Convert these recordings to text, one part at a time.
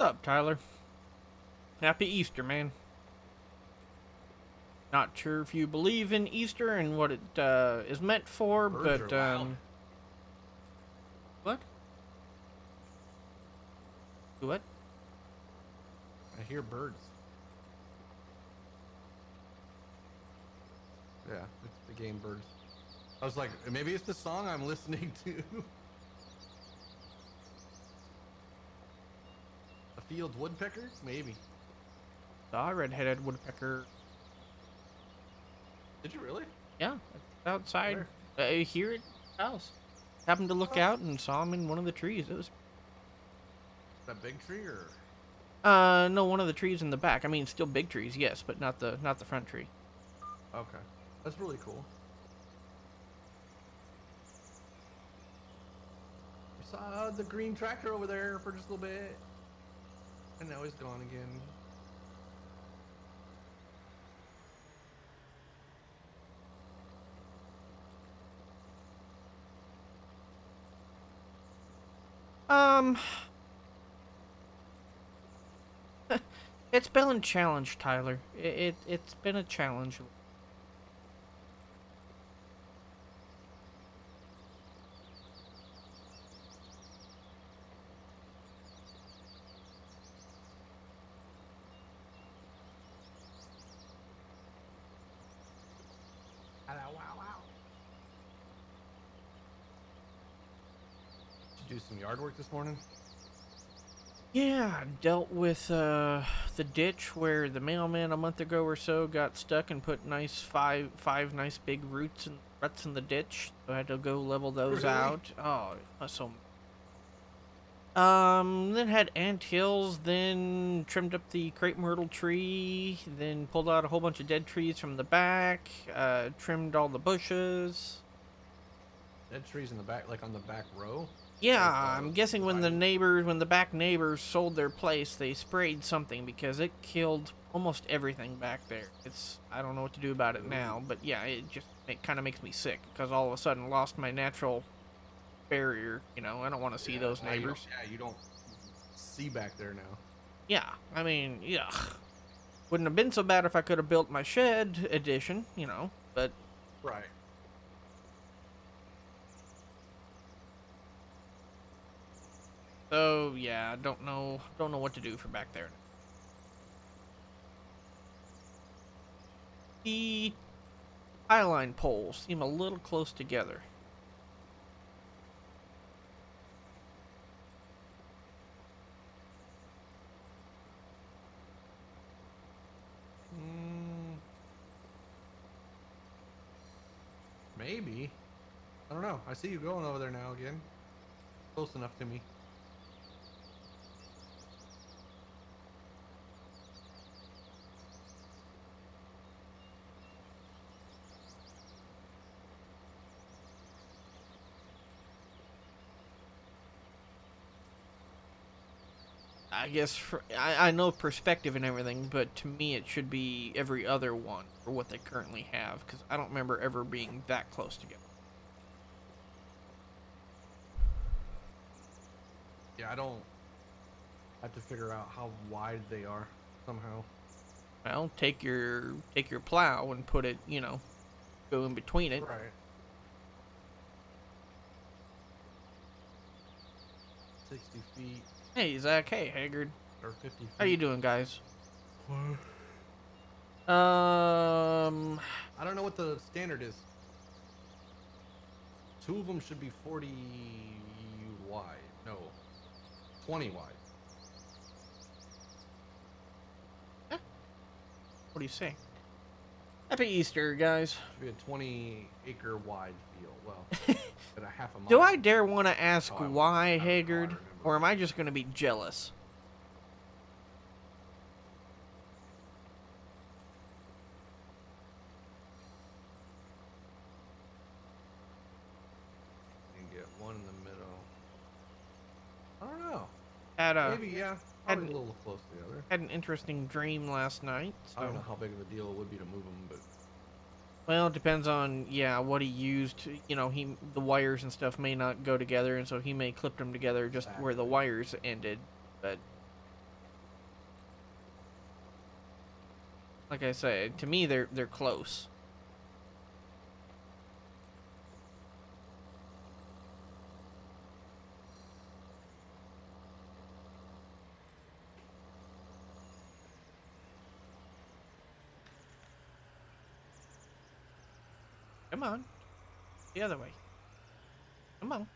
up, Tyler? Happy Easter, man. Not sure if you believe in Easter and what it is meant for, Birds but are loud. what? What? I hear birds. Yeah, it's the game Birds. I was like, maybe it's the song I'm listening to. A field woodpecker? Maybe. Saw a red-headed woodpecker. Did you really? Yeah, outside. Here at the house. Happened to look Oh. out and saw him in one of the trees. It was That big tree or? no, one of the trees in the back. I mean, still big trees, yes, but not the front tree. Okay, that's really cool. I saw the green tractor over there for just a little bit, and now he's gone again. It's been a challenge, Tyler. It's been a challenge. Did you do some yard work this morning? Yeah, dealt with the ditch where the mailman a month ago or so got stuck and put nice five nice big roots and ruts in the ditch. So I had to go level those Really? out. Oh, so. Then had ant hills, then trimmed up the crepe myrtle tree, then pulled out a whole bunch of dead trees from the back, trimmed all the bushes. Dead trees in the back, like on the back row? Yeah, Like, I'm guessing when the back neighbors sold their place, they sprayed something because it killed almost everything back there. I don't know what to do about it now, but yeah, it kind of makes me sick because all of a sudden lost my natural barrier. You know, I don't want to see those neighbors. You don't see back there now. Yeah, I mean, yeah. Wouldn't have been so bad if I could have built my shed addition, you know, but Right. so yeah, don't know what to do for back there. The highline poles seem a little close together. Maybe. I don't know. I see you going over there now again. Close enough to me. I guess I know perspective and everything, but to me it should be every other one for what they currently have, because I don't remember ever being that close together. Yeah, I don't have to figure out how wide they are somehow. Well, take your plow and put it, you know, go in between it. Right. 60 feet Hey, Zach. Hey, Haggard. or 50 feet. How you doing, guys? I don't know what the standard is. Two of them should be 40 wide. No, 20 wide. What do you say? Happy Easter, guys. Should be a 20-acre wide field. Well, at a half a mile. Do I dare want to ask Oh, why, I don't know, I Haggard? remember. Or am I just going to be jealous? You can get one in the middle. I don't know. Maybe, yeah. Probably a little close together. Had an interesting dream last night. So. I don't know how big of a deal it would be to move them, but... Well, it depends on, yeah, what he used. You know, the wires and stuff may not go together, and so he may clip them together just where the wires ended. But Like I say, to me, they're close. Come on. The other way. Come on.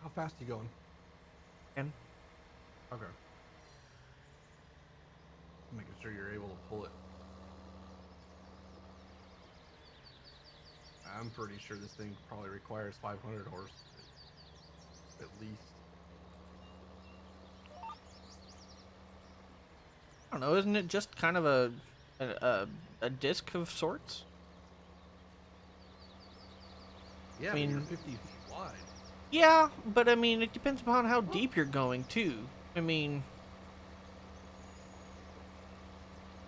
How fast are you going? 10. Okay. Making sure you're able to pull it. I'm pretty sure this thing probably requires 500 horse, at least. I don't know, isn't it just kind of a disc of sorts? Yeah, I mean, you're 50 feet wide. Yeah, but I mean, it depends upon how deep you're going, too. I mean...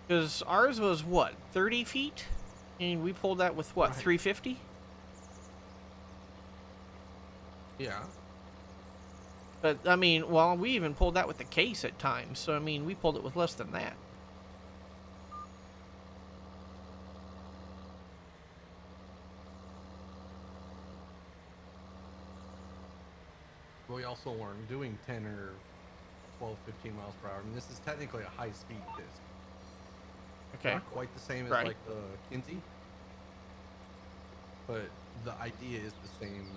Because ours was, what, 30 feet? And we pulled that with, what, right. 350? Yeah. But, I mean, well, we even pulled that with the case at times. So, I mean, we pulled it with less than that. We also weren't doing 10 or 12, 15 miles per hour. I mean, this is technically a high-speed disc. Okay. Not quite the same as, right. like, the Kinsey. But the idea is the same.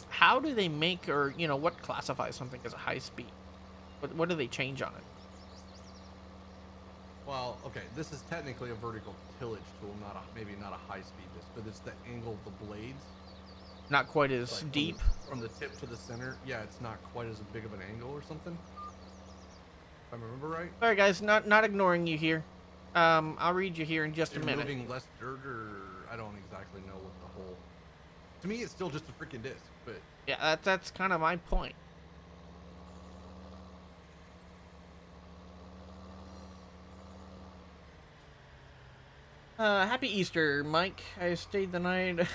How do they make, or, you know, what classifies something as a high speed? What do they change on it? Well, okay, this is technically a vertical tillage tool, maybe not a high-speed disc, but it's the angle of the blades. Not quite as like deep? From the tip to the center. Yeah, it's not quite as big of an angle or something. If I remember right. Alright, guys, not ignoring you here. I'll read you here in just a minute. Moving less dirt, or I don't exactly know what the whole... To me, it's still just a freaking disc, but... Yeah, that's kind of my point. Happy Easter, Mike. I stayed the night.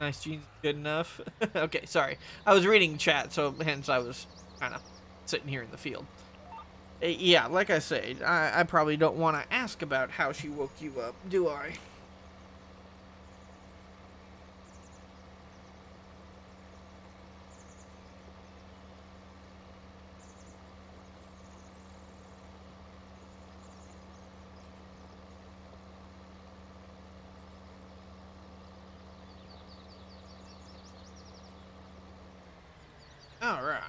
Nice jeans, good enough. Okay, sorry. I was reading chat, so hence I was kind of sitting here in the field. Yeah, like I said, I probably don't want to ask about how she woke you up, do I? Alright.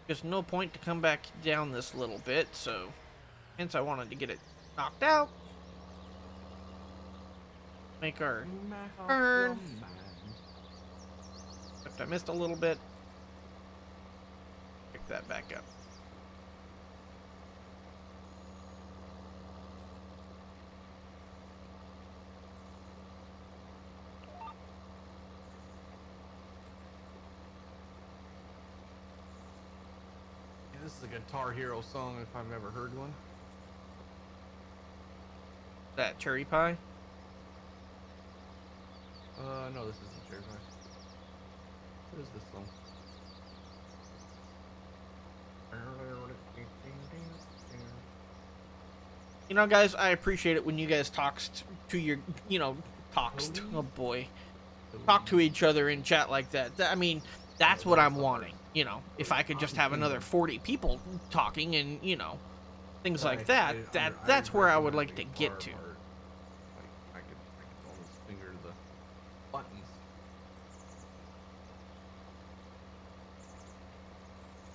There's no point to come back down this little bit, so hence I wanted to get it knocked out. Make our turn. Except I missed a little bit. Pick that back up. This is a Guitar Hero song if I've ever heard one. That cherry pie? No, this isn't cherry pie. What is this song? You know, guys, I appreciate it when you guys talks to your, you know, oh boy. Talk to each other in chat like that. I mean, that's what I'm wanting. You know, if I could just have another 40 people talking and, you know, things like that, that's where I would like to get to. I could almost finger the buttons.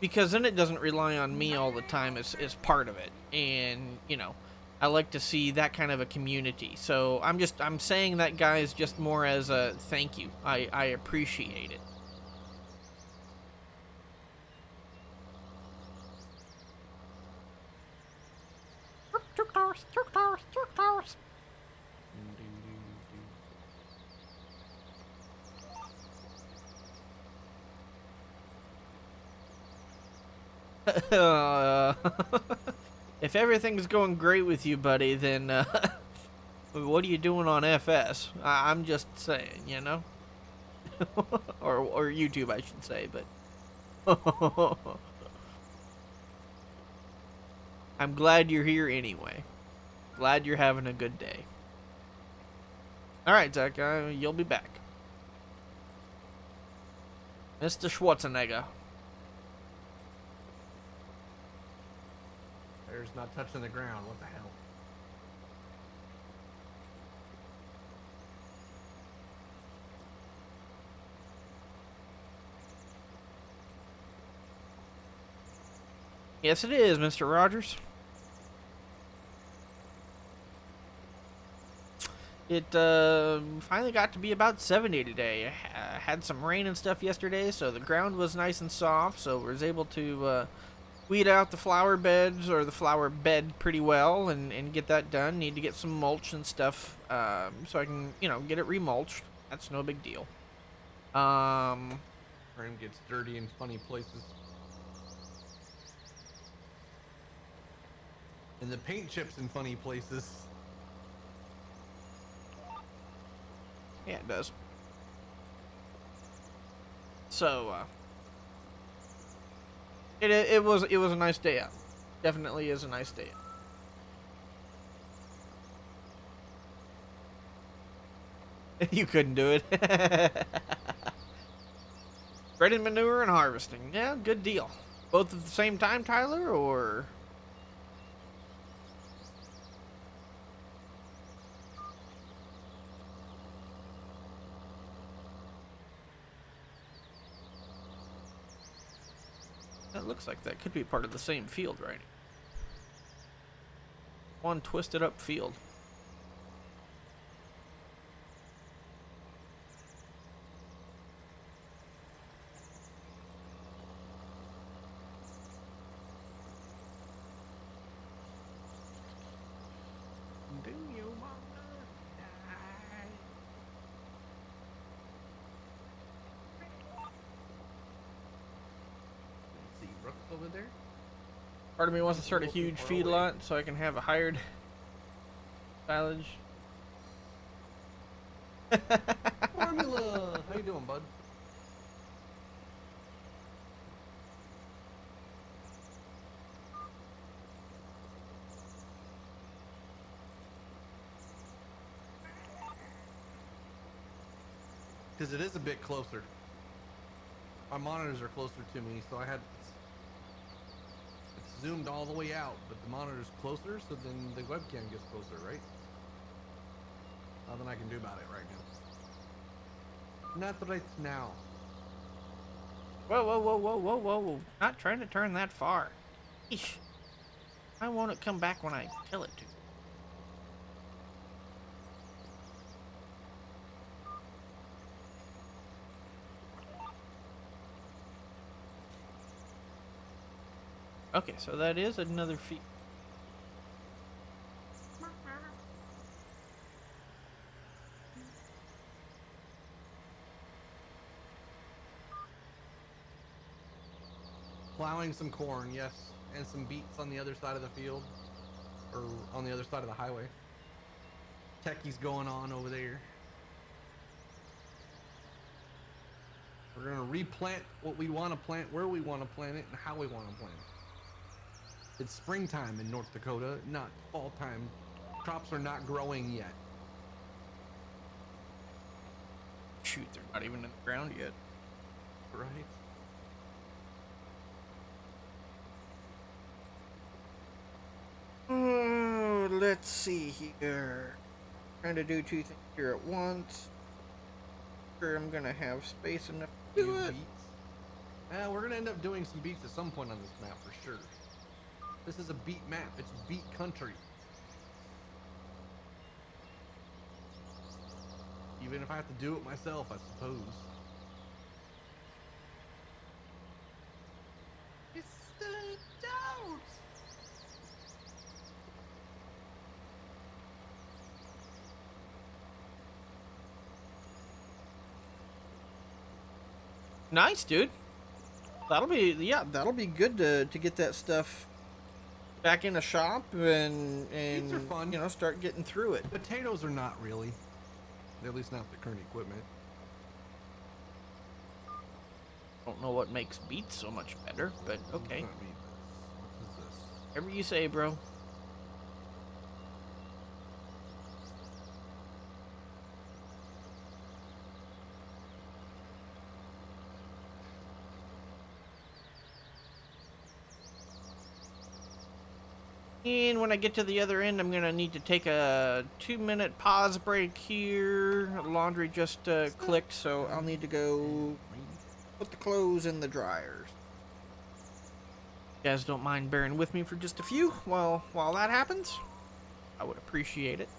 Because then it doesn't rely on me all the time as part of it. And, you know, I like to see that kind of a community. So I'm saying that, guys, just more as a thank you. I appreciate it. Truck tires. If everything's going great with you, buddy, then what are you doing on FS? I'm just saying, you know? or YouTube, I should say, but I'm glad you're here anyway. Glad you're having a good day. Alright, Zach, you'll be back. Mr. Schwarzenegger. There's not touching the ground. What the hell? Yes, it is, Mr. Rogers. It finally got to be about 70 today. Had some rain and stuff yesterday, so the ground was nice and soft, so we was able to weed out the flower beds, or the flower bed, pretty well, and get that done. Need to get some mulch and stuff, so I can, you know, get it remulched. That's no big deal. Frame gets dirty in funny places. And the paint chips in funny places. Yeah, it does. So, it was a nice day out. Definitely is a nice day out. You couldn't do it. Spreading manure and harvesting. Yeah, good deal. Both at the same time, Tyler, or? That looks like that could be part of the same field, right? One twisted up field. Do you wanna die? See Brooks over there? Part of me wants to start a huge feedlot so I can have a hired silage. Formula! How you doing, bud? Because it is a bit closer. My monitors are closer to me, so I had it's zoomed all the way out, but the monitor's closer, so then the webcam gets closer, right? Nothing I can do about it right now. Not right now. Whoa, whoa, whoa, whoa, whoa, whoa. Not trying to turn that far. Eesh. Why won't it come back when I tell it to? Okay, so that is another feat. Plowing some corn, yes, and some beets on the other side of the field, or on the other side of the highway. Techie's going on over there. We're gonna replant what we want to plant, where we want to plant it, and how we want to plant it. It's springtime in North Dakota, not fall time. Crops are not growing yet. Shoot, they're not even in the ground yet. Right? Let's see here. Trying to do two things here at once. Sure, I'm gonna have space enough to do it. Beets. We're gonna end up doing some beets at some point on this map for sure. This is a beet map. It's beet country. Even if I have to do it myself, I suppose. It's the dogs. Nice, dude. That'll be, yeah, that'll be good to get that stuff back in the shop and Beets are fun. you know, start getting through it. Potatoes are not really. At least not the current equipment. Don't know what makes beets so much better, but okay. What is this? Whatever you say, bro. And when I get to the other end, I'm gonna need to take a 2-minute pause break here. Laundry just clicked, so I'll need to go put the clothes in the dryers. You guys don't mind bearing with me for just a few while that happens? I would appreciate it.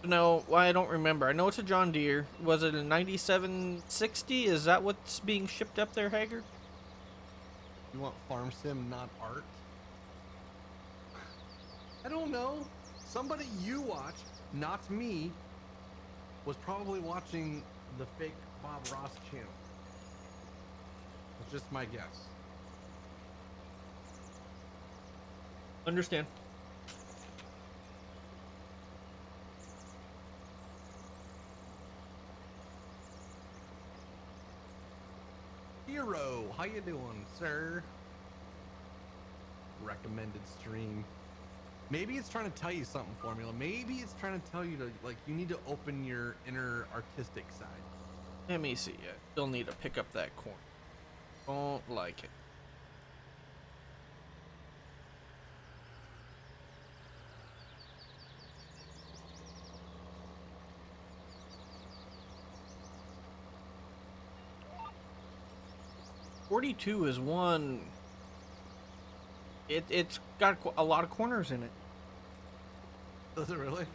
No, I don't remember. I know it's a John Deere. Was it a 9760? Is that what's being shipped up there, Hager? You want farm sim, not art? I don't know. Somebody you watch, not me, was probably watching the fake Bob Ross channel. It's just my guess. Understand. Hero, how you doing, sir? Recommended stream. Maybe it's trying to tell you something, Formula. Maybe it's trying to tell you to, like, you need to open your inner artistic side. Let me see. I still need to pick up that corn. Don't like it. .42 is one. It's got a lot of corners in it. Does it really?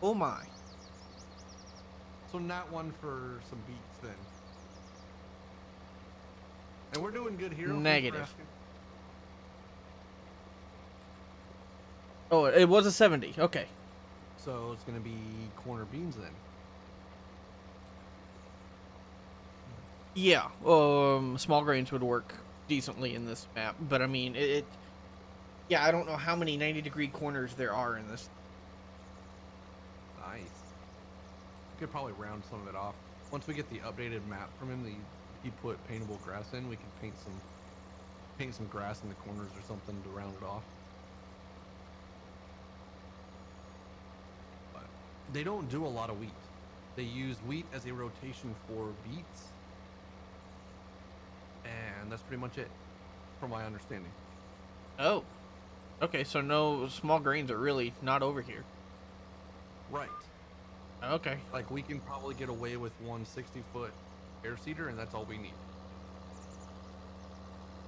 Oh my. So not one for some beats then. And we're doing good here. Negative. Oh, it was a 70. Okay. So it's going to be corner beans then. Yeah. Small grains would work decently in this map, but I mean, yeah, I don't know how many 90-degree corners there are in this. Nice. You could probably round some of it off. Once we get the updated map from him, he put paintable grass in, we can paint some grass in the corners or something to round it off. But they don't do a lot of wheat. They use wheat as a rotation for beets. And that's pretty much it, from my understanding. Oh. Okay, so no small grains are really not over here. Right. Okay. Like, we can probably get away with one 60-foot air seeder, and that's all we need.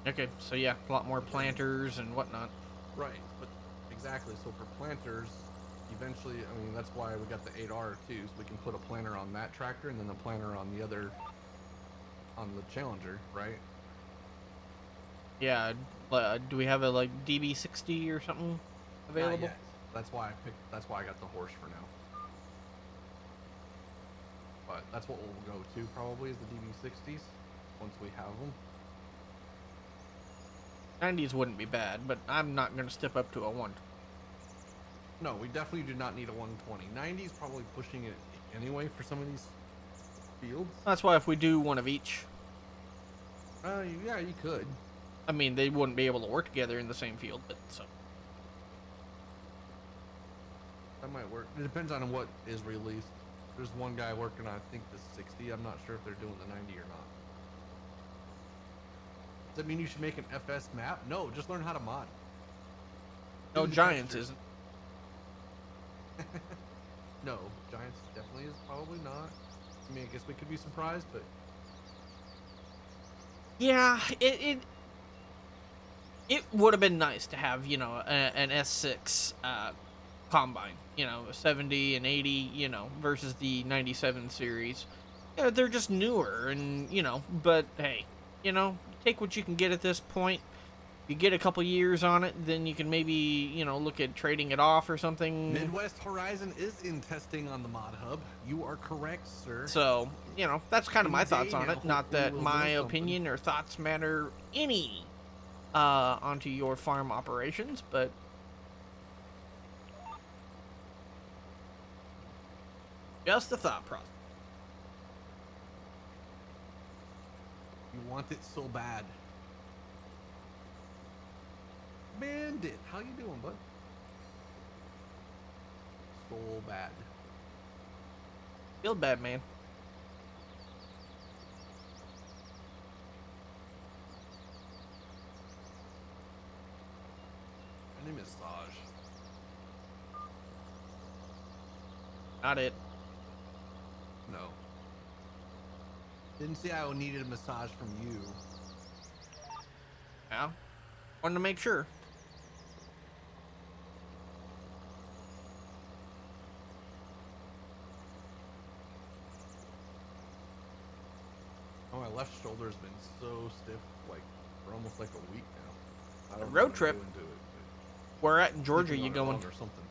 Okay, so yeah, a lot more planters and whatnot. Right, but exactly. So for planters, eventually, I mean, that's why we got the 8R too, so we can put a planter on that tractor and then a planter on the other, on the Challenger, right? Yeah, do we have a, like, DB60 or something available? Not yet. That's why I got the horse for now. But that's what we'll go to probably, is the DB60s, once we have them. 90s wouldn't be bad, but I'm not going to step up to a 1. No, we definitely do not need a 120. 90 is probably pushing it anyway for some of these fields. That's why if we do one of each, yeah, you could. I mean, they wouldn't be able to work together in the same field, but so. That might work. It depends on what is released. There's one guy working on, I think, the 60. I'm not sure if they're doing the 90 or not. Does that mean you should make an FS map? No, just learn how to mod. No, Giants isn't. No, Giants definitely is probably not. I mean, I guess we could be surprised, but Yeah, it would have been nice to have, you know, an S6 combine, you know, a 70 and 80, you know, versus the 97 series. Yeah, they're just newer, and, you know, but hey, you know, take what you can get at this point. you get a couple years on it, then you can maybe, you know, look at trading it off or something. Midwest Horizon is in testing on the Mod Hub. You are correct, sir. So, you know, that's kind of Any my thoughts day on now, it. Not hopefully that we'll my know something. opinion or thoughts matter any onto your farm operations, but just a thought process. You want it so bad. Bandit, how you doing, bud? So bad. Feel bad, man. My name is Saj. Not it. No. Didn't say I needed a massage from you. Yeah. Wanted to make sure. Oh, my left shoulder's been so stiff, like, for almost like a week now. I don't know Road what trip. I'm doing to it, Where at in but Georgia sleeping you on it going? wrong or something.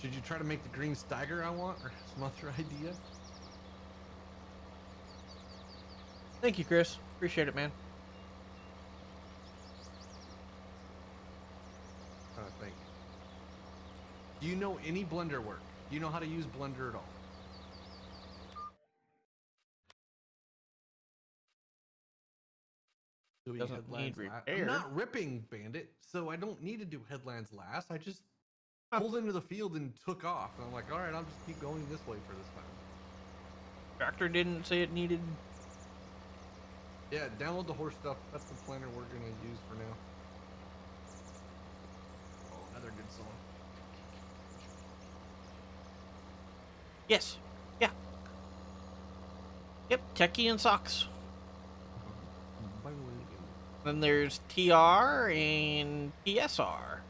Should you try to make the green stagger I want, or some other idea? Thank you, Chris. Appreciate it, man. Trying to think. Do you know any Blender work? Do you know how to use Blender at all? Doing Doesn't need headlands last. I'm repair. not ripping Bandit, so I don't need to do headlands last. I just Huh. pulled into the field and took off. And I'm like, all right, I'll just keep going this way for this time. Tractor didn't say it needed. Yeah, download the horse stuff. That's the planner we're gonna use for now. Oh, another good song. Yes. Yeah. Yep. Techie and socks. Then there's TR and TSR.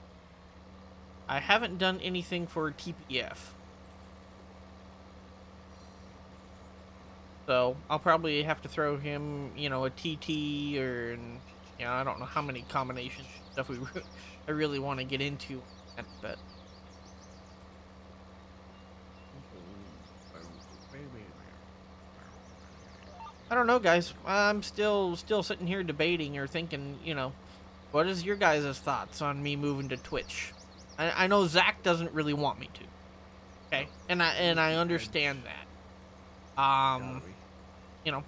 I haven't done anything for TPF. So I'll probably have to throw him, you know, a TT or, you know, I don't know how many combinations stuff I really want to get into, but I don't know, guys. I'm still sitting here debating or thinking, you know, what is your guys' thoughts on me moving to Twitch? I know Zach doesn't really want me to. Okay, and I understand that. You know,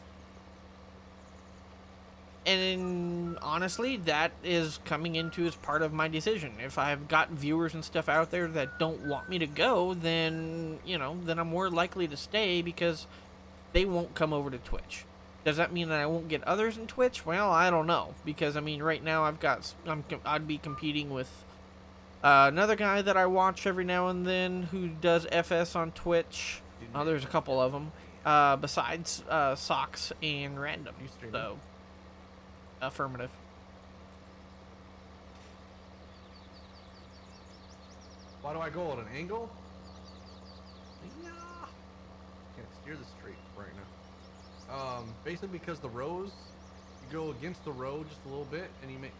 and honestly, that is coming into as part of my decision. If I've got viewers and stuff out there that don't want me to go, then, you know, then I'm more likely to stay because they won't come over to Twitch. Does that mean that I won't get others in Twitch? Well, I don't know, because I mean, right now I'd be competing with another guy that I watch every now and then who does FS on Twitch. There's a couple of them. Besides Socks and Random. So, affirmative. Why do I go at an angle? Yeah. Can't steer this straight right now. Basically because the rows, you go against the road just a little bit, and you make.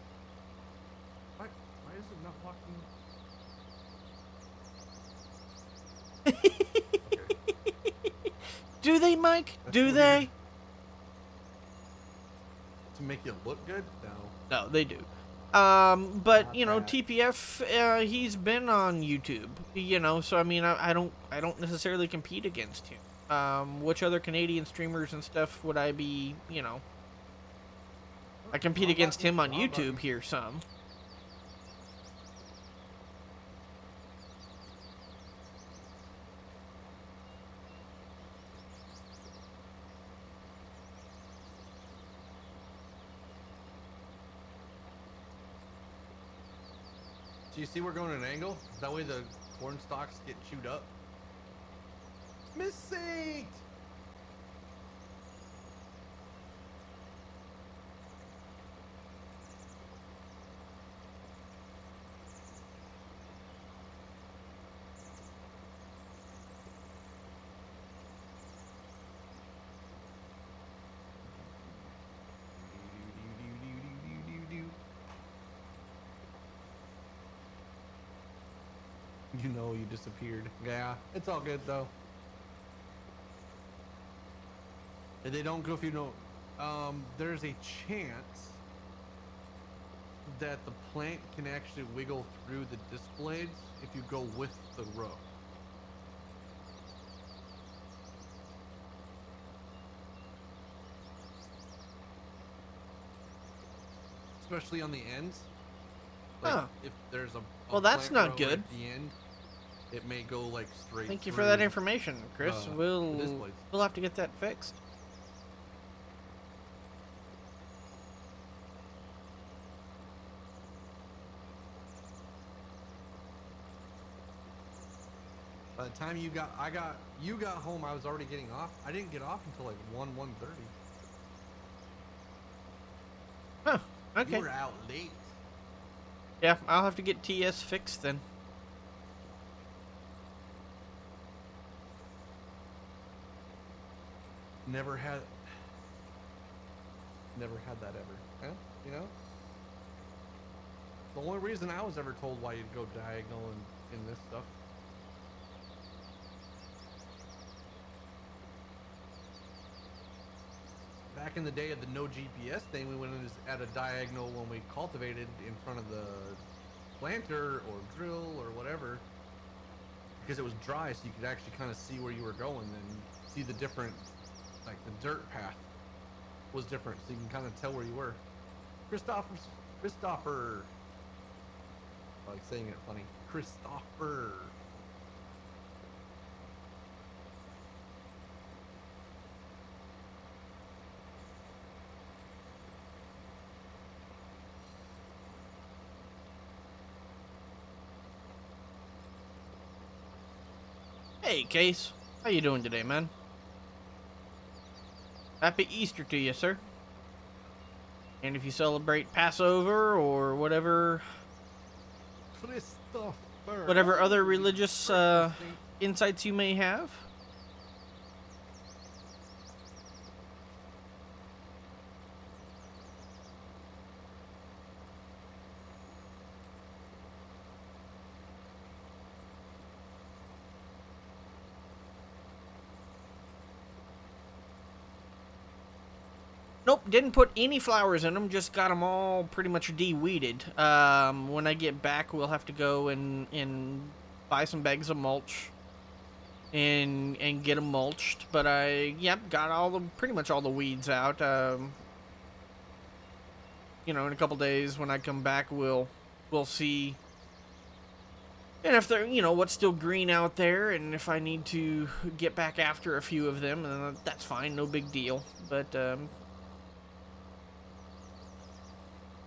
What? Why is it not walking? Okay. Do they, Mike? That's Do weird. they? To make you look good? No. No, they do. But Not you know, bad. TPF, he's been on YouTube. You know, so I mean, I don't necessarily compete against him. Which other Canadian streamers and stuff would I be? You know, I compete against him on YouTube here some. So you see we're going at an angle? That way the corn stalks get chewed up. Missing! You know you disappeared. Yeah, it's all good though. If they don't go, if you don't, there's a chance that the plant can actually wiggle through the disc blades if you go with the row. Especially on the ends. Like Huh. if there's a Well, that's plant not row good. at the end, it may go like straight. Thank you through for that information, Chris. the disc We'll blades. have to get that fixed. By the time you got home, I was already getting off. I didn't get off until like 1:30. Huh. Okay. You were out late. Yeah, I'll have to get TS fixed then. Never had that ever. Huh? You know? The only reason I was ever told why you'd go diagonal in this stuff. Back in the day of the no GPS thing, we went in at a diagonal when we cultivated in front of the planter or drill or whatever, because it was dry, so you could actually kind of see where you were going and see the different, like the dirt path was different, so you can kind of tell where you were. Christopher, I like saying it funny. Christopher. Hey, Case. How you doing today, man? Happy Easter to you, sir. And if you celebrate Passover or whatever other religious insights you may have. Nope, didn't put any flowers in them, just got them all pretty much de-weeded. When I get back, we'll have to go and buy some bags of mulch and get them mulched. But got pretty much all the weeds out. You know, in a couple days when I come back, we'll see. And if they're, you know, what's still green out there, and if I need to get back after a few of them, that's fine, no big deal. But,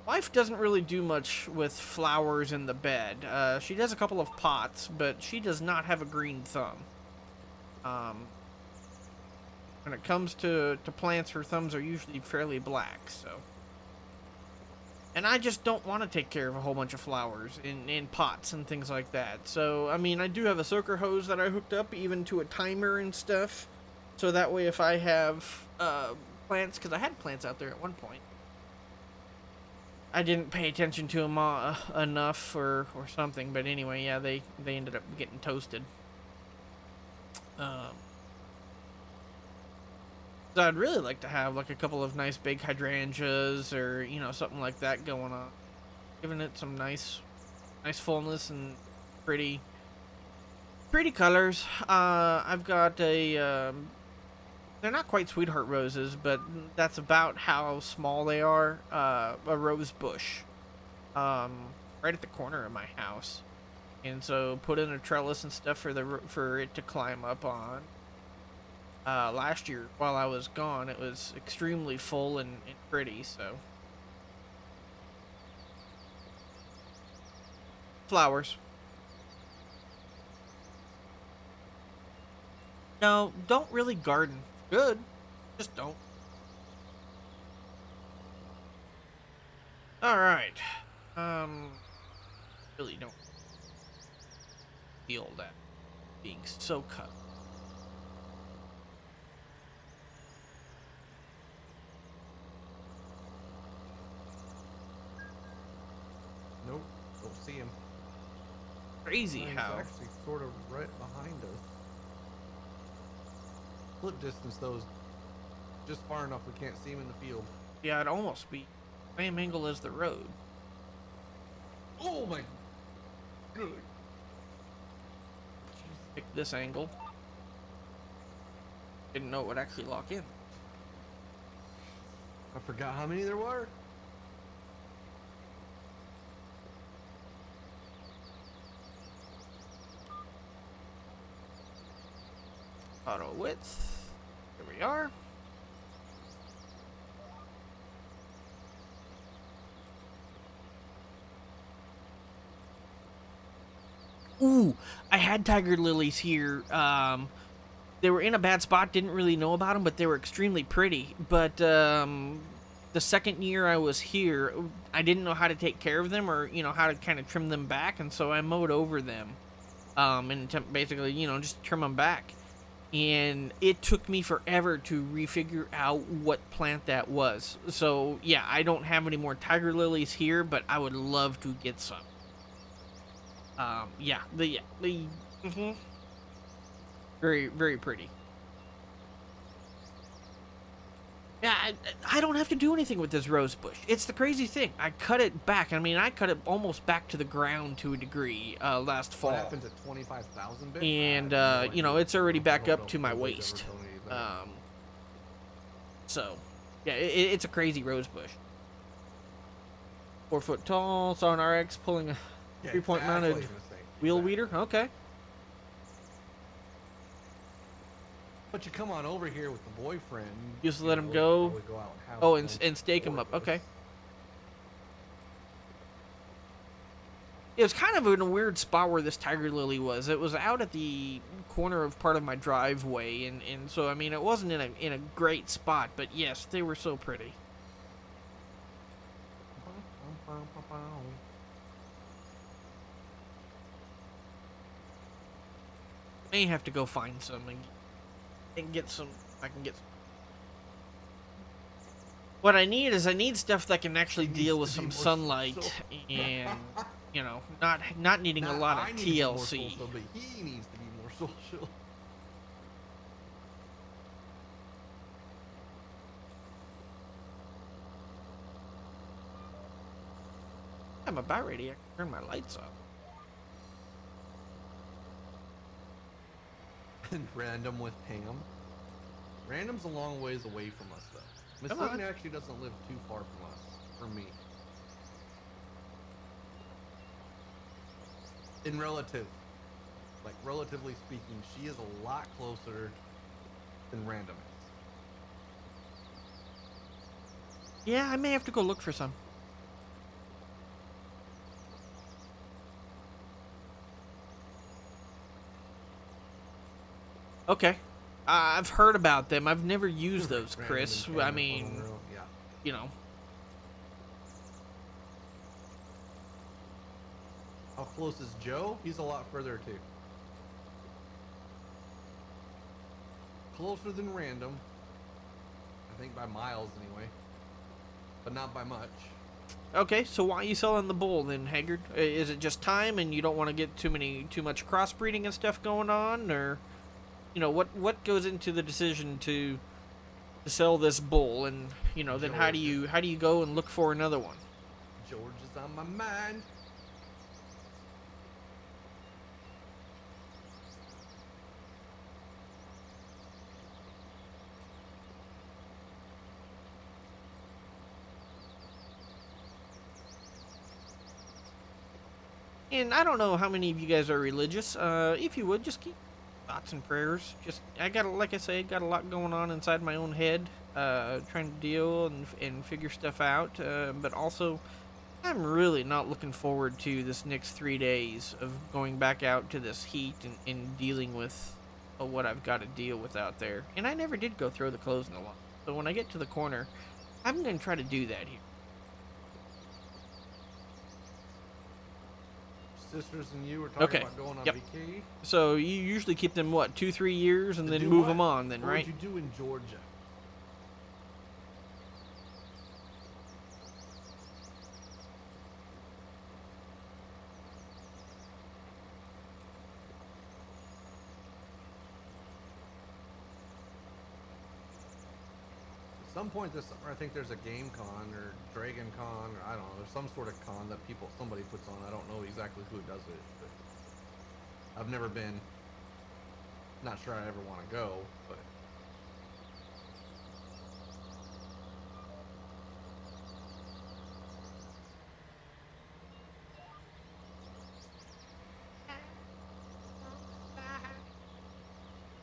wife doesn't really do much with flowers in the bed. She does a couple of pots, but she does not have a green thumb. When it comes to plants, her thumbs are usually fairly black, so. And I just don't want to take care of a whole bunch of flowers in pots and things like that. So, I mean, I do have a soaker hose that I hooked up even to a timer and stuff. So that way if I have plants, because I had plants out there at one point, I didn't pay attention to them enough or something. But anyway, yeah, they ended up getting toasted. So I'd really like to have like a couple of nice big hydrangeas or, you know, something like that going on. Giving it some nice fullness and pretty colors. I've got they're not quite sweetheart roses, but that's about how small they are. A rose bush. Right at the corner of my house. And so put in a trellis and stuff for it to climb up on. Last year, while I was gone, it was extremely full and pretty, so. Flowers. No, don't really garden. Good. Just don't. Alright. Really don't feel that being so cut. Nope, don't see him. Crazy He's how. actually sort of right behind us. Flip distance, though, is just far enough we can't see him in the field. Yeah, it'd almost be same angle as the road. Oh my good. Pick this angle. Didn't know it would actually lock in. I forgot how many there were. Auto width. Here we are. Ooh, I had tiger lilies here. They were in a bad spot, didn't really know about them, but they were extremely pretty. But the second year I was here, I didn't know how to take care of them or, you know, how to kind of trim them back, and so I mowed over them. And basically, you know, just trim them back. And it took me forever to refigure out what plant that was. So, yeah, I don't have any more tiger lilies here, but I would love to get some. Yeah, very, very pretty. Yeah, I don't have to do anything with this rose bush. It's the crazy thing. I cut it back. I mean, I cut it almost back to the ground to a degree last fall. What happened to 25,000 bits? And, you know, it's already back up to my waist. So, yeah, it's a crazy rose bush. 4 foot tall, saw an RX pulling a 3-point mounted wheel weeder. Okay. But you come on over here with the boyfriend. Just let him go. Oh, and stake him up. Okay. us. It was kind of in a weird spot where this tiger lily was. It was out at the corner of part of my driveway, and so I mean it wasn't in a great spot, but yes, they were so pretty. May have to go find some and get some. I can get some. What I need is stuff that can actually deal with some sunlight and, you know, not needing a lot of TLC. Social, but he needs to be more social. I'm about ready to turn my lights off. And random with Pam. Random's a long ways away from us, though. Miss Lane actually doesn't live too far from us, for me. In relatively speaking, she is a lot closer than Random is. Yeah, I may have to go look for some. Okay. I've heard about them. I've never used those, Chris. I mean, yeah. You know. How close is Joe? He's a lot further, too. Closer than Random. I think by miles, anyway. But not by much. Okay, so why are you selling the bull then, Haggard? Is it just time and you don't want to get too much crossbreeding and stuff going on, or... You know, what goes into the decision to sell this bull, and you know, then how do you go and look for another one? George is on my mind. And I don't know how many of you guys are religious. If you would, just keep thoughts and prayers. Just like I say, got a lot going on inside my own head, trying to deal and figure stuff out. But also, I'm really not looking forward to this next 3 days of going back out to this heat and dealing with what I've got to deal with out there. And I never did go throw the clothes in the lawn. So when I get to the corner, I'm going to try to do that here. Sisters and you were talking about going on vacation. So you usually keep them, what, 2-3 years and then move them on then, right? What would you do in Georgia? some point this summer, I think there's a Game Con or Dragon Con, or I don't know. There's some sort of con that somebody puts on. I don't know exactly who does it, but I've never been. Not sure I ever want to go, but.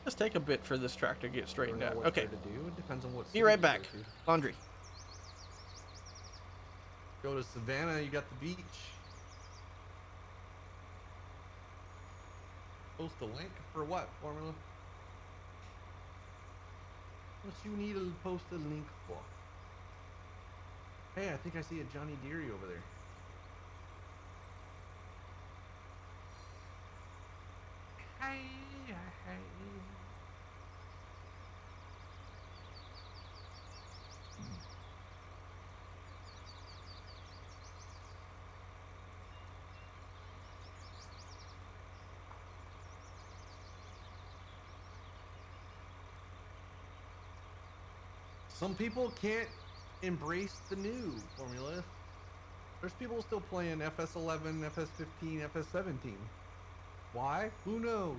Just take a bit for this track to get straightened out. What Okay. to do. It depends on what. Be right back. Laundry. Go to Savannah. You got the beach. Post a link for what, Formula? What you need to post a link for? Hey, I think I see a Johnny Deere over there. Hey, hey. Some people can't embrace the new Formula. There's people still playing FS11, FS15, FS17. Why? Who knows?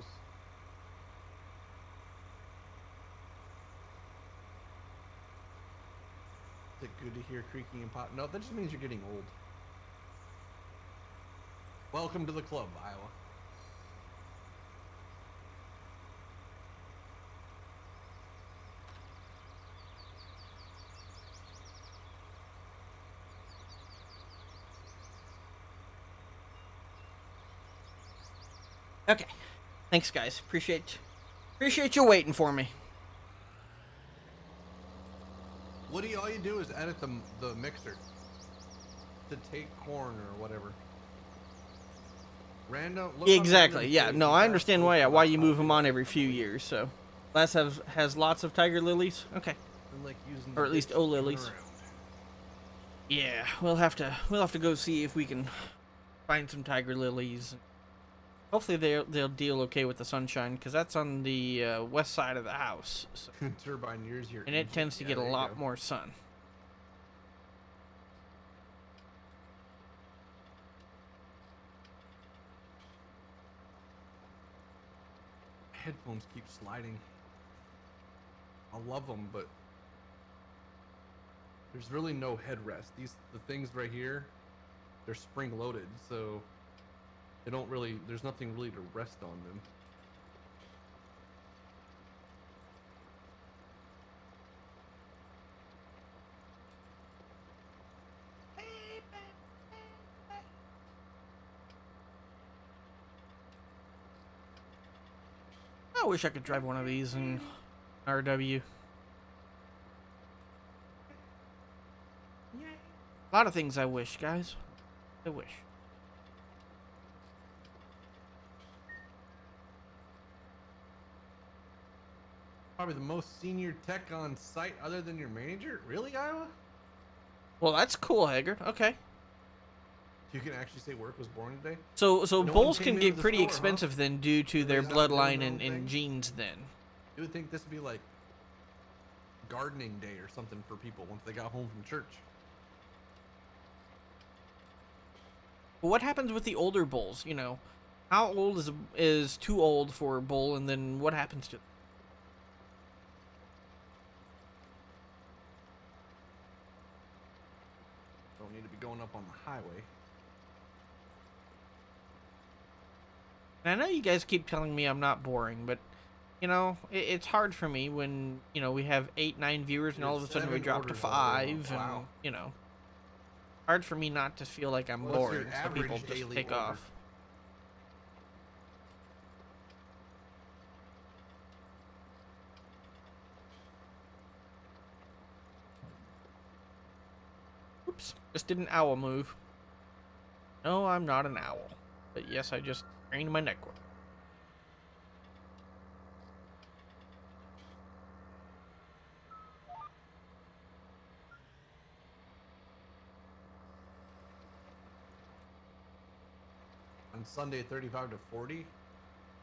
Is it good to hear creaking and pop? No, that just means you're getting old. Welcome to the club, Iowa. Okay. Thanks, guys. Appreciate you waiting for me. Woody, all you do is edit the mixer to take corn or whatever. Random. Exactly. Yeah. No, I understand why you move them on every few years. So, Les has lots of tiger lilies. Okay. Like or at least lilies. Yeah, we'll have to go see if we can find some tiger lilies. Hopefully they'll deal okay with the sunshine, because that's on the west side of the house. So. Turbine years here. And it tends to get a lot more sun. Headphones keep sliding. I love them, but there's really no headrest. The things right here, they're spring loaded, so they don't really. There's nothing really to rest on them. I wish I could drive one of these in RW. A lot of things I wish, guys. I wish. Probably the most senior tech on site other than your manager? Really, Iowa? Well, that's cool, Haggard. Okay. You can actually say work was born today? So No bulls one can came get into the pretty store, expensive huh? then due to their Is that really bloodline the and thing? genes then. You would think this would be like gardening day or something for people once they got home from church. But what happens with the older bulls, you know? How old is too old for a bull, and then what happens to them? Don't need to be going up on the highway. And I know you guys keep telling me I'm not boring, but, you know, it's hard for me when, you know, we have 8, 9 viewers and all of a sudden we 7 drop to orders already. 5, Wow. and, you know. Hard for me not to feel like I'm What's your boring, so people average just daily take order? off. Oops, just did an owl move. No, I'm not an owl. But yes, I just craned my neck. On Sunday, 35 to 40.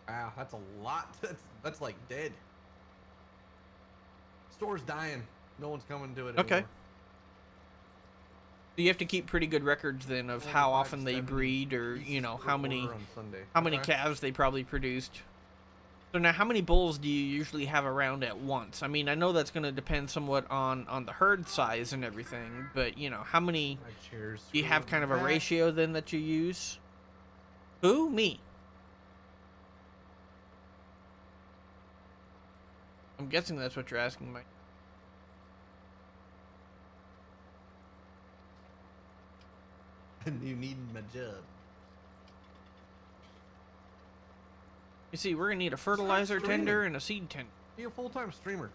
Wow, that's a lot. That's like dead. Store's dying. No one's coming to it Okay. anymore. So you have to keep pretty good records then of how often they breed, or you know how many calves they probably produced. So now, how many bulls do you usually have around at once? I mean, I know that's going to depend somewhat on the herd size and everything, but you know, how many do you have kind of a ratio then that you use? Who? Me. I'm guessing that's what you're asking, Mike. And you need my job. You see, we're going to need a fertilizer tender and a seed tender. Be a full-time streamer.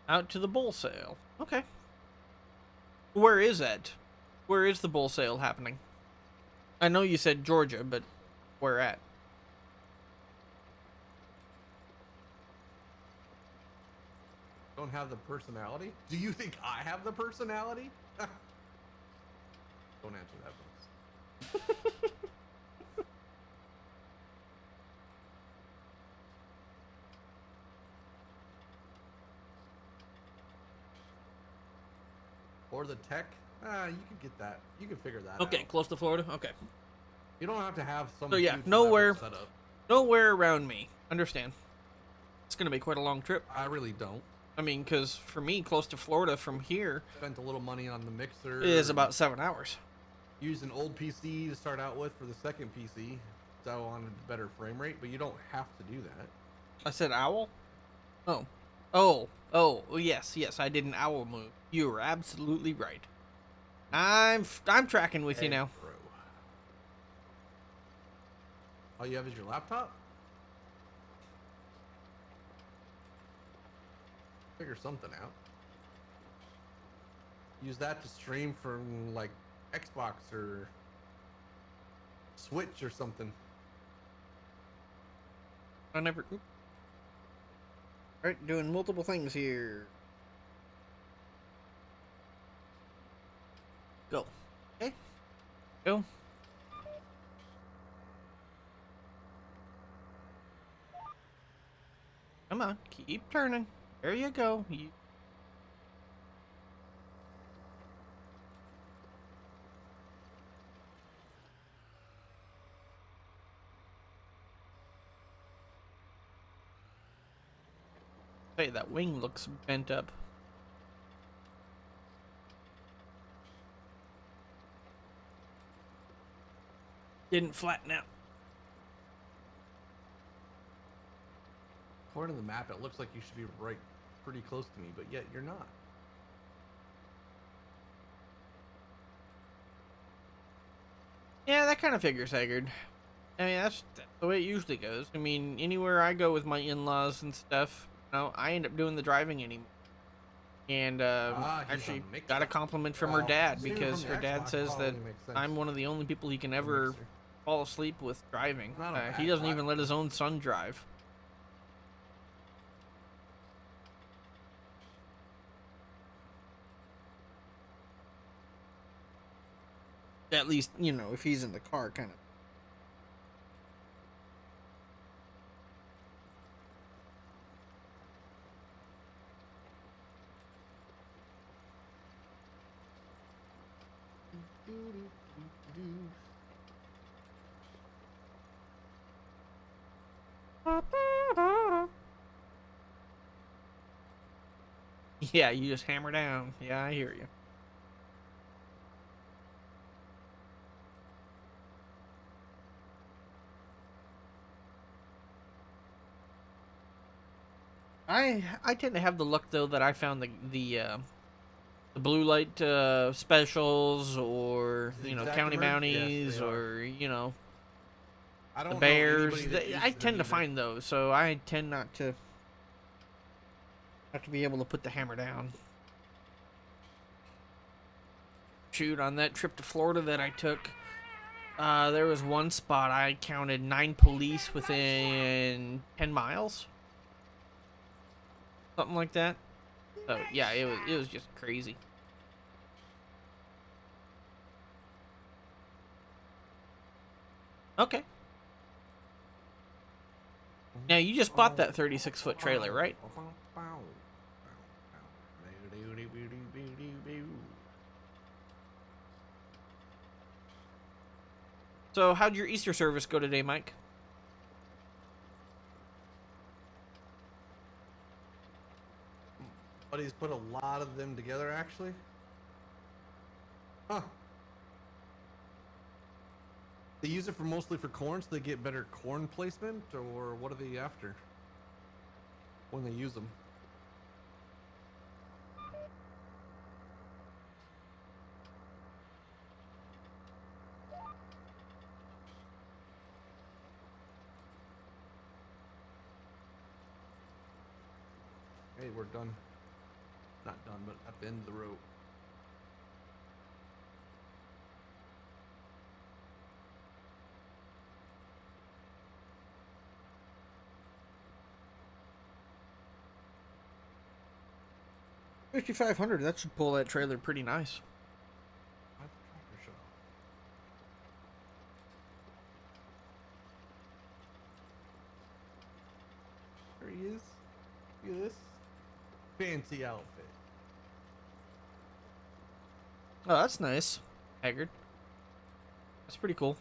Out to the bull sale. Okay. Where is that? Where is the bull sale happening? I know you said Georgia, but where at? Don't have the personality? Do you think I have the personality? Don't answer that, please. Or the tech? You can get that. You can figure that out. Okay, close to Florida? Okay. You don't have to have some. So yeah, nowhere around me. Understand. It's going to be quite a long trip. I really don't. I mean, because for me, close to Florida from here... Spent a little money on the mixer. It is about 7 hours. Used an old PC to start out with for the second PC. So I wanted a better frame rate, but you don't have to do that. I said owl? Oh, yes, I did an owl move. You were absolutely right. I'm tracking with you now. Bro. All you have is your laptop? Figure something out. Use that to stream from like Xbox or Switch or something. I never... Alright, doing multiple things here. Go. Okay. Go. Come on, keep turning. There you go. Hey, that wing looks bent up. Didn't flatten out. According to the map, it looks like you should be right pretty close to me, but yet you're not. Yeah, that kind of figures, Haggard. I mean, that's the way it usually goes. I mean, anywhere I go with my in-laws and stuff, you know, I end up doing the driving anymore. And actually got a compliment from her dad, because her dad says that I'm one of the only people he can ever fall asleep with driving. He doesn't even let his own son drive. At least, you know, if he's in the car, kind of. Yeah, you just hammer down. Yeah, I hear you. I tend to have the luck though that I found the blue light specials, or you know, county mounties, or you know, the bears. I tend to find those, so I tend not to have to be able to put the hammer down. Shoot, on that trip to Florida that I took, there was one spot I counted 9 police within 10 miles. Something like that. So yeah, it was just crazy. Okay. Now, you just bought that 36-foot trailer, right? So, how'd your Easter service go today, Mike? But he's put a lot of them together, actually. Huh. They use it mostly for corn, so they get better corn placement, or what are they after when they use them? Hey, we're done. Not done, but at the end of the road. $5,500. That should pull that trailer pretty nice. Why'd the tractor shut off? There he is. Look at this fancy outfit. Oh, that's nice, Haggard. That's pretty cool.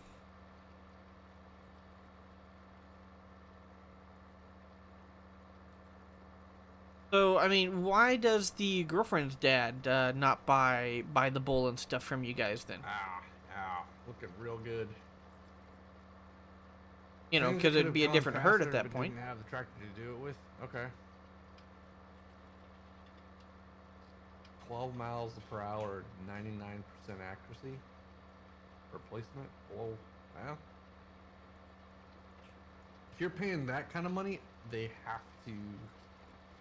So, I mean, why does the girlfriend's dad not buy the bull and stuff from you guys then? Ow, looking real good. You know, because it'd be a different herd at that point. Didn't have the tractor to do it with. Okay. 12 miles per hour, 99% accuracy. Replacement. Whoa. Wow. If you're paying that kind of money, they have to.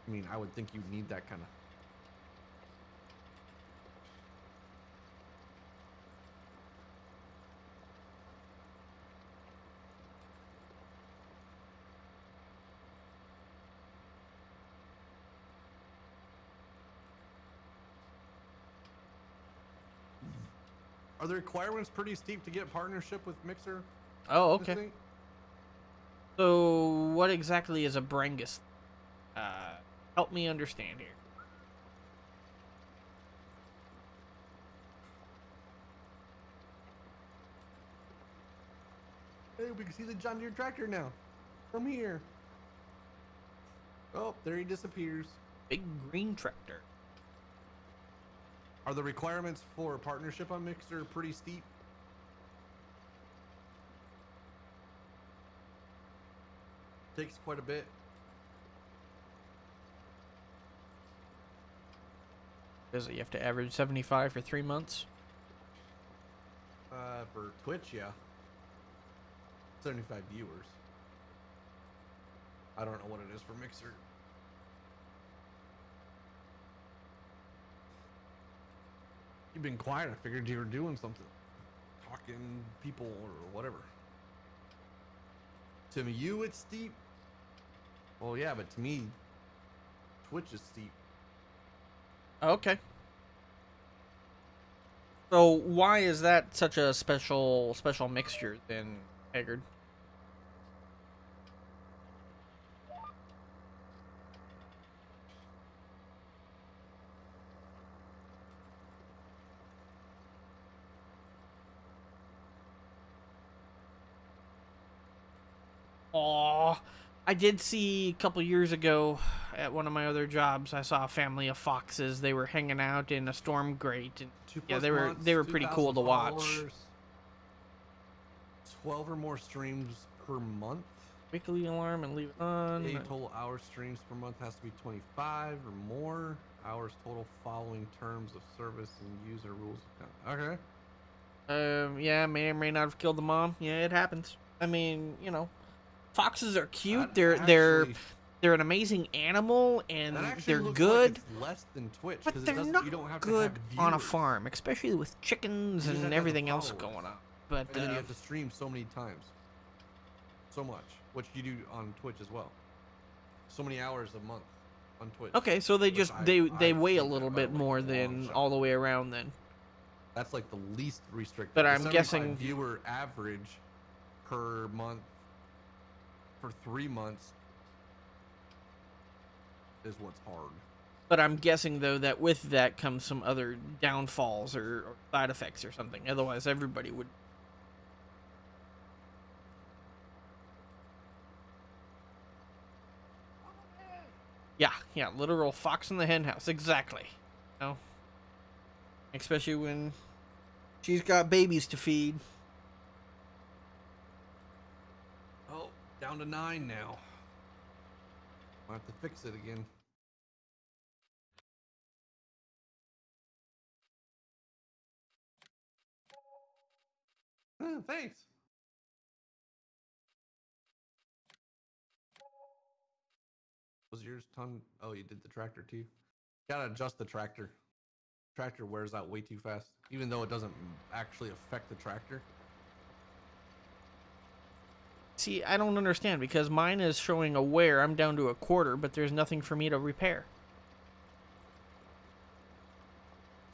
I mean, I would think you'd need that kind of. Are the requirements pretty steep to get partnership with Mixer? Oh, okay. So, what exactly is a Brangus? Help me understand here. Hey, we can see the John Deere tractor now. From here. Oh, there he disappears. Big green tractor. Are the requirements for a partnership on Mixer pretty steep? Takes quite a bit. Does it? You have to average 75 for 3 months? For Twitch, yeah. 75 viewers. I don't know what it is for Mixer. You've been quiet. I figured you were doing something. Talking people or whatever. To you, it's steep. Well, yeah, but to me, Twitch is steep. Okay. So why is that such a special mixture then, Haggard? Aw, I did see a couple years ago at one of my other jobs. I saw a family of foxes. They were hanging out in a storm grate, and yeah, they were pretty cool to watch. 12 or more streams per month. Weekly alarm and leave it on. 8 total hour streams per month has to be 25 or more hours total following terms of service and user rules. Okay. Yeah, may or may not have killed the mom. Yeah, it happens. I mean, you know, foxes are cute. They're an amazing animal, and they're good. Like it's less than Twitch, but they're not good on a farm, especially with chickens and everything else going on. But and then you have to stream so many times, so much, which you do on Twitch as well. So many hours a month on Twitch. Okay, so they just they weigh a little bit more than all the way around then. That's like the least restricted. But I'm guessing viewer average per month for 3 months is what's hard. But I'm guessing, though, that with that comes some other downfalls or side effects or something. Otherwise, everybody would. Yeah, literal fox in the hen house. Exactly. You know? Especially when she's got babies to feed. Oh, down to 9 now. I'll have to fix it again. Thanks. Was yours ton? Oh, you did the tractor too. Gotta adjust the tractor. Tractor wears out way too fast, even though it doesn't actually affect the tractor. See, I don't understand because mine is showing a wear. I'm down to a quarter, but there's nothing for me to repair.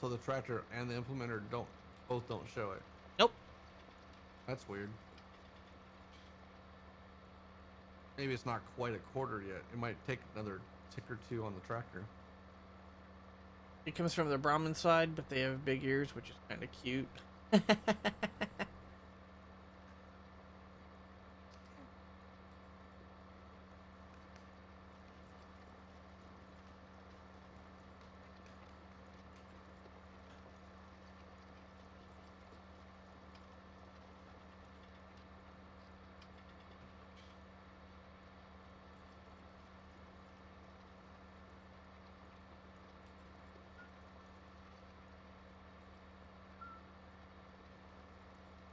So the tractor and the implementer both don't show it. Nope. That's weird. Maybe it's not quite a quarter yet. It might take another tick or two on the tractor. It comes from the Brahmin side, but they have big ears, which is kind of cute.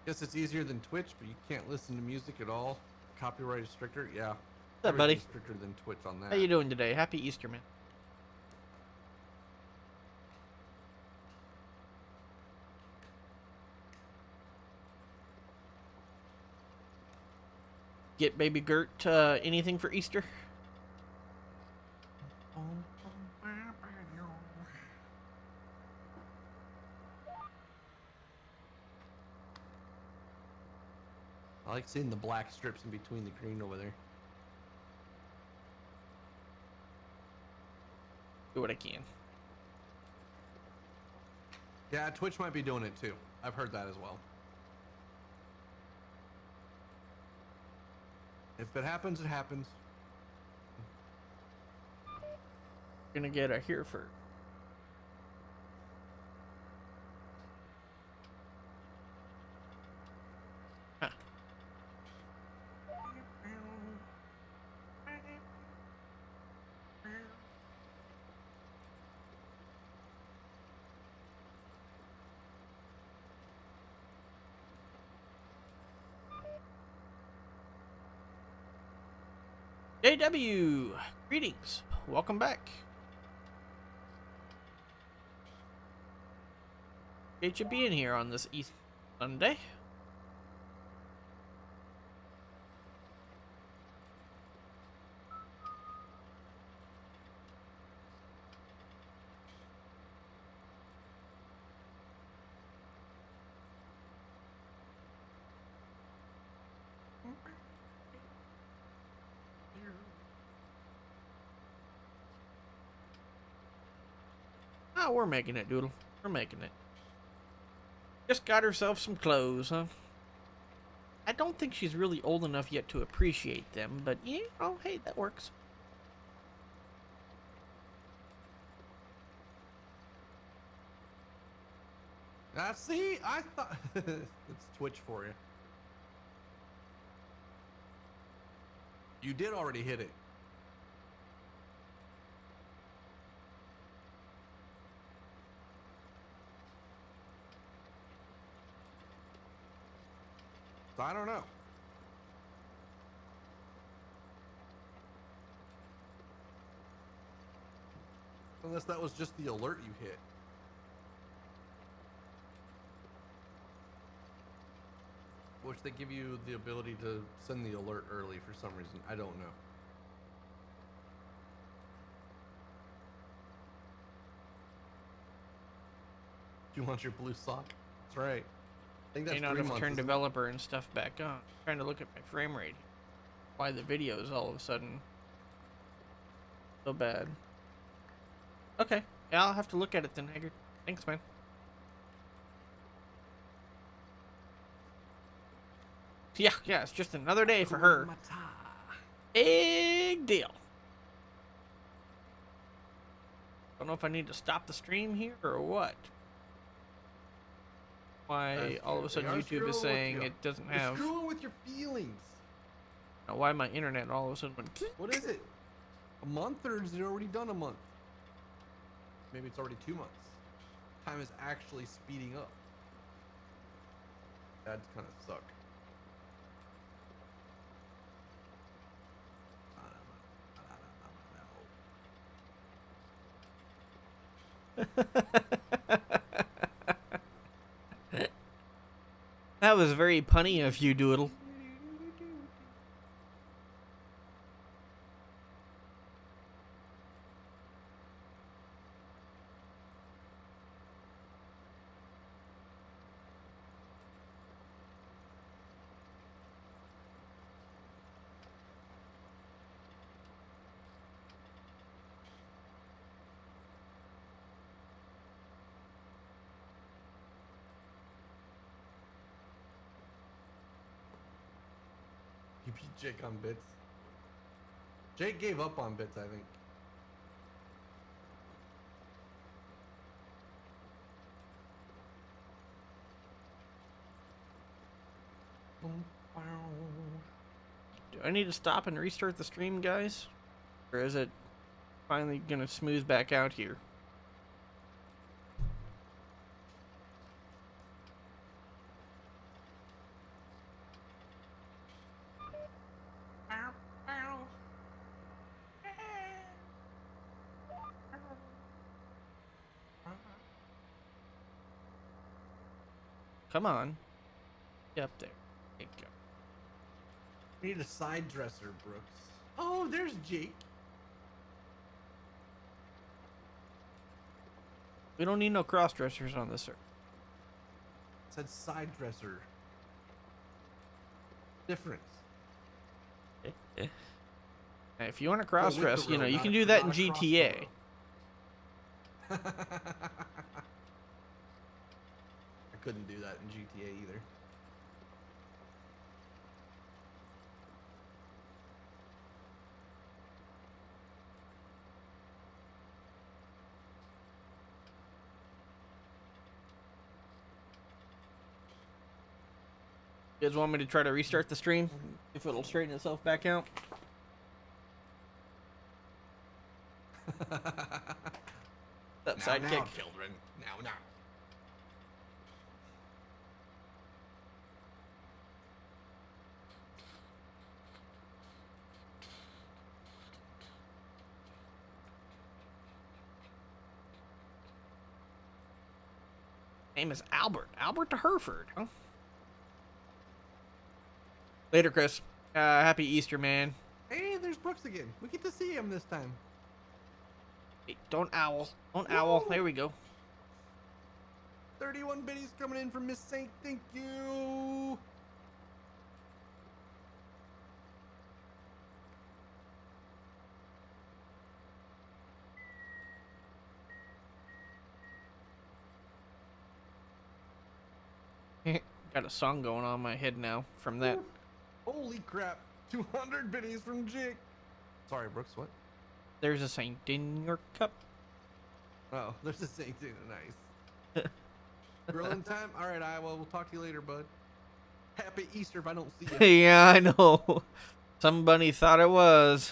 Guess it's easier than Twitch, but you can't listen to music at all. Copyright is stricter. Yeah. What's up, buddy? Stricter than Twitch on that. How you doing today? Happy Easter, man. Get baby Gert anything for Easter? I like seeing the black strips in between the green over there. Do what I can. Yeah, Twitch might be doing it too. I've heard that as well. If it happens, it happens. Gonna get a Hereford. Huh. JW, greetings. Welcome back. Appreciate you being here on this Easter Sunday. Ah, we're making it, Doodle. We're making it. Just got herself some clothes, huh? I don't think she's really old enough yet to appreciate them, but you know, hey, that works. See, I thought it's Twitch for you. You did already hit it. So I don't know. Unless that was just the alert you hit. Which they give you the ability to send the alert early for some reason. I don't know. You want your blue sock? That's right. think May that's not 3 have months. turned isn't it? developer and stuff back on. Trying to look at my frame rate. Why the video is all of a sudden so bad. Okay. Yeah, I'll have to look at it then, Haggard. Thanks, man. Yeah, it's just another day for her. Big deal. Don't know if I need to stop the stream here or what. Why all of a sudden YouTube is saying it doesn't have... Screwing with your feelings. Why my internet all of a sudden went... What is it? A month, or is it already done a month? Maybe it's already 2 months. Time is actually speeding up. That'd kind of suck. That was very punny of you, Doodle. You beat Jake on bits. Jake gave up on bits, I think. Do I need to stop and restart the stream, guys? Or is it finally gonna smooth back out here? Come on. Get up there. There you go. We need a side dresser, Brooks. Oh, there's Jake. We don't need no cross dressers on this server. It said side dresser. Difference. If you want to cross dress, you know, you not can a- do that in not a cross GTA. I couldn't do that in GTA either. You guys want me to try to restart the stream? If it'll straighten itself back out? Upside now, kick. children. Now. Name is Albert. Albert to Hereford, huh? Later, Chris. Happy Easter, man. Hey, there's Brooks again. We get to see him this time. Hey, don't owl. Don't owl. There we go. 31 biddies coming in from Miss Saint. Thank you. Got a song going on in my head now from that. Holy crap. 200 biddies from Jake. Sorry, Brooks, what? There's a saint in your cup. Oh, there's a Saint in it. Nice. Grilling time? All right, Iowa. We'll talk to you later, bud. Happy Easter if I don't see you. Yeah, I know. Somebody thought it was.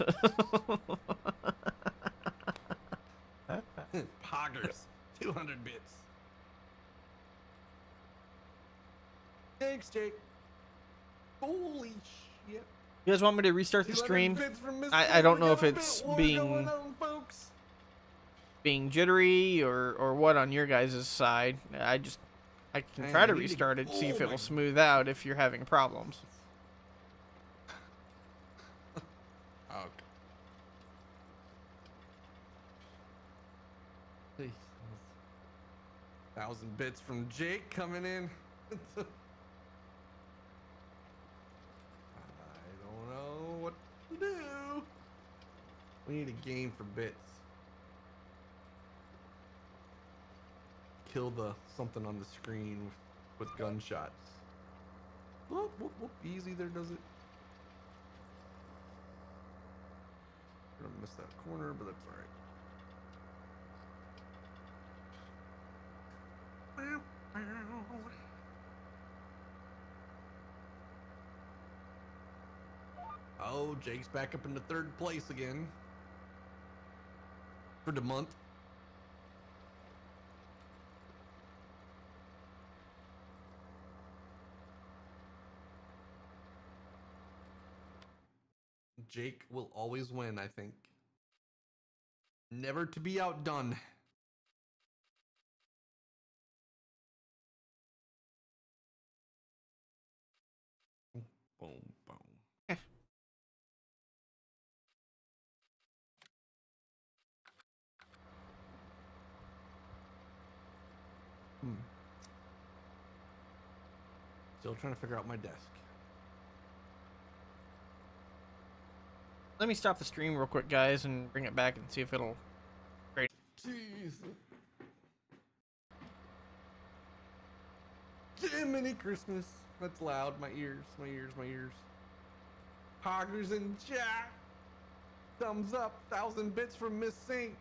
Poggers. 200 bits. Thanks, Jake. Holy shit. You guys want me to restart the 200 stream? bits from Miss I don't Saint. We know if got a it's bit war being going on, folks. jittery or what on your guys' side. I can Man, try to I need to- restart it, see oh if my- it'll smooth out if you're having problems. Okay. Please. 1,000 bits from Jake coming in. We need a game for bits. Kill the something on the screen with gunshots. Whoop, whoop, whoop. Easy there, does it? I'm gonna miss that corner, but that's alright. Oh, Jake's back up into third place again. For the month. Jake will always win, I think. Never to be outdone. Boom, boom. Still trying to figure out my desk. Let me stop the stream real quick, guys, and bring it back and see if it'll... Jeez. Jiminy Christmas. That's loud. My ears, my ears, my ears. Hoggers and Jack. Thumbs up. 1,000 bits from Miss Saint.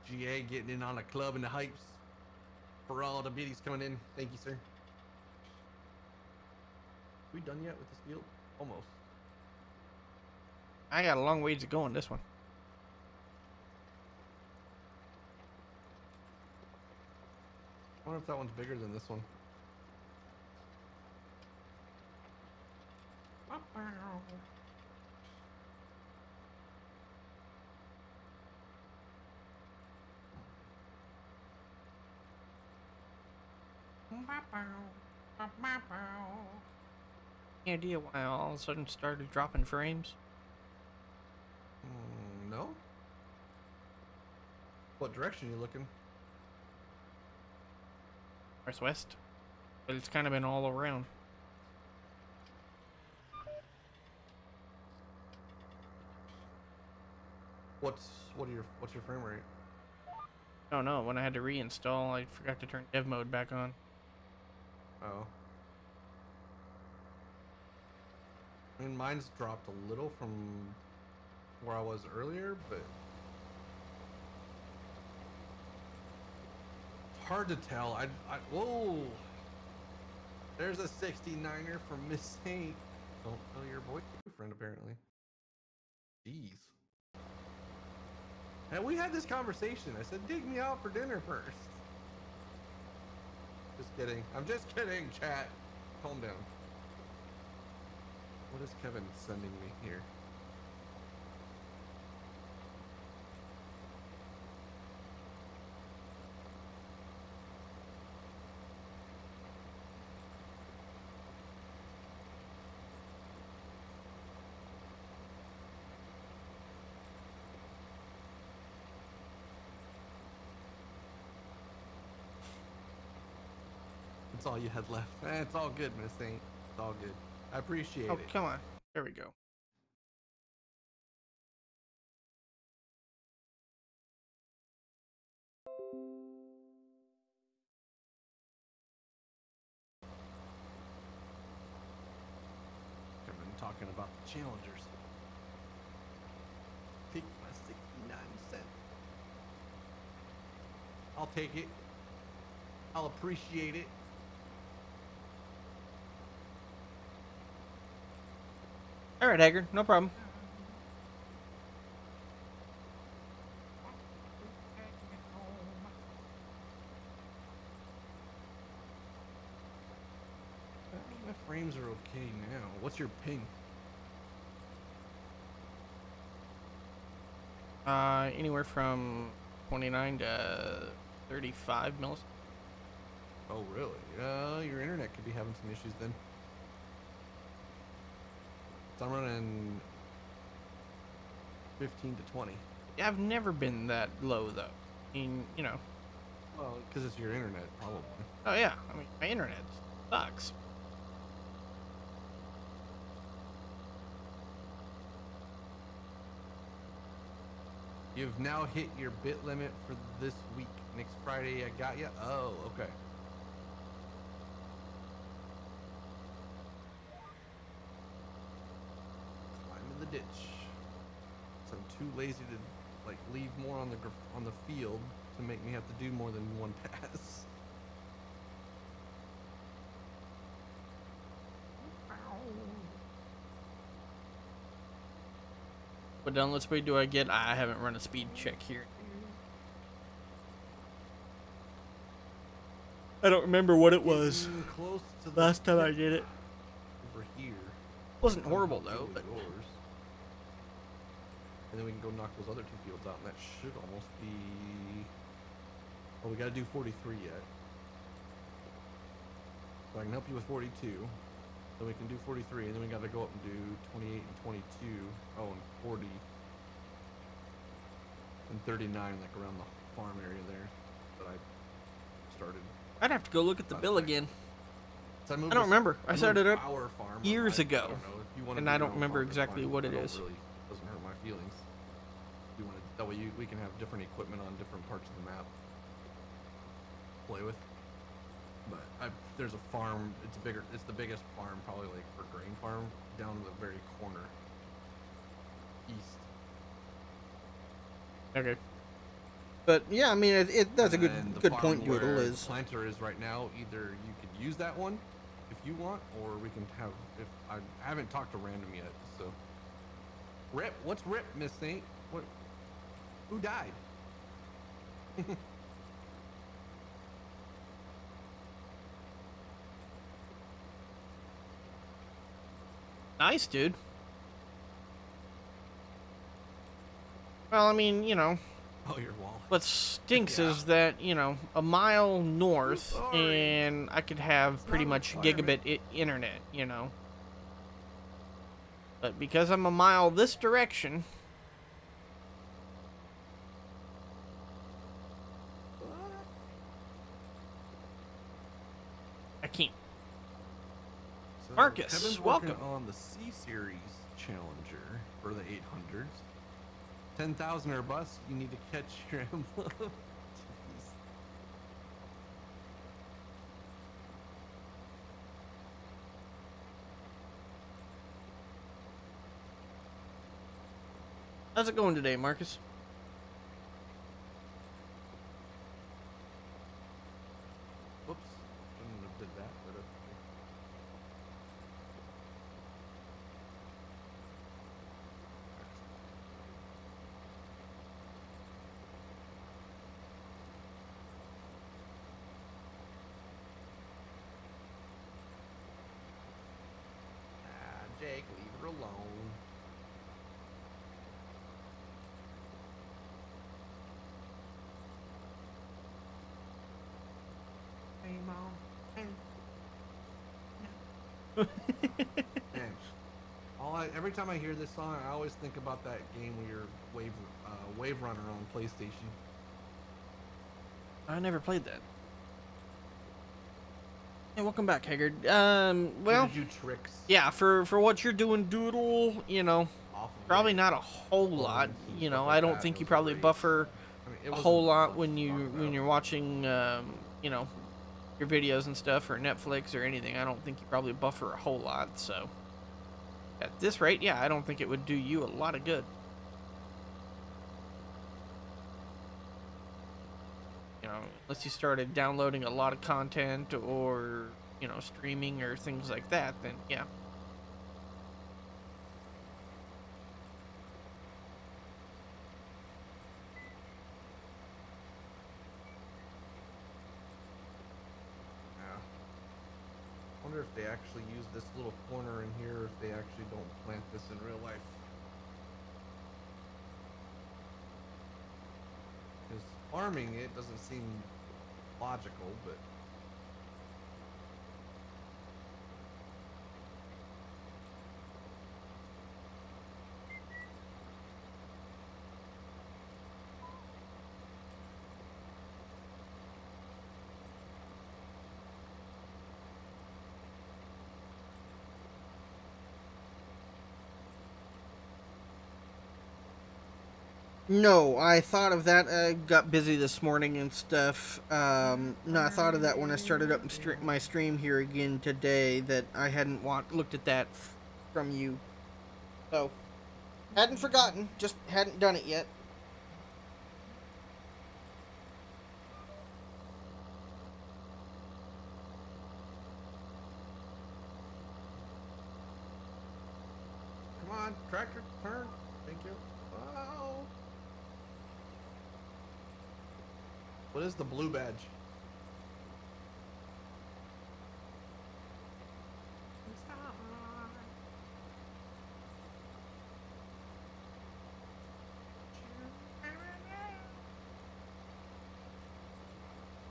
GA getting in on a club in the hypes. For all the biddies coming in. Thank you, sir. We done yet with this field? Almost. I got a long ways to go on this one. I wonder if that one's bigger than this one. Any idea why I all of a sudden started dropping frames? No? What direction are you looking? Northwest. But it's kind of been all around. What's your frame rate? Oh no, when I had to reinstall, I forgot to turn dev mode back on. Oh. I mean, mine's dropped a little from where I was earlier, but it's hard to tell. Whoa! There's a 69er from Miss Saint. Don't tell your boyfriend, apparently. Jeez. And we had this conversation. I said, dig me out for dinner first. Just kidding. I'm just kidding, chat. Calm down. What is Kevin sending me here? That's all you had left. It's all good, Miss Saint. It's all good. I appreciate Oh, it. come on. There we go. Kevin talking about the challengers. Take my 69 cents. I'll take it. I'll appreciate it. All right, Hager, no problem. My frames are okay now. What's your ping? Anywhere from 29 to 35 millis. Oh, really? Your internet could be having some issues then. So I'm running 15 to 20. Yeah, I've never been that low though. I mean, you know, Well, because it's your internet, probably. Oh yeah, I mean my internet sucks. You've now hit your bit limit for this week. Next Friday, I got you. Oh, okay. Climb in the ditch. So I'm too lazy to like leave more on the field to make me have to do more than one pass. What download speed do I get? I haven't run a speed check here. I don't remember what it was Close to the last time I did it. over here. Wasn't horrible though, but yours. And then we can go knock those other two fields out, and that should almost be. Oh, we got to do 43 yet. So I can help you with 42. Then we can do 43, and then we got to go up and do 28 and 22. Oh, and 40 and 39, like around the farm area there that I started. I'd have to go look at the bill again. So I don't remember. I set it up our farm years ago, and I don't remember exactly what it is. Really doesn't hurt my feelings. You want to, that way we can have different equipment on different parts of the map. Play with. But there's a farm. It's bigger. It's the biggest farm, probably like for grain farm, down in the very corner, east. Okay. But yeah, I mean, that's a good point. Doodle where is planter is right now. Either you could use that one if you want, or we can have. If I haven't talked to Random yet, so. Rip, what's Rip, Miss Saint? What? Who died? nice, dude. Well, I mean, you know. Oh, your wall. What stinks is that, you know, a mile north and I could have pretty much gigabit internet, you know. But because I'm a mile this direction, I can't. So Marcus, Kevin's welcome. working on the C Series Challenger for the 800s. 10,000 or bust, you need to catch your emblem. Jeez. How's it going today, Marcus? Whoops. Shouldn't have did that, but okay. Jake, leave her alone. Hey, Mom. Man, every time I hear this song, I always think about that game where you're Wave Runner on PlayStation. I never played that. Hey, welcome back, Haggard. Well, you tricks. Yeah, for what you're doing, Doodle, you know, probably not a whole lot. You know, I don't think you probably buffer a whole lot when you're watching, you know, your videos and stuff or Netflix or anything. I don't think you probably buffer a whole lot. So at this rate, yeah, I don't think it would do you a lot of good. You know, unless you started downloading a lot of content or, you know, streaming or things like that, then yeah. Yeah. I wonder if they actually use this little corner in here, or if they actually don't plant this in real life. Because farming it doesn't seem logical, but No, I thought of that. I got busy this morning and stuff. No, I thought of that when I started up my stream here again today. That I hadn't looked at that from you. So, hadn't forgotten. Just hadn't done it yet. Come on, tractor, turn. Thank you. Oh. What is the blue badge?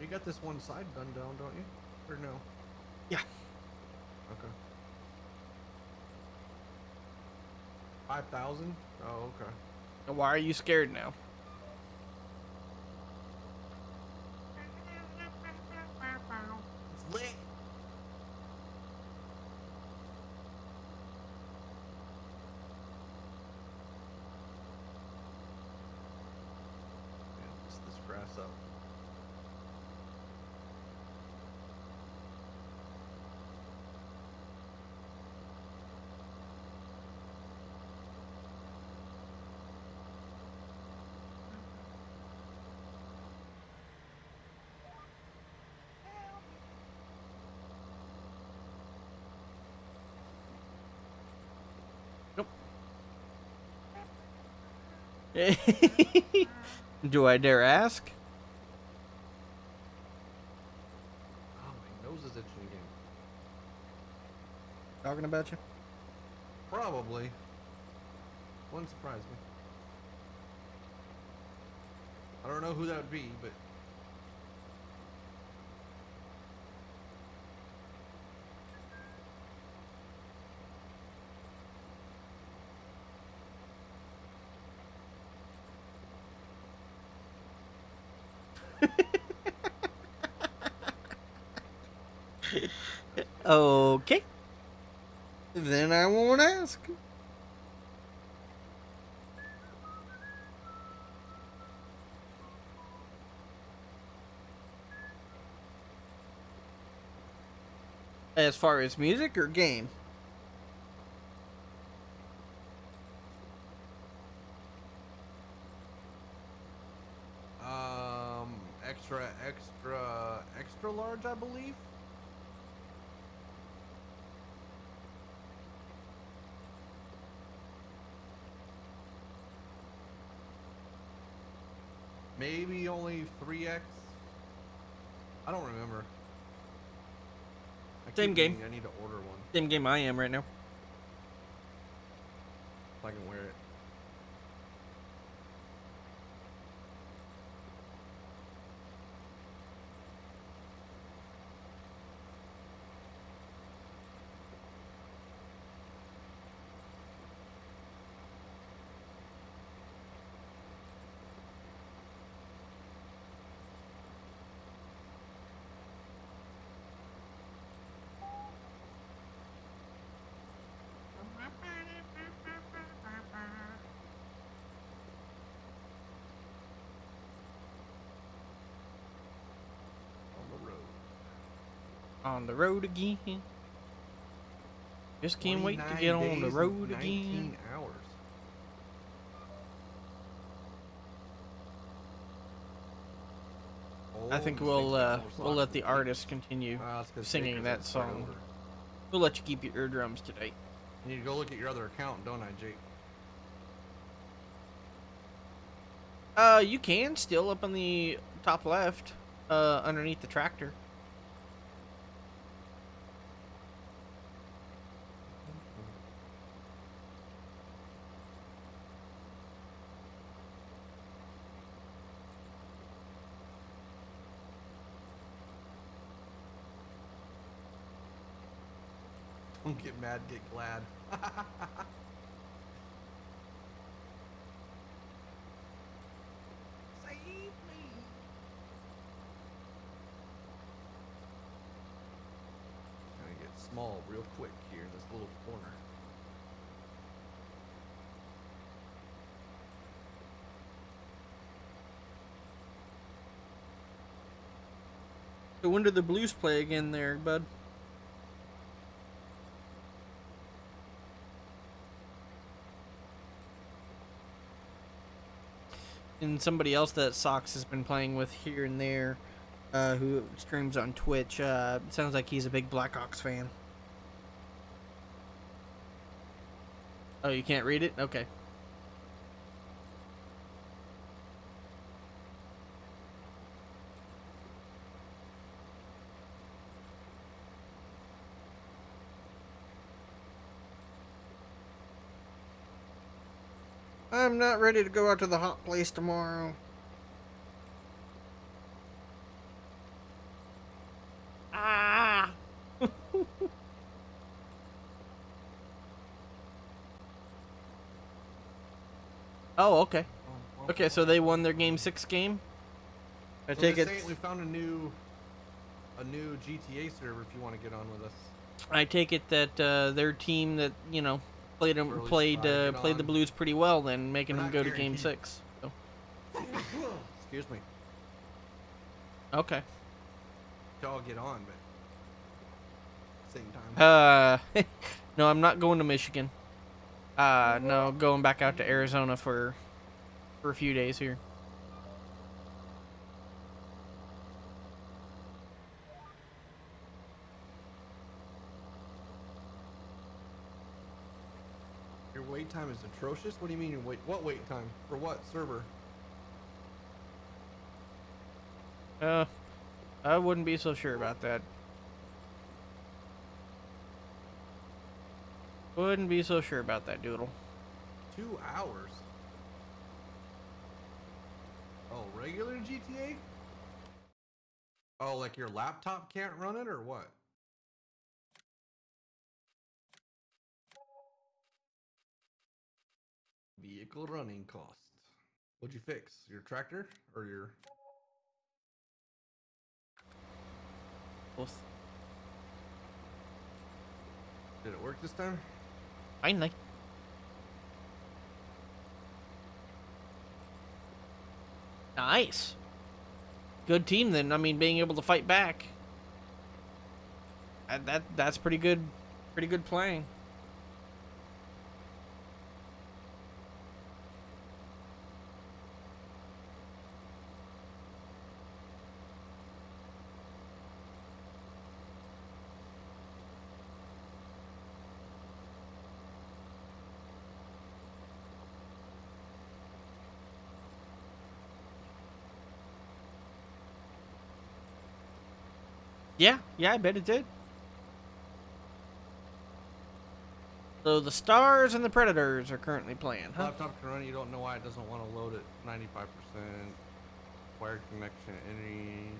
You got this one side gun down, don't you? Or no? Yeah. Okay. 5,000? Oh, okay. And why are you scared now? It's lit. Yeah, this grass up. Do I dare ask? Oh, my nose is itching again. Talking about you? Probably. Wouldn't surprise me. I don't know who that would be, but... Okay. Then I won't ask. As far as music or game? Extra large, I believe. Maybe only 3X. I don't remember. Same game. I need to order one. Same game I am right now. If I can wear it. On the road again. Just can't wait to get on the road again. 19 hours. I think we'll let the artist continue singing that song. We'll let you keep your eardrums today. You need to go look at your other account, don't I, Jake? You can still up on the top left, underneath the tractor. Don't get mad, get glad. Save me. Gonna get small real quick here in this little corner. So when do the Blues play again there, bud? And somebody else that Sox has been playing with here and there, who streams on Twitch, sounds like he's a big Blackhawks fan. Oh, you can't read it? Okay. I'm not ready to go out to the hot place tomorrow. Ah! Oh, okay. Okay, so they won their Game 6 game? I take it... We found a new GTA server if you want to get on with us. I take it that their team that, you know, played the Blues pretty well then, making them go to Game 6. So. Excuse me. Okay. Y'all get on, but same time. No, I'm not going to Michigan. No, going back out to Arizona for a few days here. Your wait time is atrocious? What do you mean your wait? What wait time? For what server? I wouldn't be so sure about that. Wouldn't be so sure about that, Doodle. 2 hours? Oh, regular GTA? Oh, like your laptop can't run it or what? Vehicle running costs. What'd you fix? Your tractor or your... Both. Did it work this time? Finally. Nice. Good team then. I mean, being able to fight back. That's pretty good. Pretty good playing. Yeah, I bet it did. So the Stars and the Predators are currently playing, huh? Laptop can run. You don't know why it doesn't want to load at 95%. Wired connection. Anything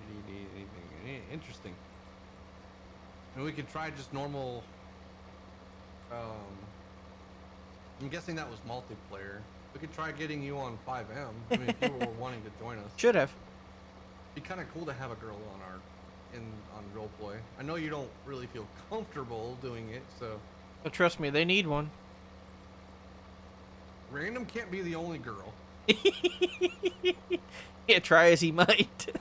interesting. And we could try just normal. I'm guessing that was multiplayer. We could try getting you on 5M. I mean, if people were wanting to join us. Should have. It'd be kind of cool to have a girl on on roleplay. I know you don't really feel comfortable doing it, so. But trust me, they need one. Random can't be the only girl. Yeah, try as he might.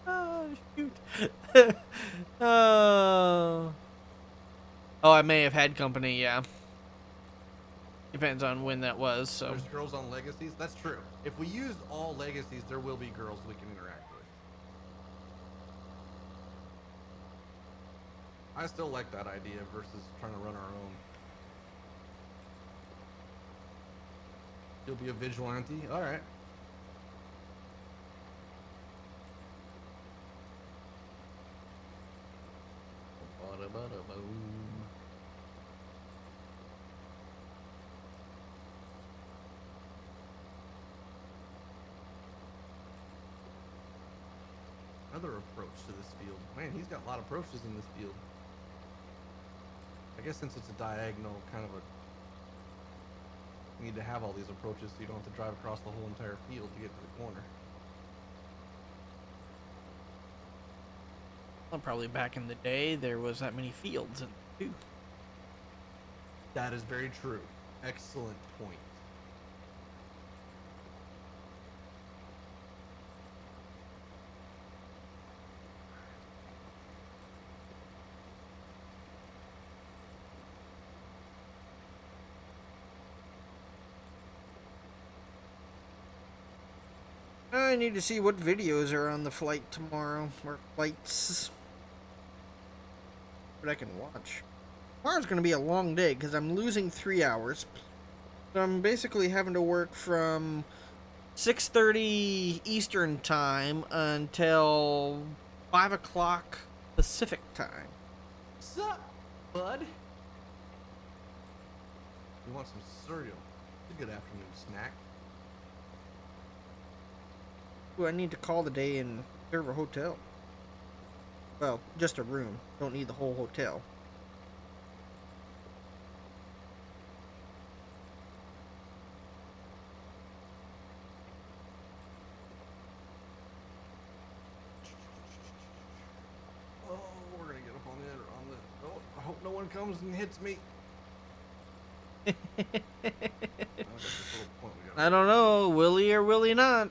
Oh, shoot. Oh, I may have had company, yeah. Depends on when that was, so. There's girls on Legacies? That's true. If we use all Legacies, there will be girls we can interact with. I still like that idea versus trying to run our own. You'll be a vigilante? Alright. Another approach to this field. Man, he's got a lot of approaches in this field. I guess since it's a diagonal kind of a... You need to have all these approaches so you don't have to drive across the whole entire field to get to the corner. Well, probably back in the day, there was that many fields in it, too. That is very true. Excellent point. I need to see what videos are on the flight tomorrow, or flights, that I can watch. Tomorrow's going to be a long day because I'm losing 3 hours. So I'm basically having to work from 6:30 Eastern time until 5 o'clock Pacific time. What's up, bud? You want some cereal? It's a good afternoon snack. Ooh, I need to call the day and reserve a hotel. Well, just a room. Don't need the whole hotel. Oh, we're gonna get up on it or on the. Oh, I hope no one comes and hits me. I don't know, Willie or Willie not.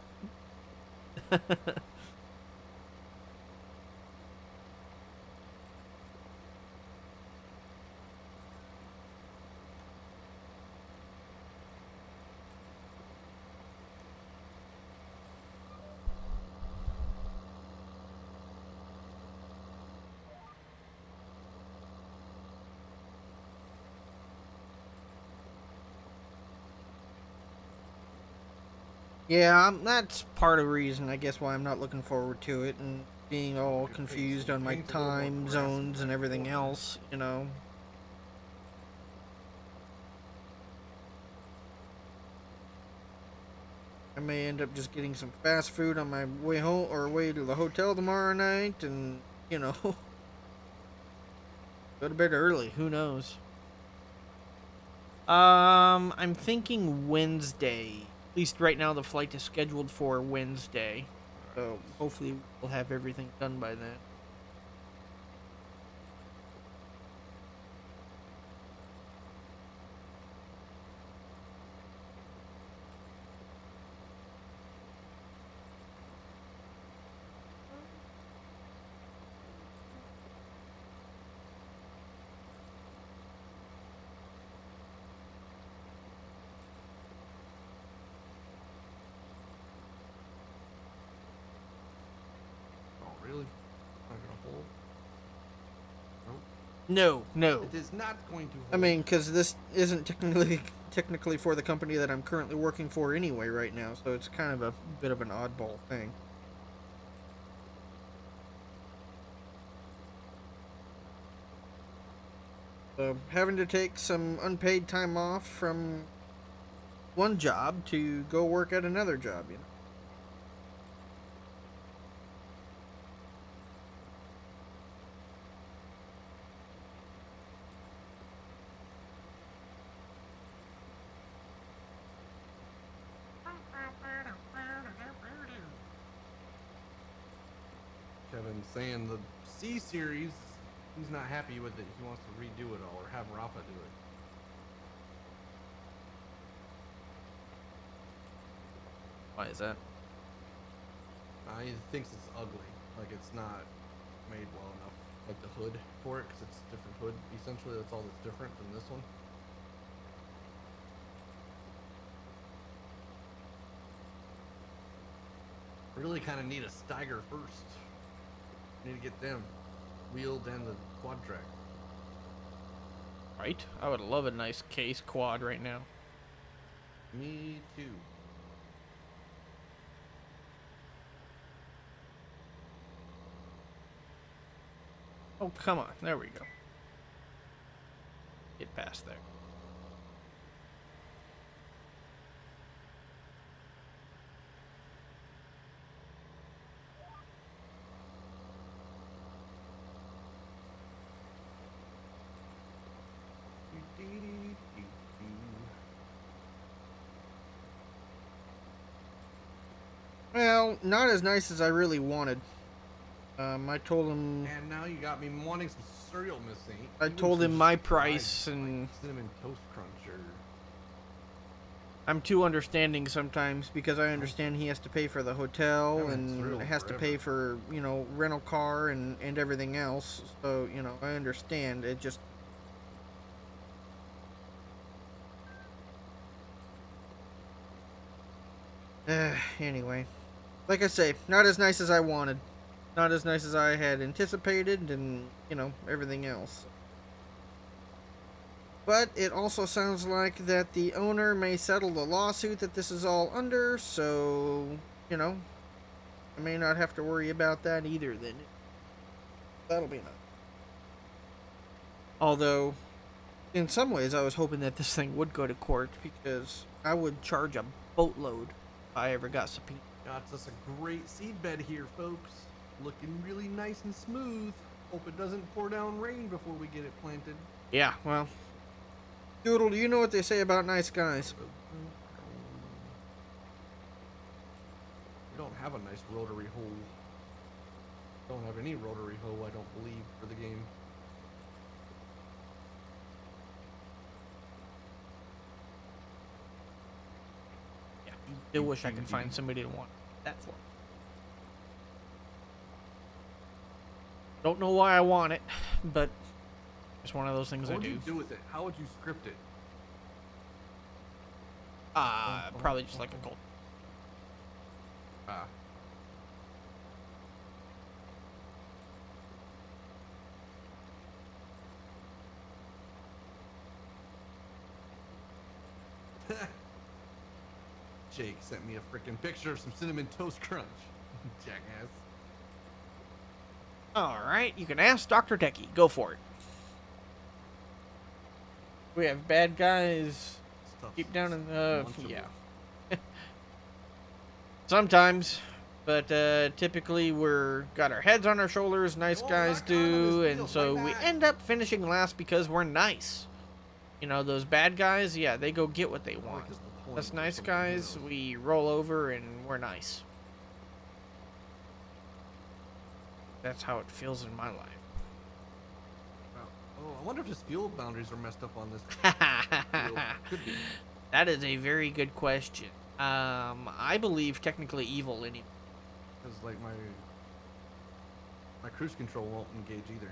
Yeah, that's part of the reason, I guess, why I'm not looking forward to it and being all confused on my time zones and everything else, you know. I may end up just getting some fast food on my way home or way to the hotel tomorrow night and, you know, go to bed early. Who knows? I'm thinking Wednesday. At least right now the flight is scheduled for Wednesday. So hopefully we'll have everything done by then. Really? Not gonna hold? No, no. It is not going to hold. I mean, because this isn't technically for the company that I'm currently working for anyway right now, so it's kind of a bit of an oddball thing. So having to take some unpaid time off from one job to go work at another job, you know. Kevin's saying the C series, he's not happy with it. He wants to redo it all or have Rafa do it. Why is that? He thinks it's ugly. Like it's not made well enough. Like the hood for it, because it's a different hood. Essentially, that's all that's different than this one. Really kind of need a Steiger first. Need to get them wheeled and the quad track. Right? I would love a nice case quad right now. Me too. Oh, come on. There we go. Get past there. Well, not as nice as I really wanted. I told him. And now you got me wanting some cereal, Miss Saint. I told him my price, and like cinnamon toast crunch or. I'm too understanding sometimes because I understand he has to pay for the hotel and has to pay for, you know, rental car and everything else. So, you know, I understand. It just. Anyway. like I say, not as nice as I wanted. Not as nice as I had anticipated and, you know, everything else. But it also sounds like that the owner may settle the lawsuit that this is all under, so, you know, I may not have to worry about that either then. That'll be nice. Although, in some ways, I was hoping that this thing would go to court because I would charge a boatload if I ever got subpoenaed. Got us a great seedbed here, folks. Looking really nice and smooth. Hope it doesn't pour down rain before we get it planted. Yeah, well, Doodle, do you know what they say about nice guys? We don't have a nice rotary hoe. Don't have any rotary hoe, I don't believe, for the game. Yeah, I still wish I could find somebody to want that for. Don't know why I want it, but it's one of those things I do. What would you do with it? How would you script it? Probably just like a cold. Jake sent me a freaking picture of some cinnamon toast crunch. Jackass. Alright, you can ask Dr. Decky. Go for it. We have bad guys deep down in the... yeah. Sometimes. But typically we're got our heads on our shoulders, nice guys do, and so we end up finishing last because we're nice. You know, those bad guys, yeah, they go get what they want. Us nice guys, we roll over and we're nice. That's how it feels in my life. Oh, I wonder if his fuel boundaries are messed up on this. Could be. That is a very good question. I believe technically evil anyway. Because like my cruise control won't engage either.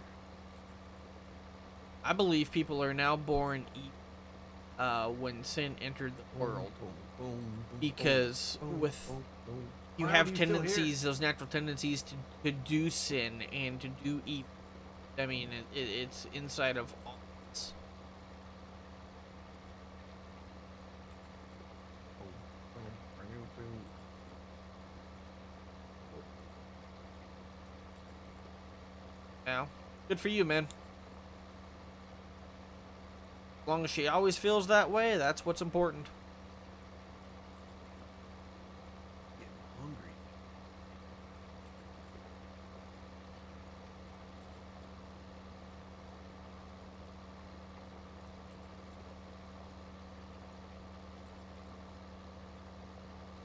I believe people are now born evil when sin entered the world. Because with you have tendencies, those natural tendencies to do sin and to do evil. I mean, it's inside of all of us. Now, good for you, man. As long as she always feels that way, that's what's important. Getting hungry.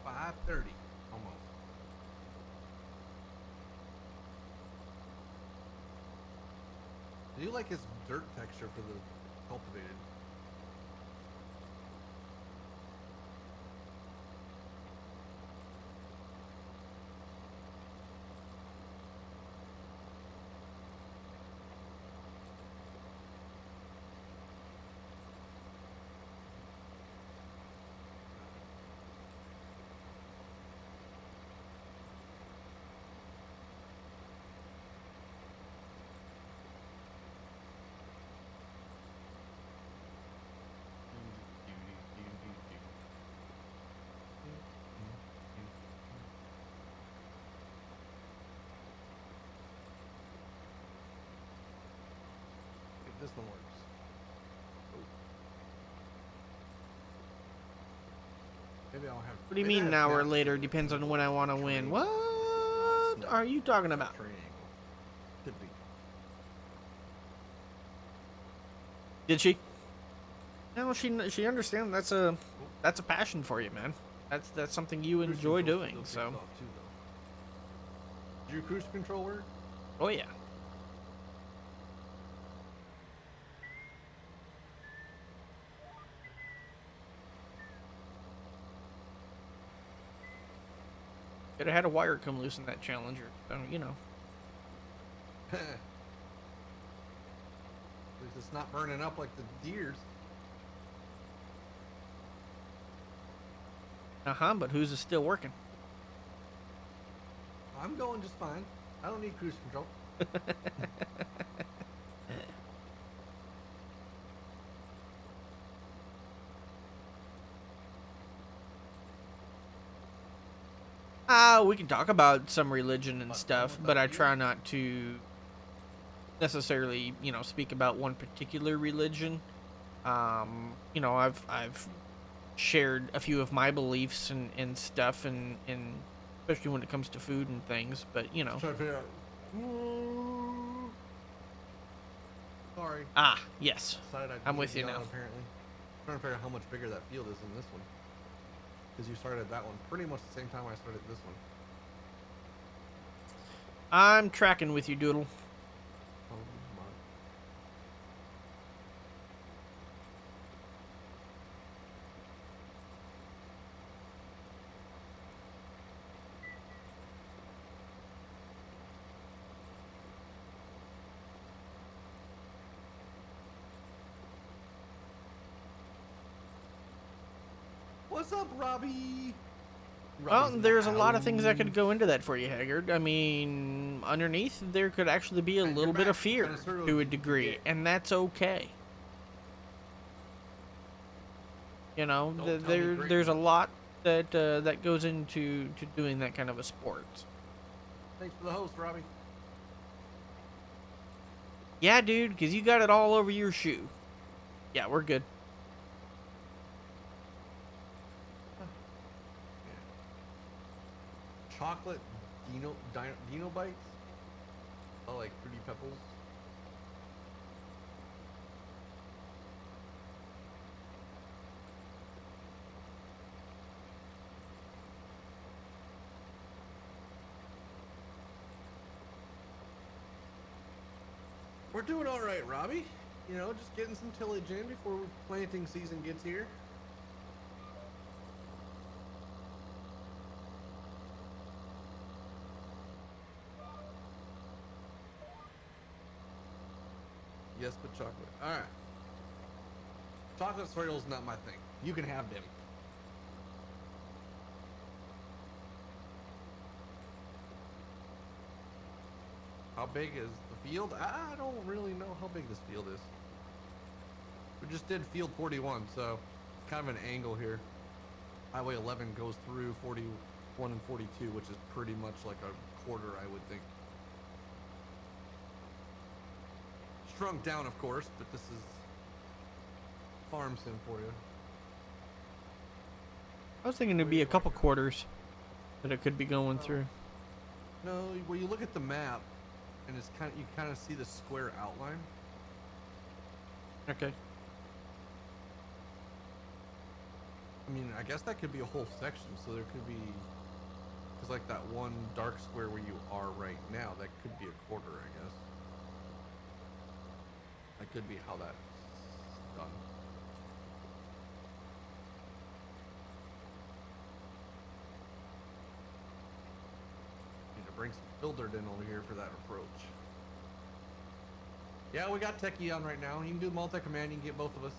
5:30, almost. Do you like his dirt texture for the cultivated? This one works. Maybe I'll have. What do you mean an hour later? Depends on when I want to win. What are you talking about? Triangle. Could be. Did she? No, she understands that's a passion for you, man. That's something you enjoy doing. So. Did your cruise control work? Oh yeah. Could have had a wire come loose in that Challenger. So, you know. At least it's not burning up like the deers. But whose is still working? I'm going just fine. I don't need cruise control. We can talk about some religion and stuff, but I try not to necessarily, you know, speak about one particular religion. You know, I've shared a few of my beliefs and stuff, and especially when it comes to food and things. But you know, sorry. Ah, yes, I'm with you now. Apparently, I'm trying to figure out how much bigger that field is than this one. Because you started that one pretty much the same time I started this one. I'm tracking with you, Doodle. Oh my. What's up, Robbie? Well, there's a lot of things that could go into that for you, Haggard. I mean, underneath, there could actually be a little bit of fear to a degree, and that's okay. You know, there's a lot that that goes into doing that kind of a sport. Thanks for the host, Robbie. Yeah, dude, because you got it all over your shoe. Yeah, we're good. Chocolate Dino bites. Oh, like Fruity Pebbles. We're doing all right, Robbie. You know, just getting some tillage in before planting season gets here. Yes, but chocolate. All right. Chocolate cereal's not my thing. You can have them. How big is the field? I don't really know how big this field is. We just did field 41, so kind of an angle here. Highway 11 goes through 41 and 42, which is pretty much like a quarter, I would think. Shrunk down, of course, but this is farm sim for you. I was thinking it'd be a couple quarters that it could be going through. No, when you look at the map, and it's kind of, you kind of see the square outline. Okay. I mean, I guess that could be a whole section, so there could be, because like that one dark square where you are right now, that could be a quarter, I guess. That could be how that's done. Need to bring some filtered in over here for that approach. Yeah, we got Techie on right now. You can do multi-command, you can get both of us.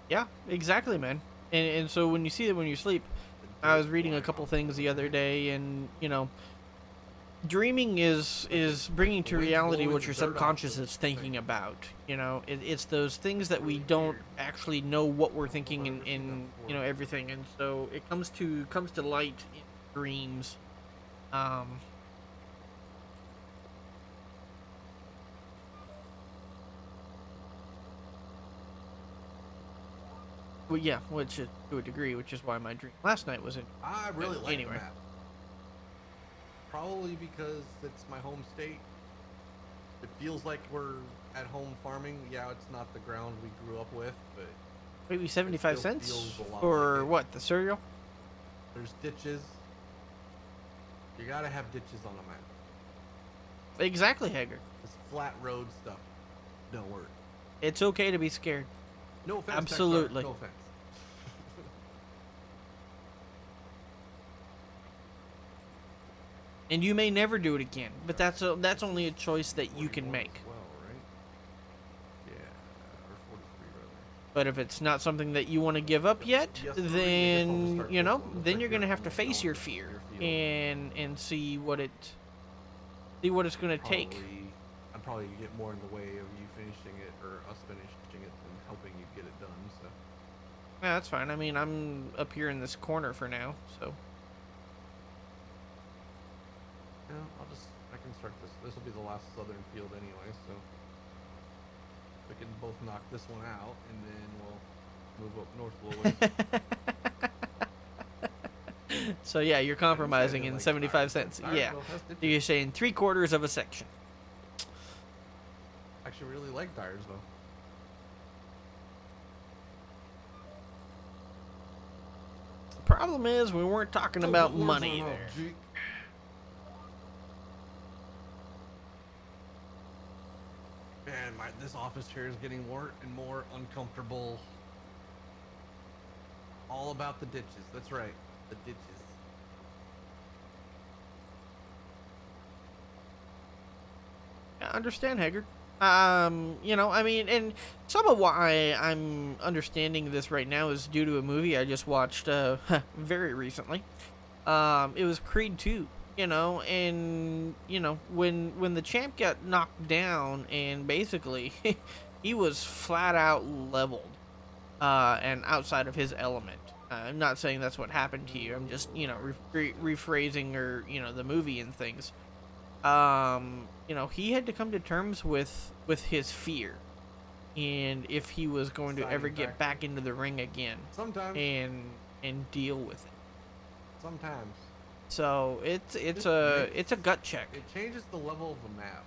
Yeah, exactly, man. And so when you see it when you sleep, I was reading a couple things the other day, and you know, dreaming is bringing to reality what your subconscious is thinking about. You know, it's those things that we don't actually know what we're thinking in you know, everything, and so it comes to light in dreams. Well, yeah, which is, to a degree, which is why my dream last night was in. I really like anyway. the map. Probably because it's my home state. It feels like we're at home farming. Yeah, it's not the ground we grew up with, but maybe 75 cents for like what, the cereal? There's ditches. You gotta have ditches on a map. Exactly, Haggard. This flat road stuff don't work. It's okay to be scared. No offense. Absolutely. No offense. And you may never do it again, but that's only a choice that you can make. Well, right? Yeah, or 43 rather. But if it's not something that you want to give up yet, Yes, sir. I guess I'll just then start you this know, one. Looks then like you're gonna you're have to face your going fear your field. and see what it's gonna take. I'd probably get more in the way of you finishing it or us finishing it than helping you get it done. So Yeah, that's fine. I mean, I'm up here in this corner for now, so. yeah, I can start this. This will be the last southern field anyway, so we can both knock this one out and then we'll move up north a little ways. So yeah, you're compromising in like 75 tires. cents. Tires Yeah. will test it So too. you're saying 3/4 of a section. I actually really like tires though. The problem is we weren't talking about money Oh, there. gee. Man, this office chair is getting more and more uncomfortable. All about the ditches. That's right, the ditches. I understand, Haggard. You know, I mean, and some of why I'm understanding this right now is due to a movie I just watched very recently. It was Creed 2, you know, and you know, when the champ got knocked down and basically he was flat out leveled and outside of his element. I'm not saying that's what happened to you. I'm just, you know, rephrasing or, you know, the movie and things. You know, he had to come to terms with his fear, and if he was going to ever get back into the ring again, Sometimes. and deal with it. Sometimes. So it's a gut check. It changes the level of the map.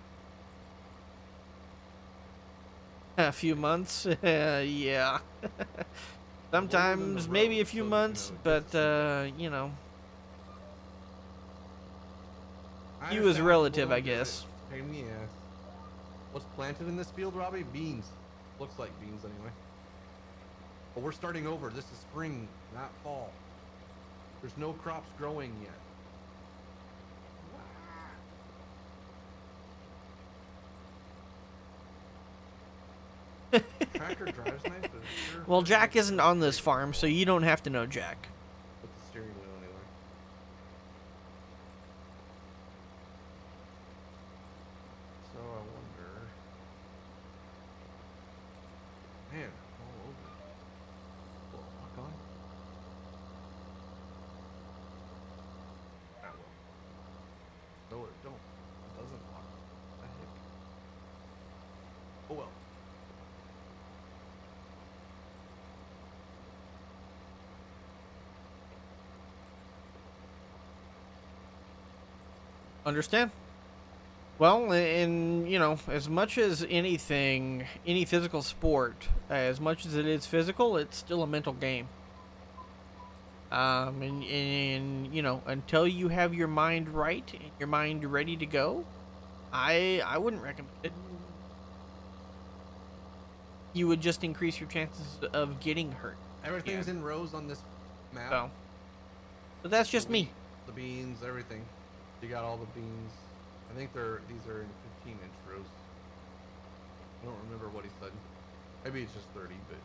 A few months, yeah. Sometimes maybe a few months, but you know, he was relative, I guess. Pain in the ass. What's planted in this field, Robbie? Beans. Looks like beans anyway. But we're starting over. This is spring, not fall. There's no crops growing yet. Tractor drives nice, but it's sure. Well, Jack isn't on this farm, so you don't have to know Jack. With the steering wheel anyway. So I wonder. Man, all over. Well, lock on. Ah, well. No, it don't. It doesn't lock. What the heck? Oh well. Understand? Well, and you know, as much as anything, any physical sport, as much as it is physical, it's still a mental game. And you know, until you have your mind right and your mind ready to go, I wouldn't recommend it. You would just increase your chances of getting hurt. Everything's in rows on this map. So, but that's just me. The beans, everything. You got all the beans. I think these are in 15-inch rows. I don't remember what he said. Maybe it's just 30, but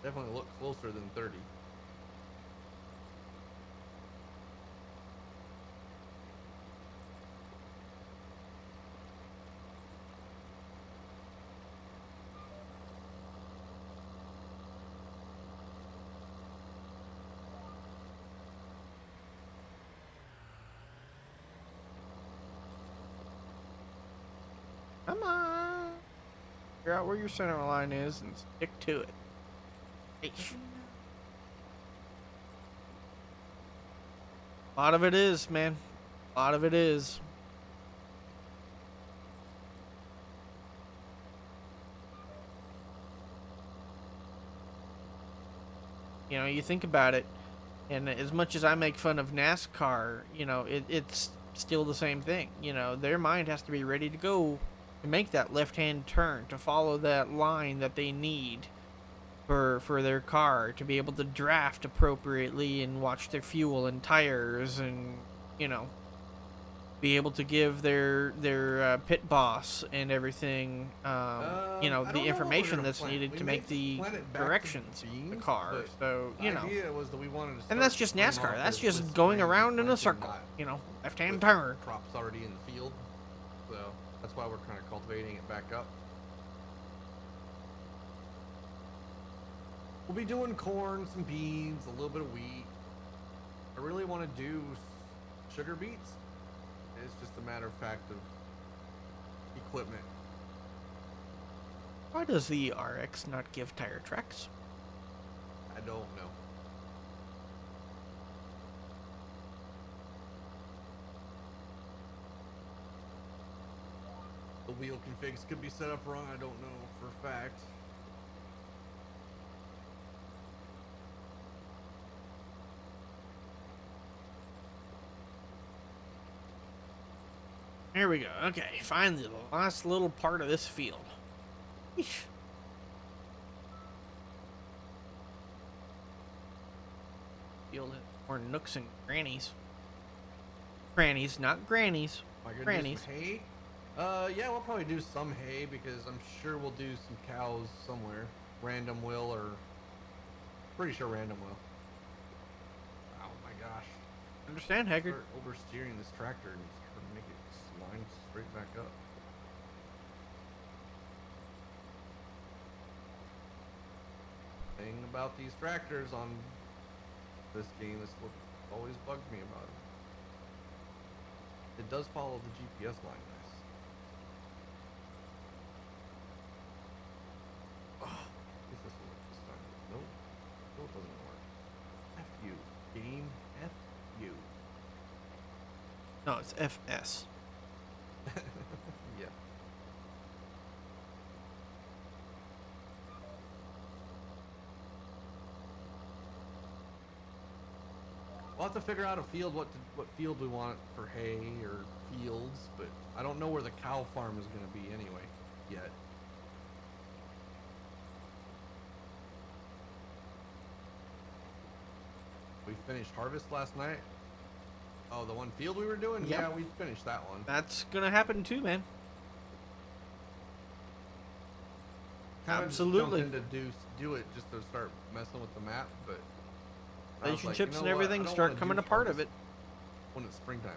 definitely look closer than 30. Come on. Figure out where your center line is and stick to it. Eesh. A lot of it is, man. A lot of it is. You know, you think about it, and as much as I make fun of NASCAR, you know, it's still the same thing. You know, their mind has to be ready to go to make that left-hand turn, to follow that line that they need for their car, to be able to draft appropriately and watch their fuel and tires and, you know. be able to give their pit boss and everything, you know, I the don't know what we're information gonna that's plant. needed We to may make just the plant it back to directions of the beans, car. but So, the you know, idea was that we wanted to and start that's just running NASCAR. off That's with just going spring around in a planting, circle. not You know, left-hand with turn. crops already in the field. So that's why we're kind of cultivating it back up. We'll be doing corn, some beans, a little bit of wheat. I really want to do sugar beets. It's just a matter of fact of equipment. Why does the RX not give tire tracks? I don't know. The wheel configs could be set up wrong. I don't know for a fact. Here we go. Okay, finally the last little part of this field. Eesh. Field has more nooks and crannies. Crannies, not grannies. Am I gonna Grannies. do some hay? Yeah, we'll probably do some hay because I'm sure we'll do some cows somewhere. Random will or pretty sure random will. Oh my gosh. Understand, Haggard? Start oversteering this tractor and try to make it line straight back up. Thing about these tractors on this game is what always bugs me about it. It does follow the GPS line nice. Oh, at least this will work this time. Nope. Still doesn't work. F you. Game. F you. No, it's FS. Yeah. We'll have to figure out a field, what field we want for hay or fields, but I don't know where the cow farm is going to be anyway, yet. We finished harvest last night. Oh, the one field we were doing? Yep. Yeah, we finished that one. That's gonna happen too, man. Kinda Absolutely. Jumped in to do it just to start messing with the map, but I was like, Relationships you know and what? everything I don't start wanna coming do a part of harvest it. when it's springtime.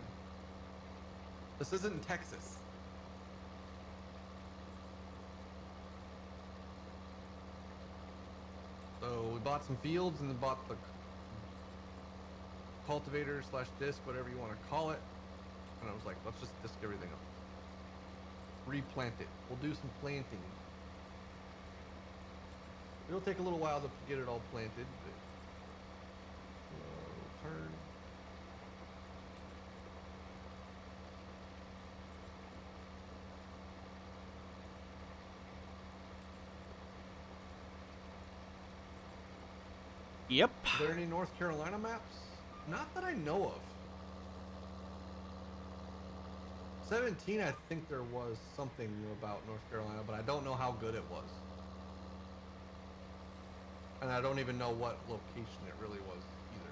This isn't Texas. So we bought some fields and then bought the cultivator slash disc, whatever you want to call it. And I was like, let's just disc everything up. Replant it. We'll do some planting. It'll take a little while to get it all planted, but turn. Yep. Are there any North Carolina maps? Not that I know of. 17, I think there was something about North Carolina, but I don't know how good it was. And I don't even know what location it really was either.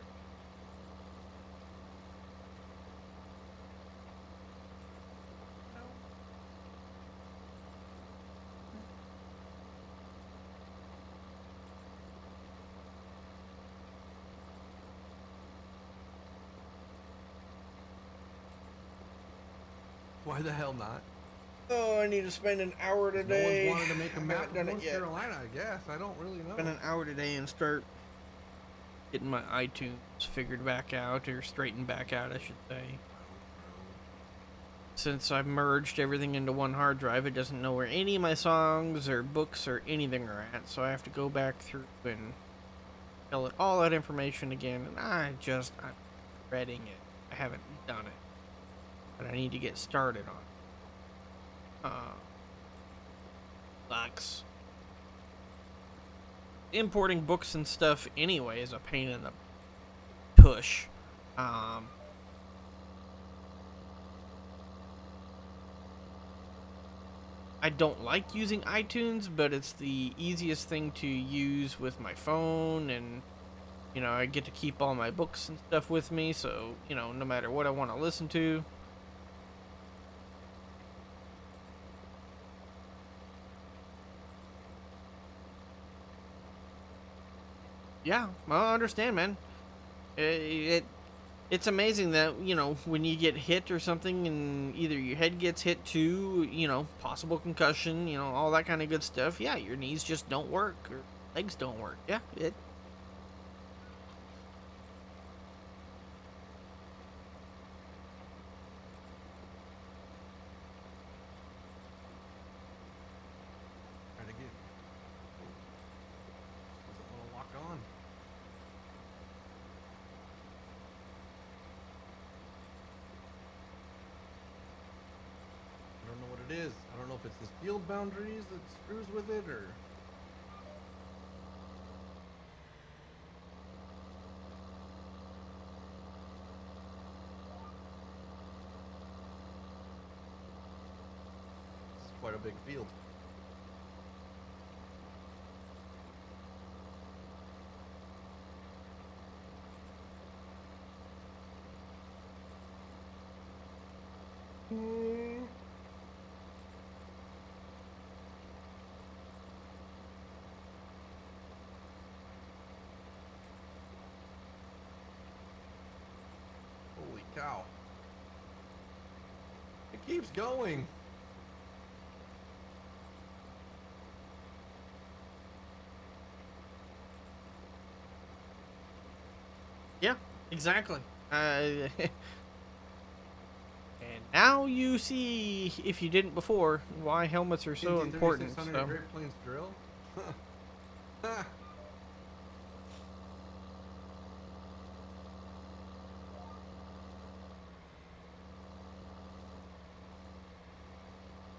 Why the hell not? Oh, I need to spend an hour today. No one's wanted to make a map of done it North yet. Carolina, I guess. I don't really know. Spend an hour today and start getting my iTunes figured back out, or straightened back out, I should say. Since I've merged everything into one hard drive, it doesn't know where any of my songs or books or anything are at, so I have to go back through and fill it all that information again, and I'm dreading it. I haven't done it, but I need to get started on it. Sucks. Importing books and stuff anyway is a pain in the tush. I don't like using iTunes, but it's the easiest thing to use with my phone, and you know, I get to keep all my books and stuff with me, so you know, no matter what I want to listen to, Yeah, well, I understand, man. It's amazing that, you know, when you get hit or something and either your head gets hit too, you know, possible concussion, you know, all that kind of good stuff. Yeah, your knees just don't work or legs don't work. Yeah, it. Try to get. Doesn't want to lock on. I don't know what it is. I don't know if it's this field boundaries that screws with it or. It's quite a big field. Holy cow. It keeps going. Yeah, exactly. And now you see, if you didn't before, why helmets are so important. 3600 So. Great Plains drill. Ha.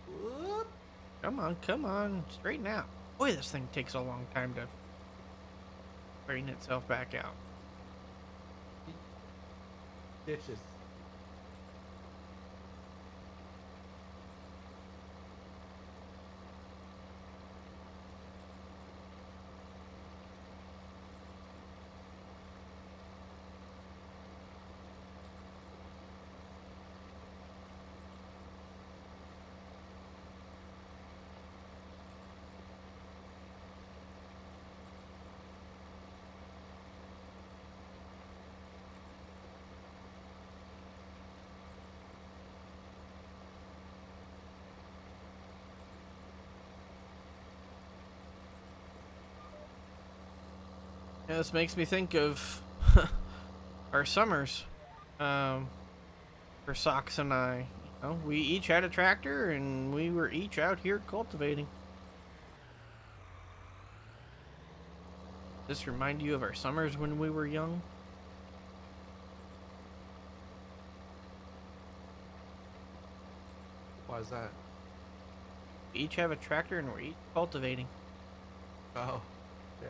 Whoop. Come on, straighten out. Boy, this thing takes a long time to straighten itself back out. Ditches. Yeah, this makes me think of our summers. For Socks and I, you know, we each had a tractor and we were each out here cultivating. Does this remind you of our summers when we were young? Why is that? We each have a tractor and we're each cultivating. Oh, yeah.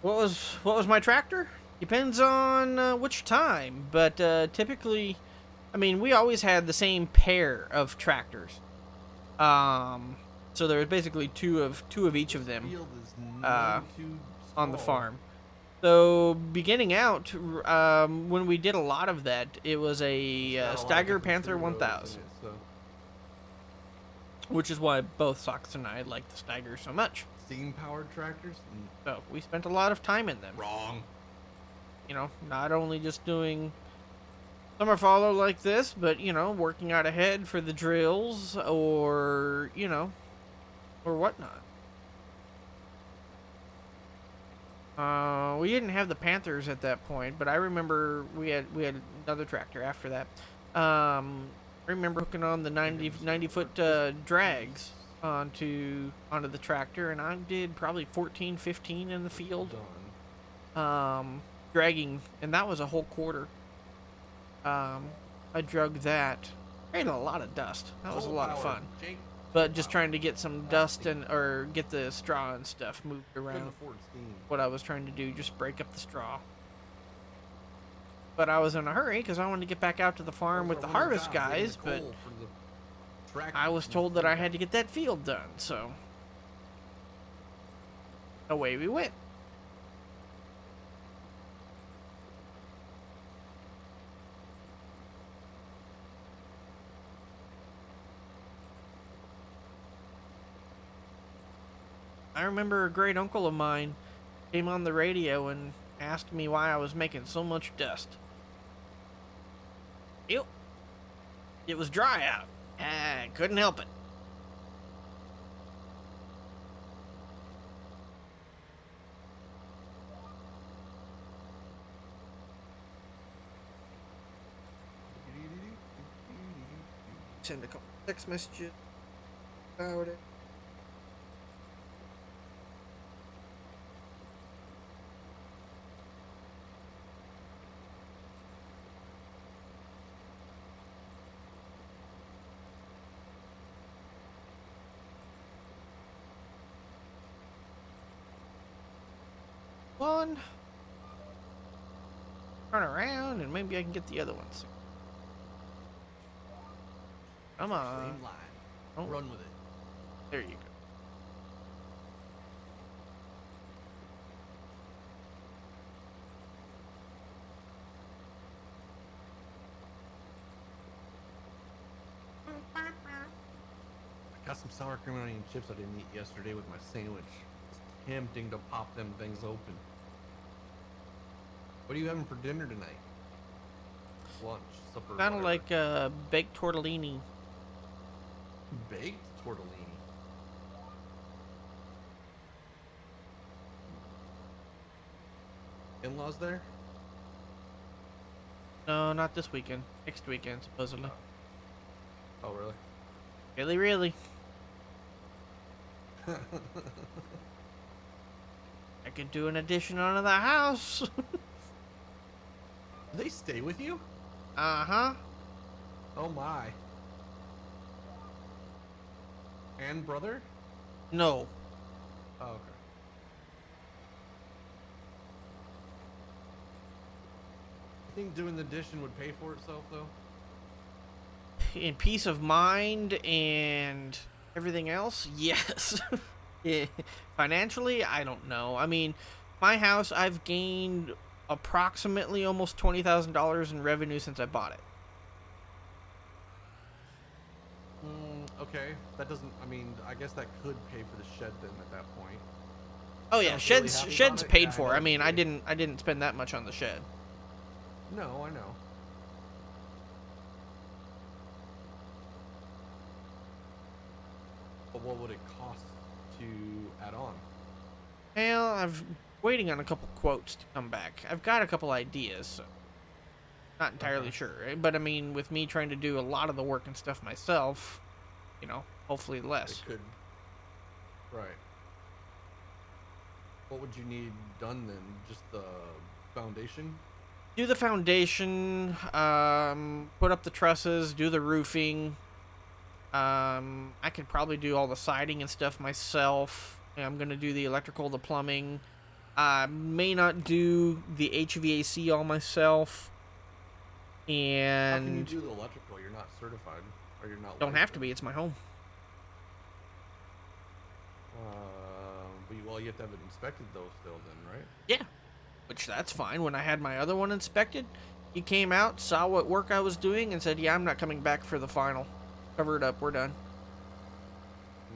What was my tractor? Depends on which time, but typically, I mean, we always had the same pair of tractors. So there was basically two of each of them Field is uh, none too on the small. farm. So beginning out, when we did a lot of that, it was Got a a lot of Steiger different Panther through rows in 1000, it, so which is why both Socks and I like the Steiger so much. steam powered tractors? So we spent a lot of time in them. Wrong. You know, not only just doing summer follow like this, but, you know, working out ahead for the drills or, you know, or whatnot. We didn't have the Panthers at that point, but I remember we had another tractor after that. I remember hooking on the 90 foot drags onto the tractor, and I did probably 14, 15 in the field. Done. Dragging, and that was a whole quarter. I drug that. Made a lot of dust. That was a lot of fun. Jake, But just trying to get some dust or get the straw and stuff moved couldn't around. afford steam. What I was trying to do, just break up the straw. But I was in a hurry because I wanted to get back out to the farm with the harvest guys, but I was told that I had to get that field done, so. away we went. I remember a great uncle of mine came on the radio and asked me why I was making so much dust. Yep. It was dry out. I couldn't help it. Send a couple text messages about it. One. Turn around and maybe I can get the other ones. Come on. Same line. Oh. Run with it. There you go. I got some sour cream and onion chips I didn't eat yesterday with my sandwich. It's tempting to pop them things open. What are you having for dinner tonight? Lunch, supper. Kind of like baked tortellini. Baked tortellini. In-laws there? No, not this weekend. Next weekend, supposedly. Oh, really? Really, really. I could do an addition onto the house. Do they stay with you? Uh-huh. Oh my. And brother? No. Oh, okay. You think doing the addition would pay for itself though? In peace of mind and everything else, yes. Yeah. Financially, I don't know. I mean, my house, I've gained approximately almost $20,000 in revenue since I bought it. Okay, that doesn't. I mean, I guess that could pay for the shed then at that point. Oh yeah, Sounds really happy shed's about it. paid Yeah, for. know I mean, you do. I didn't spend that much on the shed. No, I know. But what would it cost to add on? Well, I'm waiting on a couple quotes to come back. I've got a couple ideas, so not entirely Okay. sure. Right? But I mean, with me trying to do a lot of the work and stuff myself, you know, hopefully less. It could. Right. What would you need done then? Just the foundation? Do the foundation, put up the trusses, do the roofing. I could probably do all the siding and stuff myself. I'm gonna do the electrical, the plumbing. I may not do the HVAC all myself. How can you And do the electrical? You're not certified, or you're not. don't have to licensed. be. It's my home. Well, you have to have it inspected though, still, then, right? Yeah, which that's fine. When I had my other one inspected, he came out, saw what work I was doing, and said, "Yeah, I'm not coming back for the final. Cover it up. We're done."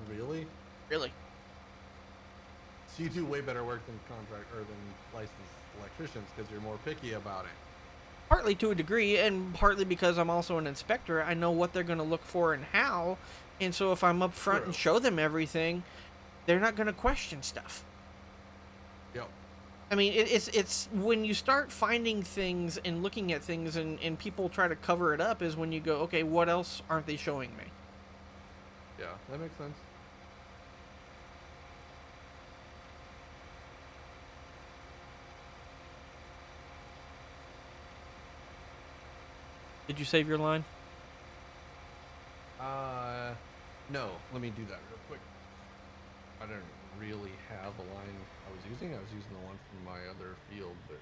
Really? Really? So you do way better work than than licensed electricians because you're more picky about it. Partly to a degree, and partly because I'm also an inspector. I know what they're going to look for and how, and so if I'm up front True. and show them everything, they're not going to question stuff. Yep. I mean, it's when you start finding things and looking at things and people try to cover it up is when you go, okay, what else aren't they showing me? Yeah, that makes sense. Did you save your line? No. Let me do that real quick. I don't really have a line I was using. I was using the one from my other field, but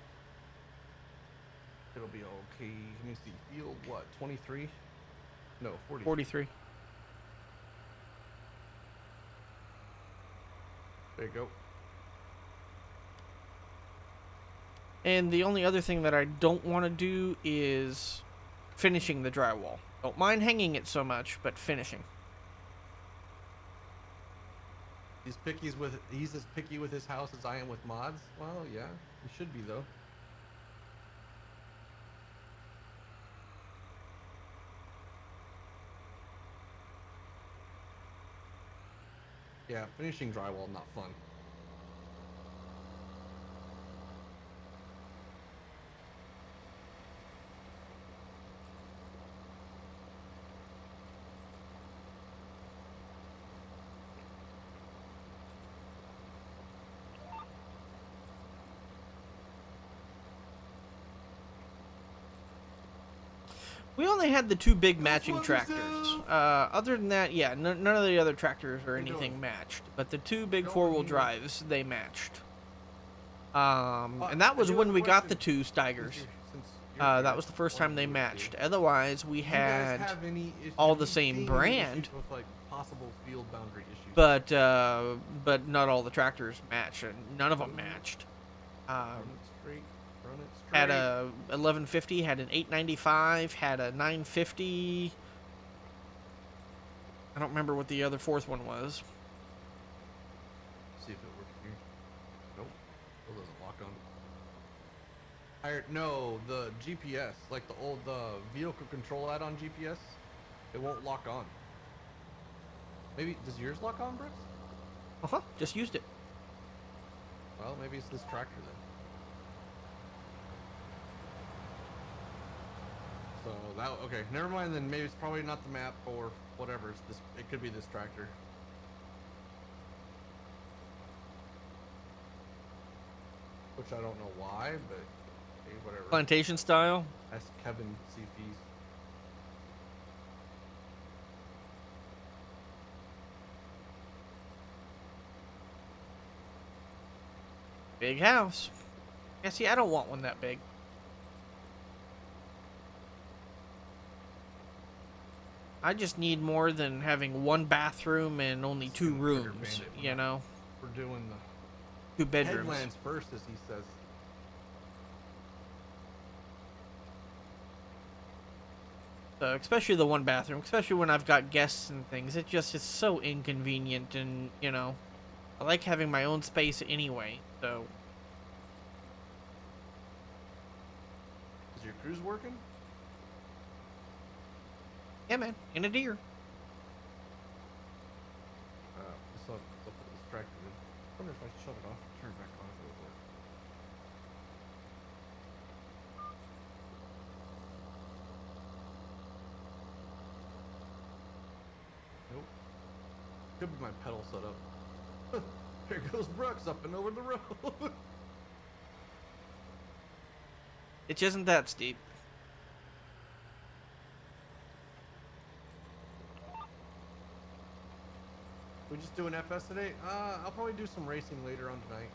it'll be okay. Let me see. Field what? 23? No, 40. 43. There you go. And the only other thing that I don't want to do is finishing the drywall. Don't mind hanging it so much, but finishing. He's as picky with his house as I am with mods. Well, yeah, he should be though. Yeah, finishing drywall not fun. We only had the 2 big matching tractors. Other than that, yeah, none of the other tractors or anything matched. But the 2 big 4-wheel drives, they matched. And that was when we got the 2 Steigers. That was the first time they matched. Otherwise, we had all the same brand. With, like, possible field boundary issues. But not all the tractors matched, and none of them matched. Had a 1150, had an 895, had a 950. I don't remember what the other 4th one was. See if it works here. Nope. It doesn't lock on. No, the GPS, like the vehicle control add-on GPS, it won't lock on. Maybe, does yours lock on, Brooks? Uh-huh, just used it. Well, maybe it's this tractor then. So that, okay, never mind then. Maybe it's probably not the map or whatever. It's this. It could be this tractor. Which I don't know why, but hey, whatever. Plantation style. Ask Kevin CFs. Big house. Yeah, see, I don't want one that big. I just need more than having 1 bathroom and only 2 rooms, you know? We're doing the 2 bedrooms. headlands first, as he says. So, especially the 1 bathroom, especially when I've got guests and things. It just is so inconvenient, and, you know, I like having my own space anyway, so. Is your cruise working? Yeah, man, and a deer. I saw it distracted. I wonder if I shut it off and turn it back on if it would work. Nope. Could be my pedal set up. Here goes Brooks up and over the road. It isn't that steep. We just doing FS today? I'll probably do some racing later on tonight.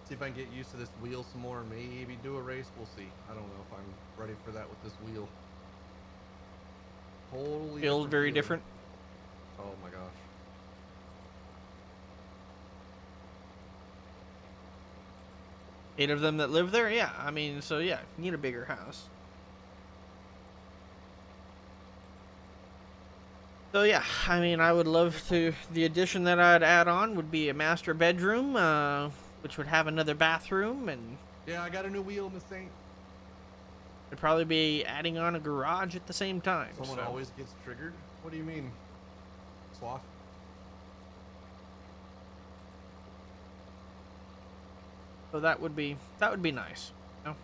See if I can get used to this wheel some more. Maybe do a race. We'll see. I don't know if I'm ready for that with this wheel. Totally. Feels very feeling. different. Oh my gosh. Eight of them that live there? Yeah, I mean, so yeah, you need a bigger house. So yeah, I mean, I would love to, the addition that I'd add on would be a master bedroom, which would have another bathroom, and... Yeah, I got a new wheel, Miss Saint. I'd probably be adding on a garage at the same time. Someone so. always gets triggered? What do you mean? Sloth? So that would be nice. You know?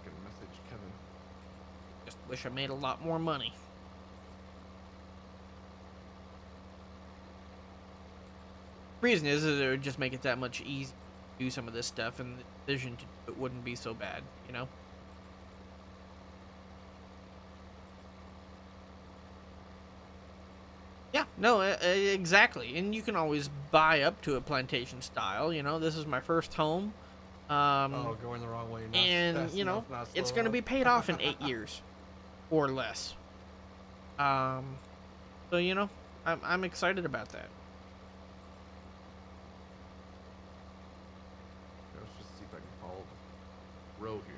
Good message, Kevin. Just wish I made a lot more money. Reason is it would just make it that much easier to do some of this stuff, and the decision to do it wouldn't be so bad, you know? Yeah, no, exactly. And you can always buy up to a plantation style, you know? This is my first home. Oh, going the wrong way. And, you know, it's going to be paid off in 8 years. or less. So you know, I'm excited about that. Let's just see if I can follow the road here.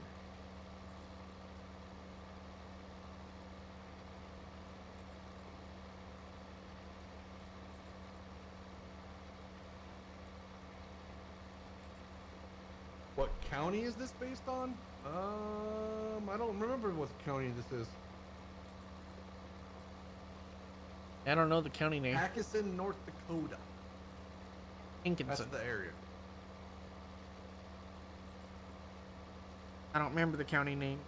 What county is this based on? I don't remember what county this is. I don't know the county name. Hankinson, North Dakota. Hankinson. That's the area. I don't remember the county name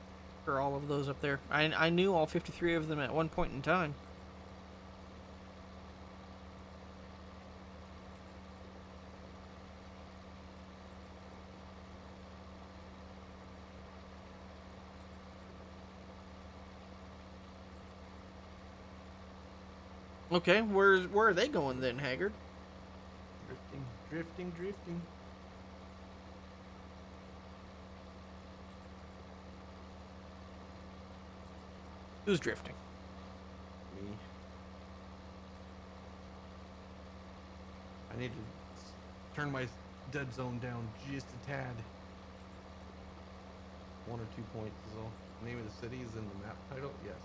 for all of those up there. I knew all 53 of them at one point in time. Okay, where are they going then, Haggard? Drifting. Who's drifting? Me. I need to turn my dead zone down just a tad. 1 or 2 points is all. The name of the city is in the map title? Yes.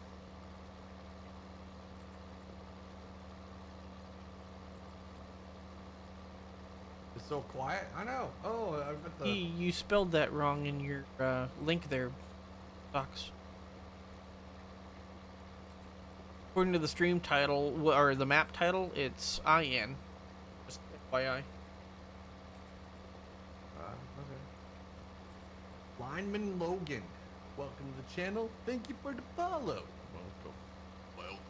It's so quiet. I know. Oh, I've got the... You spelled that wrong in your link there, Fox. According to the stream title, or the map title, it's IN. Just FYI. Okay. Lineman Logan, welcome to the channel. Thank you for the follow. Welcome.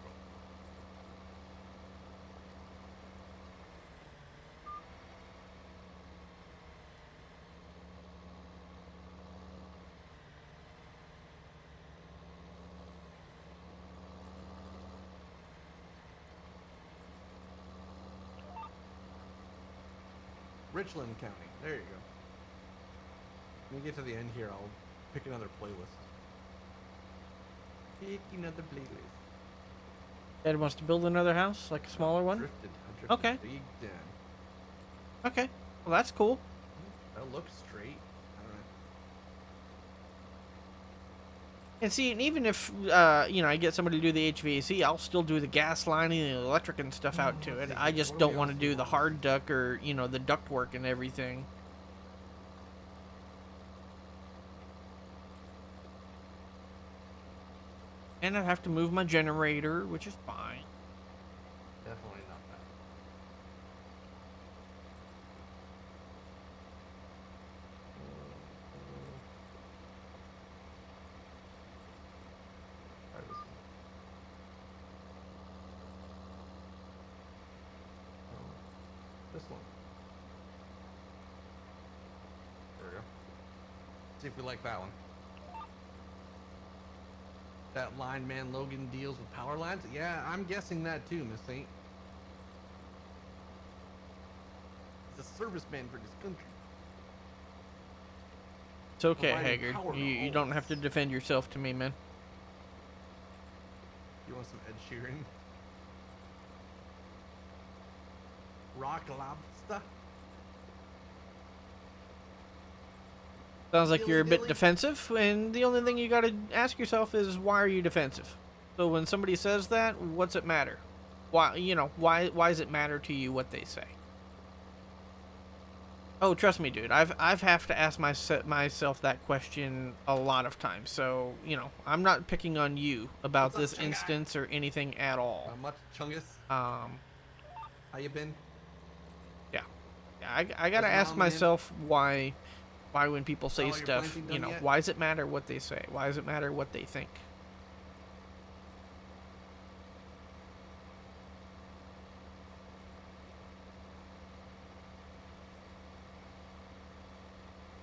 Richland County. There you go. When we get to the end here, I'll pick another playlist. Pick another playlist. Dad wants to build another house, like a smaller one? I drifted Okay. big down. Okay. Well, that's cool. That looks straight. I don't know. And see, and even if, you know, I get somebody to do the HVAC, I'll still do the gas lining and the electric and stuff out to it. I just don't want to do the hard duct or, you know, the duct work and everything. And I'd have to move my generator, which is fine. Definitely not that. Try this one. This one. There we go. See if we like that one. That lineman Logan deals with power lines? Yeah, I'm guessing that too, Miss Saint. He's a serviceman for this country. It's okay, Providing Haggard. power to You all don't of have to us. defend yourself to me, man. You want some Ed Sheeran? Rock lobster? Sounds like you're a bit Dilly-dilly? defensive, and the only thing you gotta ask yourself is, why are you defensive? So when somebody says that, what's it matter? Why, you know, why does it matter to you what they say? Oh, trust me, dude. I've have to ask myself that question a lot of times. So, you know, I'm not picking on you about What's up, this Chunga? instance or anything at all. Not much, Chungus. How you been? Yeah, I gotta What's ask wrong, man? myself why when people say all your stuff, planting you done know, yet? why does it matter what they say? Why does it matter what they think?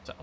So.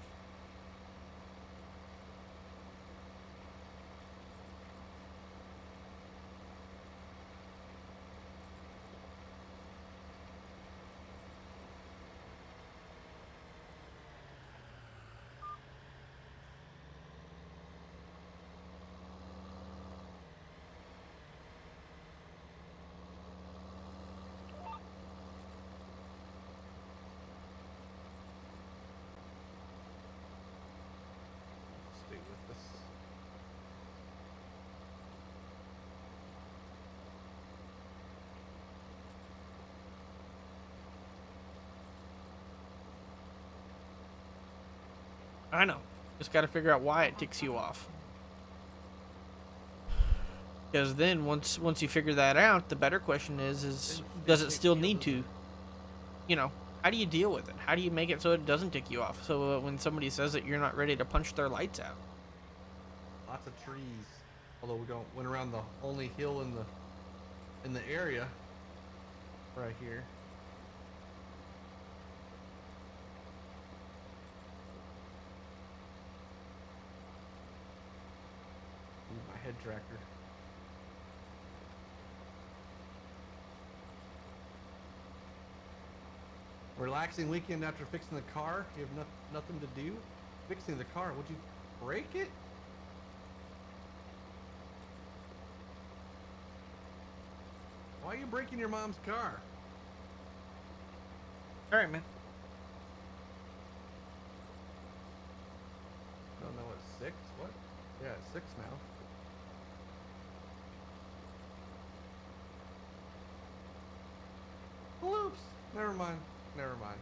I know. Just got to figure out why it ticks you off. Because then once you figure that out, the better question is does it still need to? You know, how do you deal with it? How do you make it so it doesn't tick you off? So when somebody says that you're not ready to punch their lights out. Lots of trees. Although we went around the only hill in the area. Right here. Ooh, my head tractor. Relaxing weekend after fixing the car. You have nothing to do. Fixing the car. Would you break it? Why are you breaking your mom's car? All right, man. I don't know what, 6? What? Yeah, it's 6 now. Oops. Never mind. Never mind.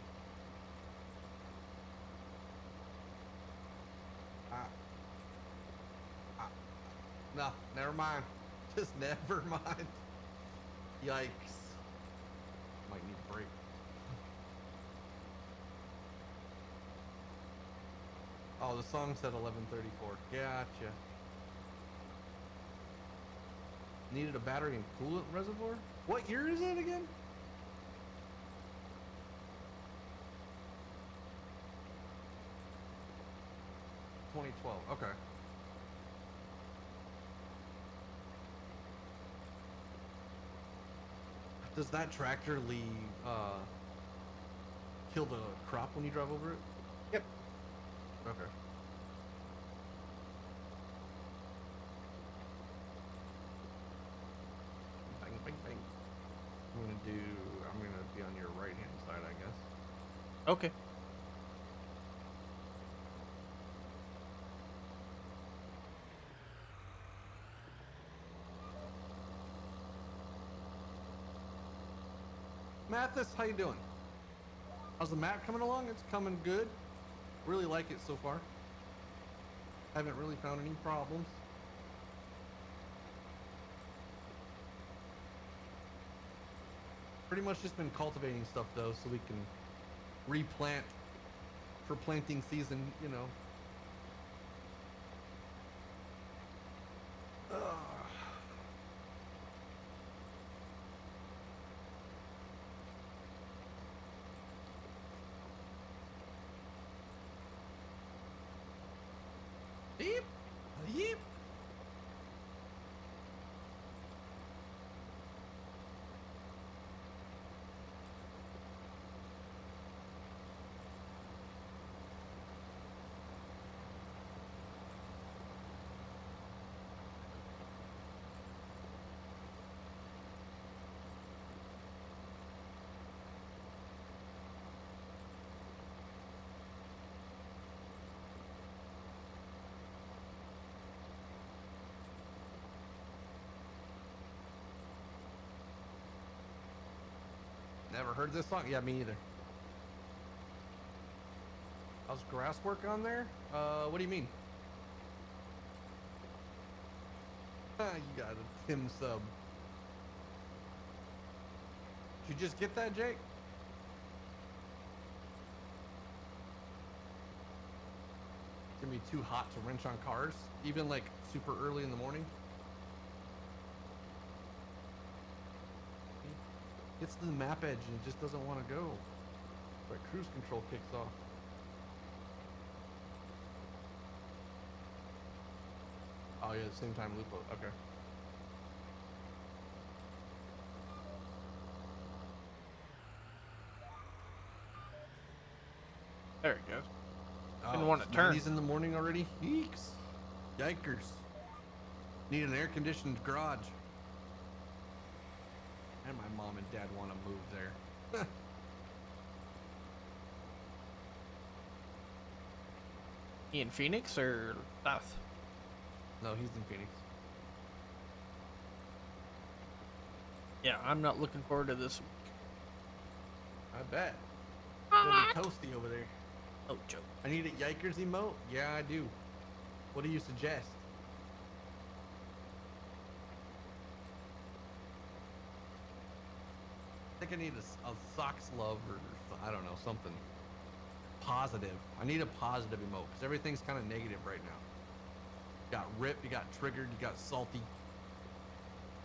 No, never mind. Just never mind. Yikes. Might need a break. Oh, the song said 11:34. Gotcha. Needed a battery and coolant reservoir? What year is it again? .2012. Okay. Does that tractor kill the crop when you drive over it? Yep. Okay. Bang, bang, bang. I'm gonna be on your right hand side, I guess. Okay. Mathis, how you doing? How's the map coming along? It's coming good. Really like it so far. Haven't really found any problems. Pretty much just been cultivating stuff though, so we can replant for planting season, you know. Yeep, yeep. Never heard this song? Yeah, me either. How's grass work on there? What do you mean? You got a Tim sub. Did you just get that, Jake? It's gonna be too hot to wrench on cars, even like super early in the morning. Gets to the map edge and it just doesn't want to go. But cruise control kicks off. Oh yeah, the same time loop. Okay. There it goes. Didn't Oh, want to it's turn. 90s in the morning already? Yeeks. Yikers. Need an air-conditioned garage. And my mom and dad want to move there. He in Phoenix or South? No, he's in Phoenix. Yeah, I'm not looking forward to this week. I bet. It'll be toasty over there. Oh, joke. I need a Yikers emote? Yeah, I do. What do you suggest? I think I need a socks love or I don't know, something positive. I need a positive emote because everything's kind of negative right now. You got rip, you got triggered, you got salty.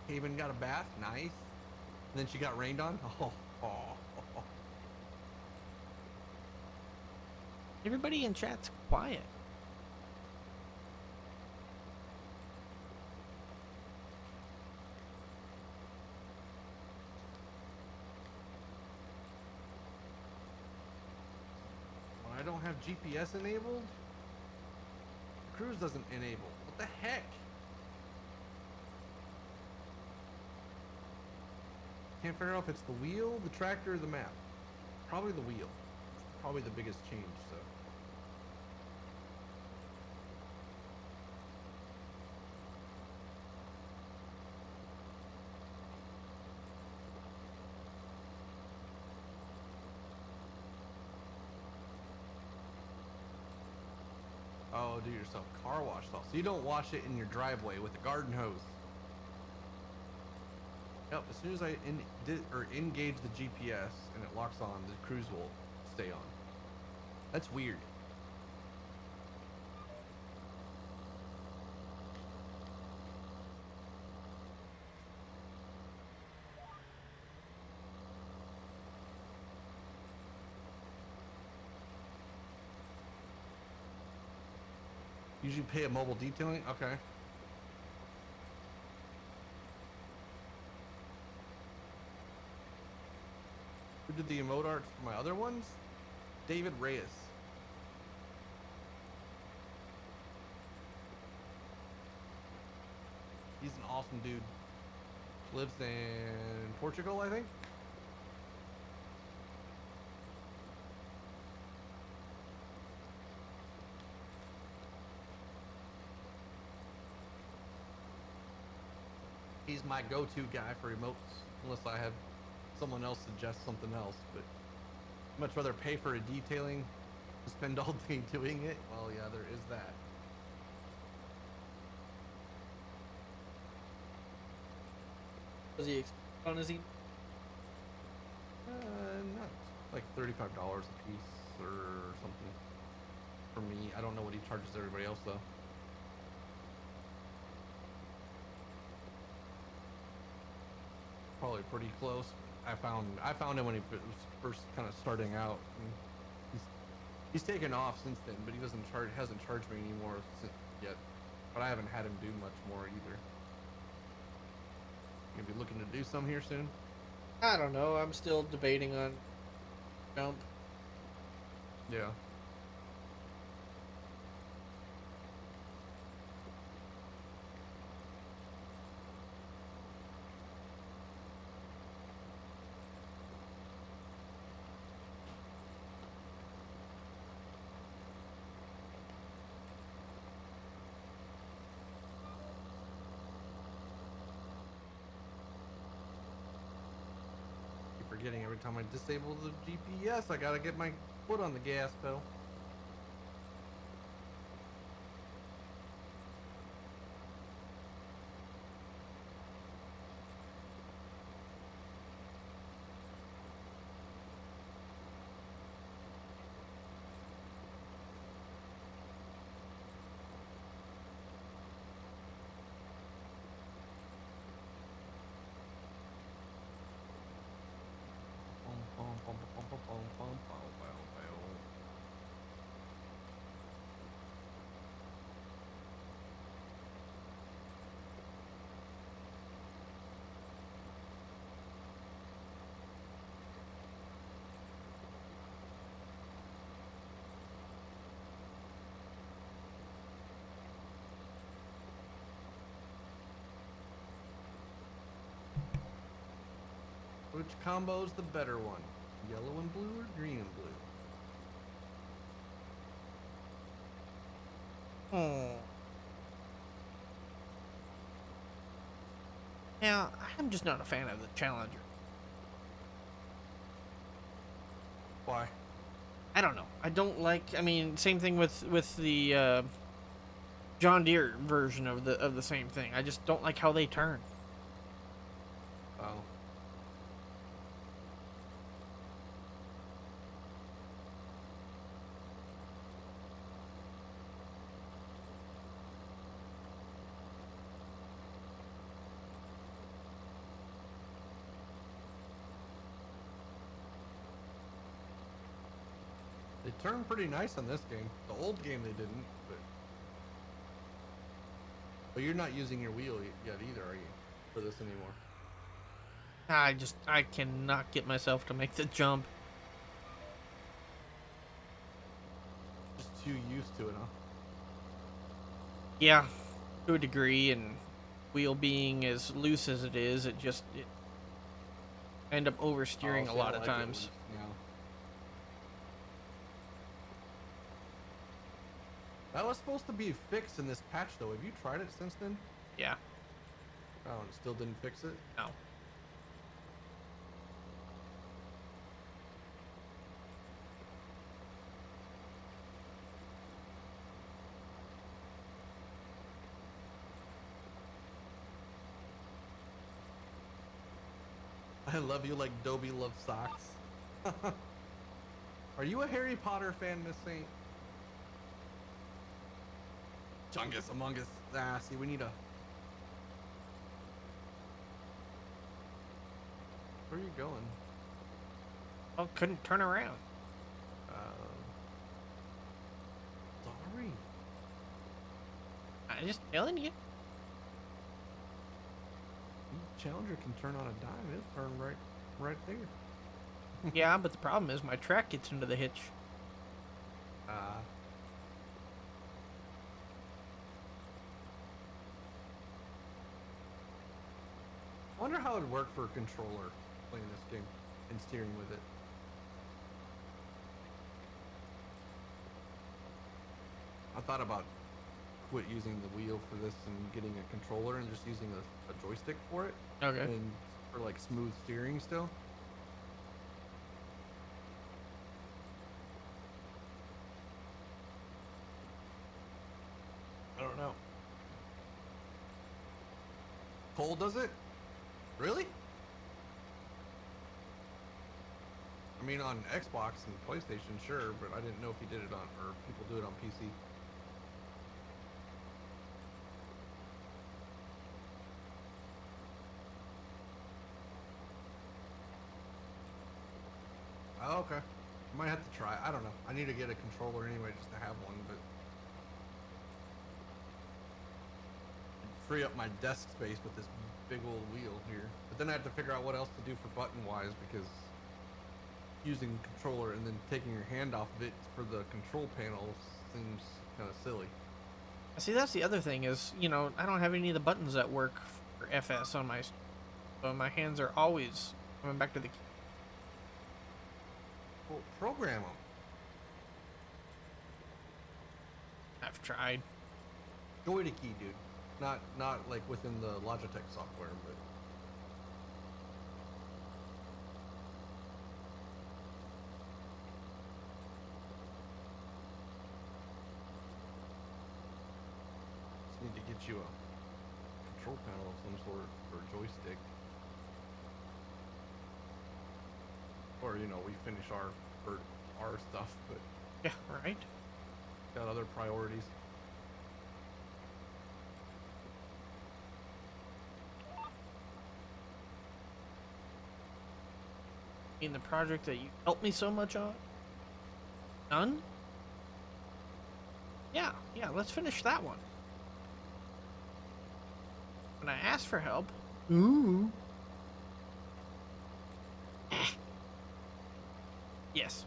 Haven got a bath, nice. And then she got rained on. Oh. Everybody in chat's quiet. When I don't have GPS enabled, the cruise doesn't enable. What the heck? Can't figure out if it's the wheel, the tractor, or the map. Probably the wheel. It's probably the biggest change, so. Oh, do yourself car wash salt. So you don't wash it in your driveway with a garden hose. Yep, as soon as I engage the GPS and it locks on, the cruise will stay on. That's weird. Usually pay a mobile detailing? Okay. Who did the emote art for my other ones? David Reyes. He's an awesome dude. Lives in Portugal, I think. He's my go-to guy for emotes, unless I have someone else suggest something else. But I'd much rather pay for a detailing to spend all day doing it. Well, yeah, there is that. Was he on his email? Not like $35 a piece or something for me. I don't know what he charges everybody else though. Probably pretty close. I found him when he was first kind of starting out. And he's taken off since then, but he hasn't charged me anymore yet. But I haven't had him do much more either. You gonna be looking to do some here soon? I don't know. I'm still debating on jump. Yeah. Forgetting every time I disable the GPS, I gotta get my foot on the gas pedal. Which combo's the better one? Yellow and blue or green and blue? Now, I'm just not a fan of the Challenger. Why? I don't know. I don't like. I mean, same thing with the John Deere version of the same thing. I just don't like how they turn. Oh. They turned pretty nice on this game. The old game they didn't, but you're not using your wheel yet either, are you? For this anymore? I cannot get myself to make the jump. Just too used to it, huh? Yeah, to a degree, and wheel being as loose as it is, it end up oversteering a lot of times. Yeah. That was supposed to be fixed in this patch, though. Have you tried it since then? Yeah. Oh, and it still didn't fix it? No. I love you like Dobie loves socks. Are you a Harry Potter fan, Miss Saint? Chungus, Among Us. Ah, see, we need a... Where are you going? Oh, couldn't turn around. Sorry. I'm just telling you. Challenger can turn on a dime. It'll turn right there. Yeah, but the problem is my track gets into the hitch. I wonder how it'd work for a controller playing this game and steering with it. I thought about quit using the wheel for this and getting a controller and just using a joystick for it. Okay. And for like smooth steering still. I don't know. Cole does it? Really? I mean, on Xbox and PlayStation, sure, but I didn't know if he did it on, or people do it on PC. Oh, okay. I might have to try. I don't know. I need to get a controller anyway just to have one, but free up my desk space with this big old wheel here. But then I have to figure out what else to do for button-wise, because using controller and then taking your hand off of it for the control panel seems kind of silly. See, that's the other thing is, you know, I don't have any of the buttons that work for FS on my... So my hands are always coming back to the key. Well, program them. I've tried. Joy to key, dude. Not like within the Logitech software, but just need to get you a control panel of some sort or joystick. Or, you know, we finish our stuff, but Yeah, right? got other priorities. In the project that you helped me so much on? Done? Yeah, let's finish that one. When I asked for help... Ooh. Yes.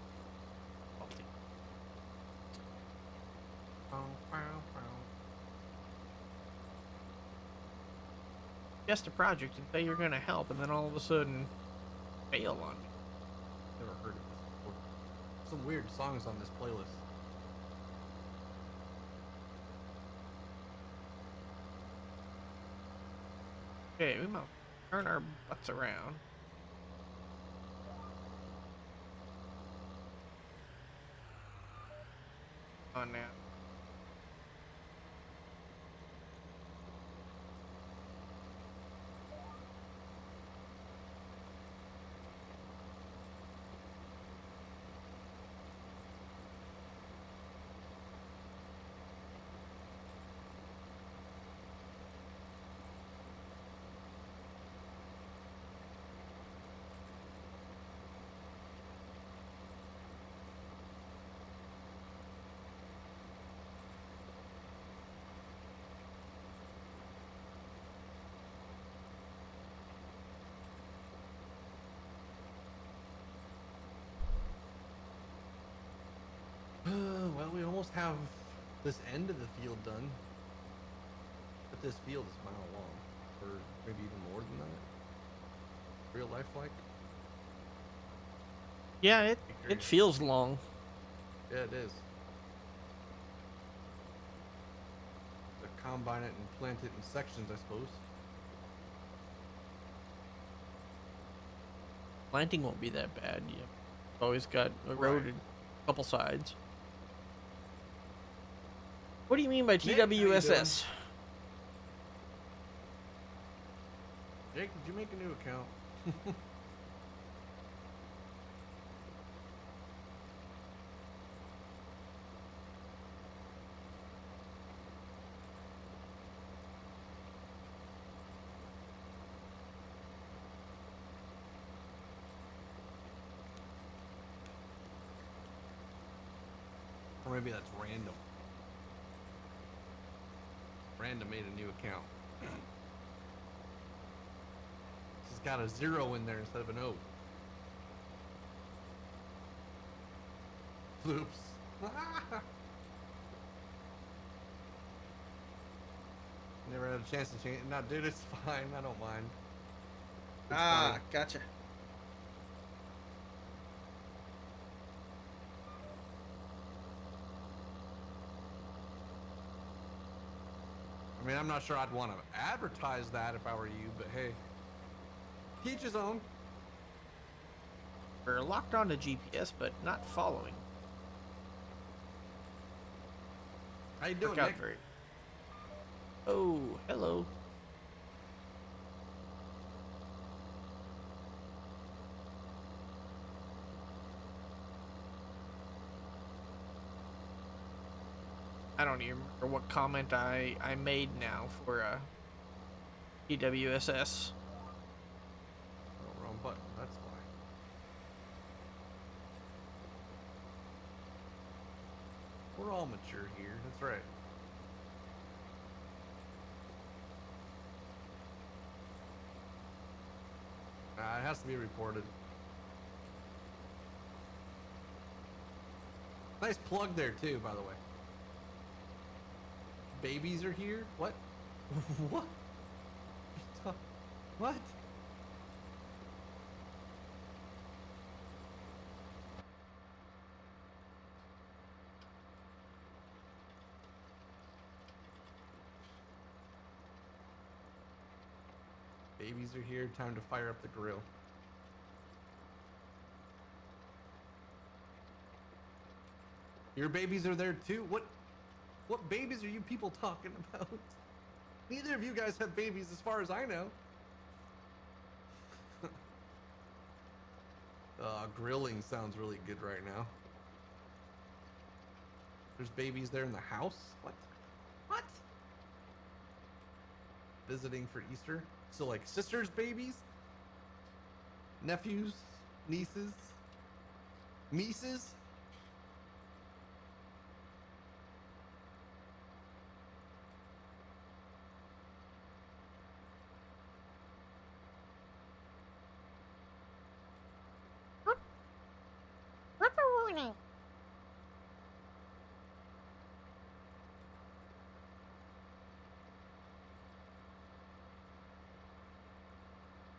Just a project and say you're gonna help, and then all of a sudden fail on me. Never heard of this before. Some weird songs on this playlist. Okay, we might turn our butts around. on now. Well, we almost have this end of the field done. But this field is a mile long, or maybe even more than that. Real life like. Yeah, it feels long. Yeah, it is. To combine it and plant it in sections, I suppose. Planting won't be that bad. You always got eroded a couple sides. What do you mean by TWSS? Jake, did you make a new account? Or maybe that's random. Random made a new account. He's got a 0 in there instead of an O. Oops. Never had a chance to change it. No, dude, it's fine. I don't mind. It's fine. Gotcha. I mean, I'm not sure I'd want to advertise that if I were you, but hey, each his own. We're locked onto GPS, but not following. How you doing, Worked out Nick? very. Oh, hello. I don't even remember what comment I made now for TWSS. Oh, wrong button. That's why. We're all mature here. That's right. It has to be reported. Nice plug there too, by the way. Babies are here? What? What? What? Babies are here. Time to fire up the grill. Your babies are there too? What babies are you people talking about? Neither of you guys have babies as far as I know. Grilling sounds really good right now. There's babies there in the house? What? What? Visiting for Easter? So like sisters' babies? Nephews? Nieces? Nieces? What's a warning?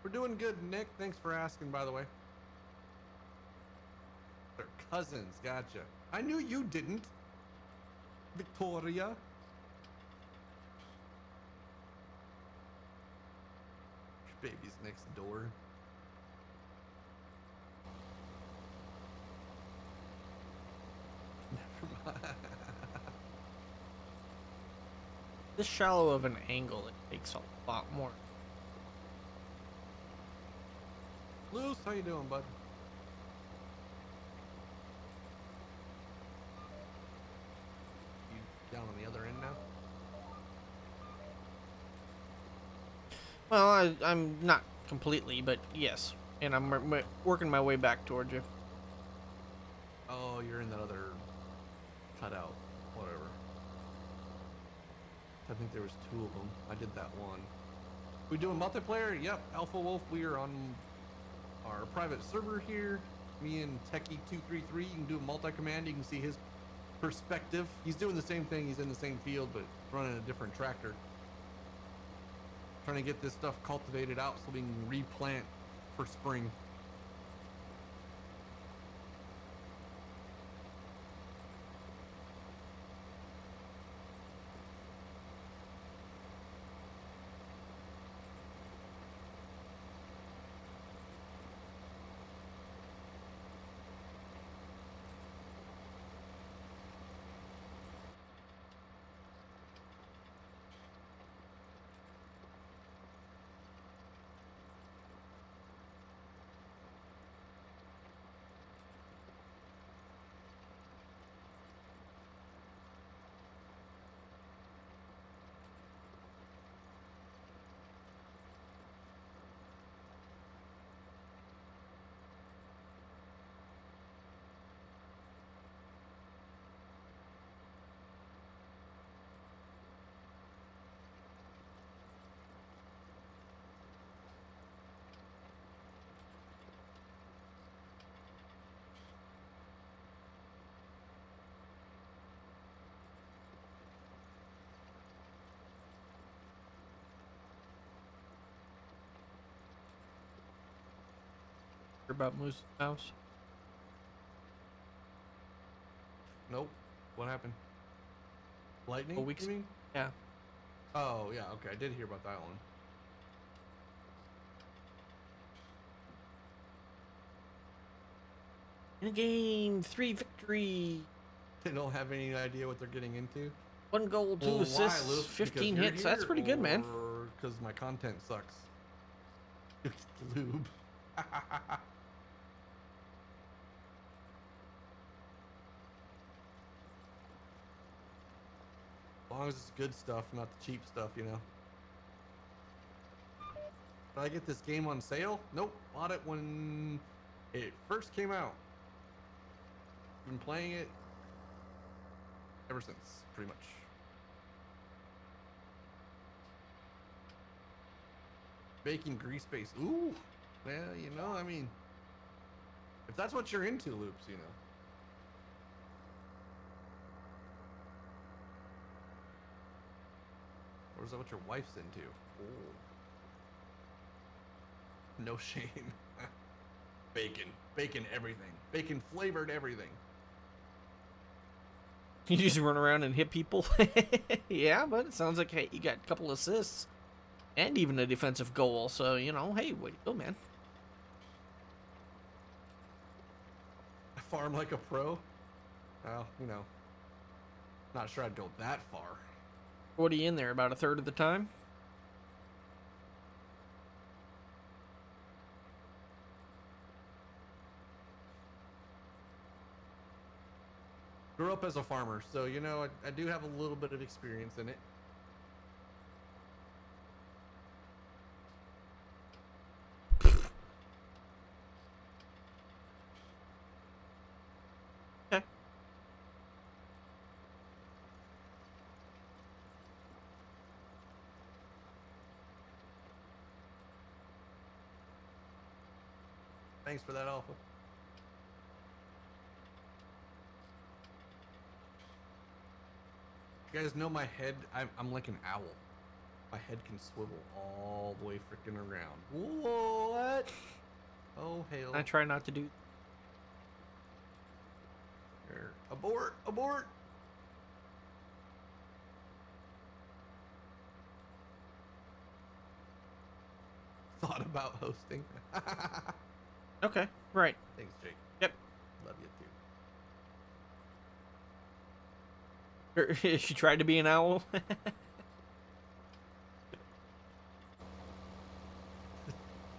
We're doing good, Nick. Thanks for asking, by the way. They're cousins. Gotcha. I knew you didn't. Victoria. Your baby's next door. Never mind. This shallow of an angle, it takes a lot more. Luce, how you doing, bud? You down on the other end now? Well, I'm not completely, but yes. And I'm working my way back towards you. Oh, you're in that other cutout. Whatever. I think there was 2 of them. I did that one. We doing multiplayer? Yep. Alpha Wolf, we are on our private server here. Me and Techie233. You can do a multi-command. You can see his perspective. He's doing the same thing. He's in the same field, but running a different tractor. Trying to get this stuff cultivated out so we can replant for spring. About Moose's house. Nope. What happened? Lightning? Oh, weeks. You mean? Yeah. Oh, yeah. Okay. I did hear about that one. In a game, 3 victory. They don't have any idea what they're getting into. 1 goal, 2 Well, assists, why, Luke? 15 Because hits. you're That's here, pretty good, man. Or because my content sucks. It's the lube. As long as it's good stuff, not the cheap stuff, you know. Did I get this game on sale? Nope. Bought it when it first came out. Been playing it ever since, pretty much. Baking grease base. Ooh. Well, you know, I mean, if that's what you're into, Loops, you know. Or is that what your wife's into? Oh. No shame. Bacon. Bacon everything. Bacon flavored everything. You just run around and hit people? Yeah, but it sounds like, hey, you got a couple assists. And even a defensive goal. So, you know, hey, way to go, man. I farm like a pro? Well, you know. Not sure I'd go that far. What are you in there, about a third of the time? Grew up as a farmer, so, you know, I do have a little bit of experience in it. Okay. Thanks for that, Alpha. You guys know my head, I'm like an owl. My head can swivel all the way freaking around. What? Oh, hell. I try not to do. Here. Abort! Abort! Thought about hosting. Okay, right. Thanks, Jake. Yep. Love you too. She tried to be an owl.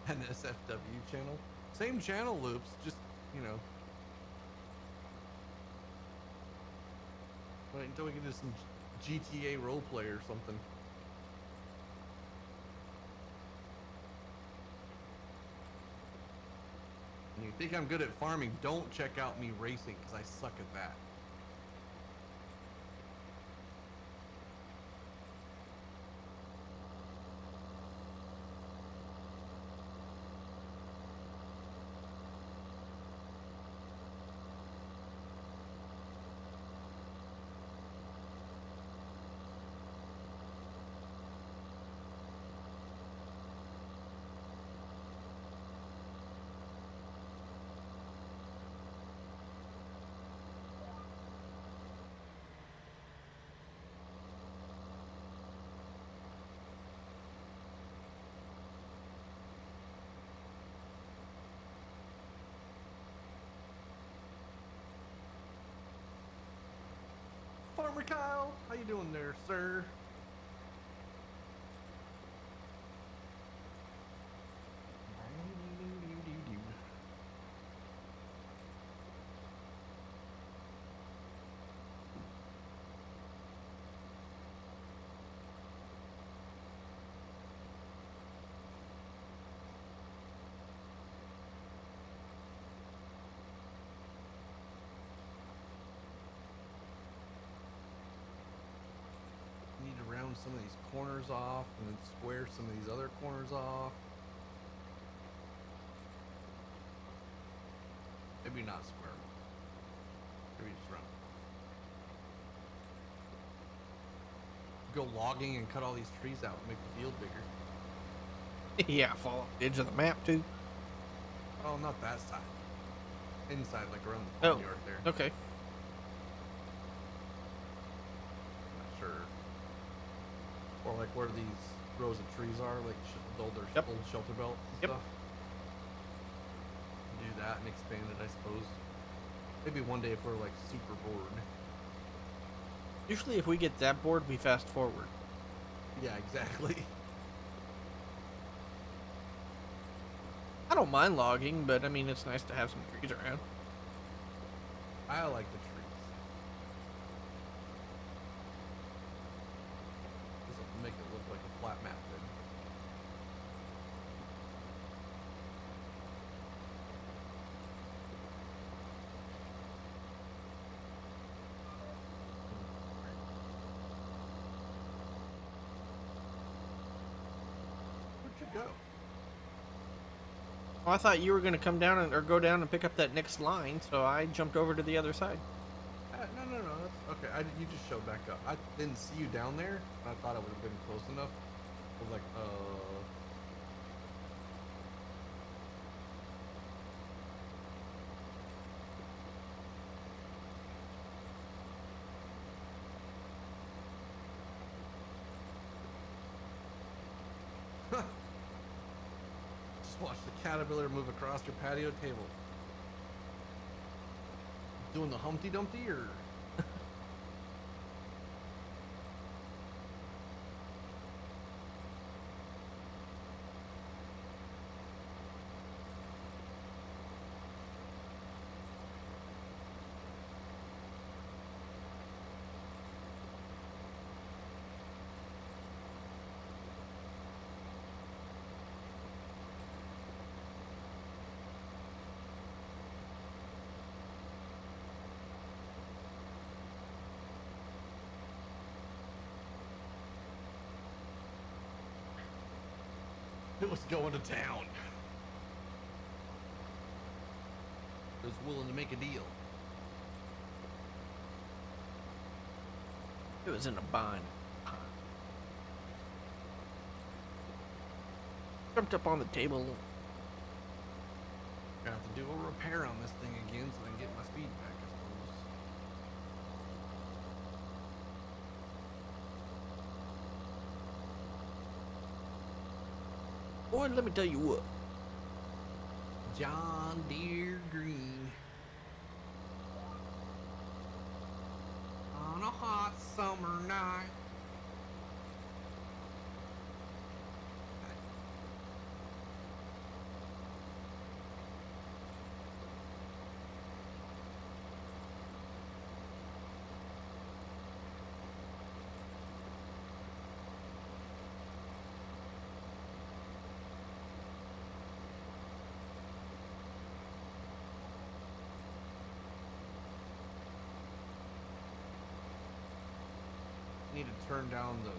An SFW channel. Same channel loops, just, you know. Wait until we get to some GTA roleplay or something. And you think I'm good at farming, don't check out me racing, because I suck at that. Farmer Kyle, how you doing there, sir? Need to round some of these corners off and then square some of these other corners off. Maybe not square them. Maybe just round. Go logging and cut all these trees out and make the field bigger. Yeah, fall off the edge of the map too. Oh, not that side. Inside, like around the farm yard there. Okay. Not sure. Or like where these rows of trees are, like old shelter belt and stuff. Do that and expand it, I suppose. Maybe one day if we're like super bored. Usually if we get that bored, we fast forward. Yeah, exactly. I don't mind logging, but I mean, it's nice to have some trees around. I like the trees. Doesn't make it look like a flat map then. Where'd you go? Well, I thought you were going to come down or go down and pick up that next line, so I jumped over to the other side. No. That's okay. You just showed back up. I didn't see you down there. I thought it would have been close enough. I was like, Just watch the caterpillar move across your patio table. Doing the Humpty Dumpty or? It was going to town. It was willing to make a deal. It was in a bind. Jumped up on the table. Gonna have to do a repair on this thing again so I can get my speed back, I suppose. Boy, let me tell you what. John Deere Green. On a hot summer night. Need to turn down the...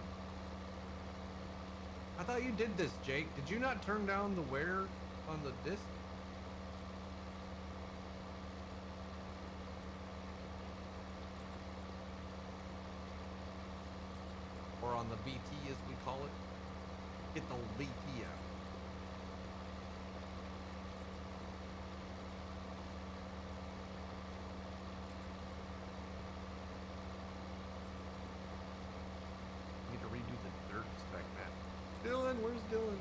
I thought you did this, Jake. Did you not turn down the wear on the disc? Or on the BT as we call it? Get the BT out. Need to redo the dirt spec map. Dylan, where's Dylan?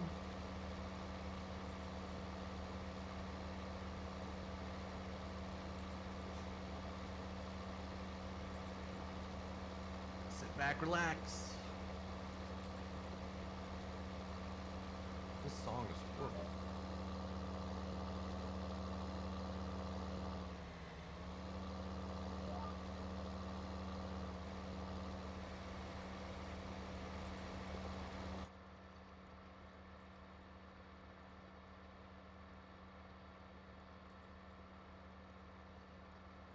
Sit back, relax. This song is horrible.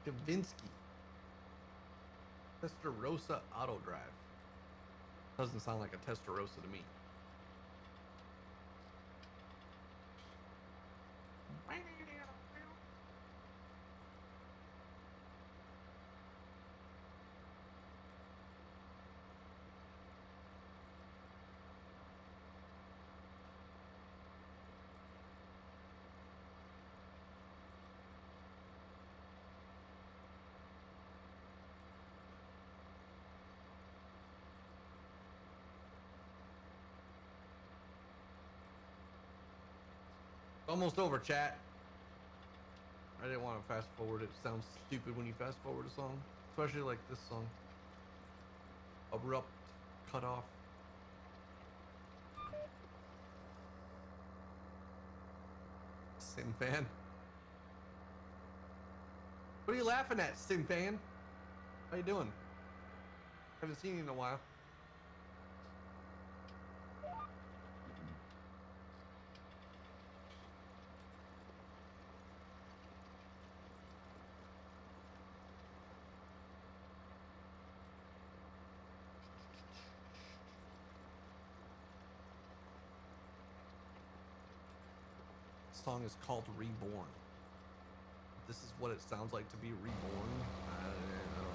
Kavinsky. Testarossa Auto Drive. Doesn't sound like a Testarossa to me. Almost over, chat. I didn't want to fast forward. It sounds stupid when you fast forward a song, especially like this song. Abrupt, cut off. Sim fan. What are you laughing at, Sim fan? How you doing? Haven't seen you in a while. Song is called Reborn. This is what it sounds like to be reborn. I don't know.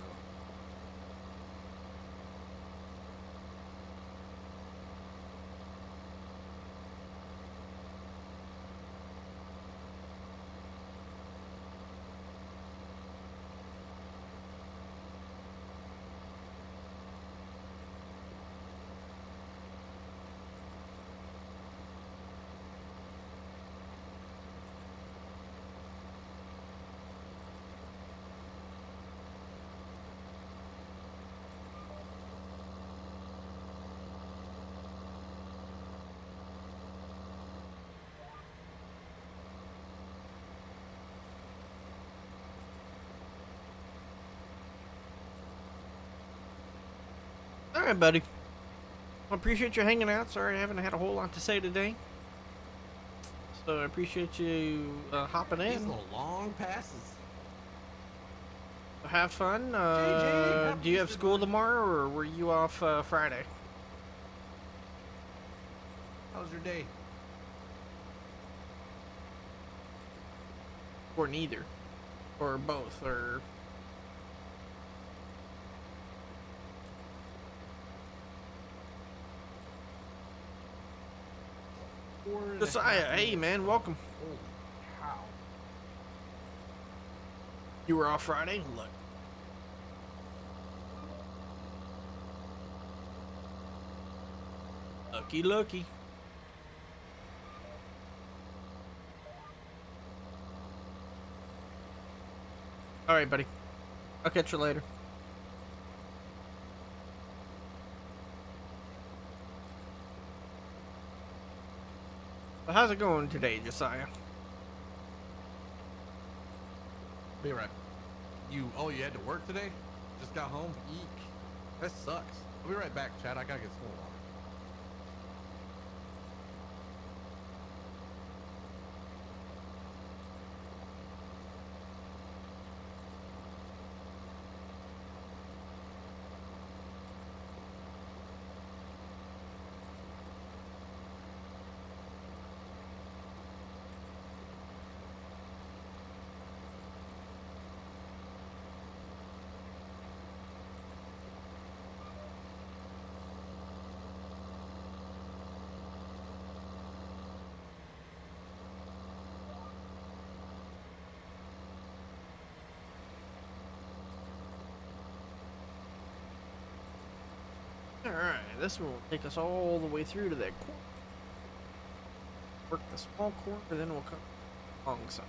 All right, buddy. I appreciate you hanging out. Sorry I haven't had a whole lot to say today. So I appreciate you hopping in. These little long passes. Have fun. JJ, Do you have Mr. school Buddy. tomorrow, or were you off Friday? How's your day? Or neither? Or both? Or... Josiah, hey man, welcome. Holy cow. You were off Friday? Look. Lucky, lucky. Alright, buddy. I'll catch you later. So how's it going today, Josiah? Be right. You had to work today? Just got home? Eek. That sucks. I'll be right back, Chad. I gotta get some more water. Alright, this one will take us all the way through to that corner. Work the small corner, then we'll come long side.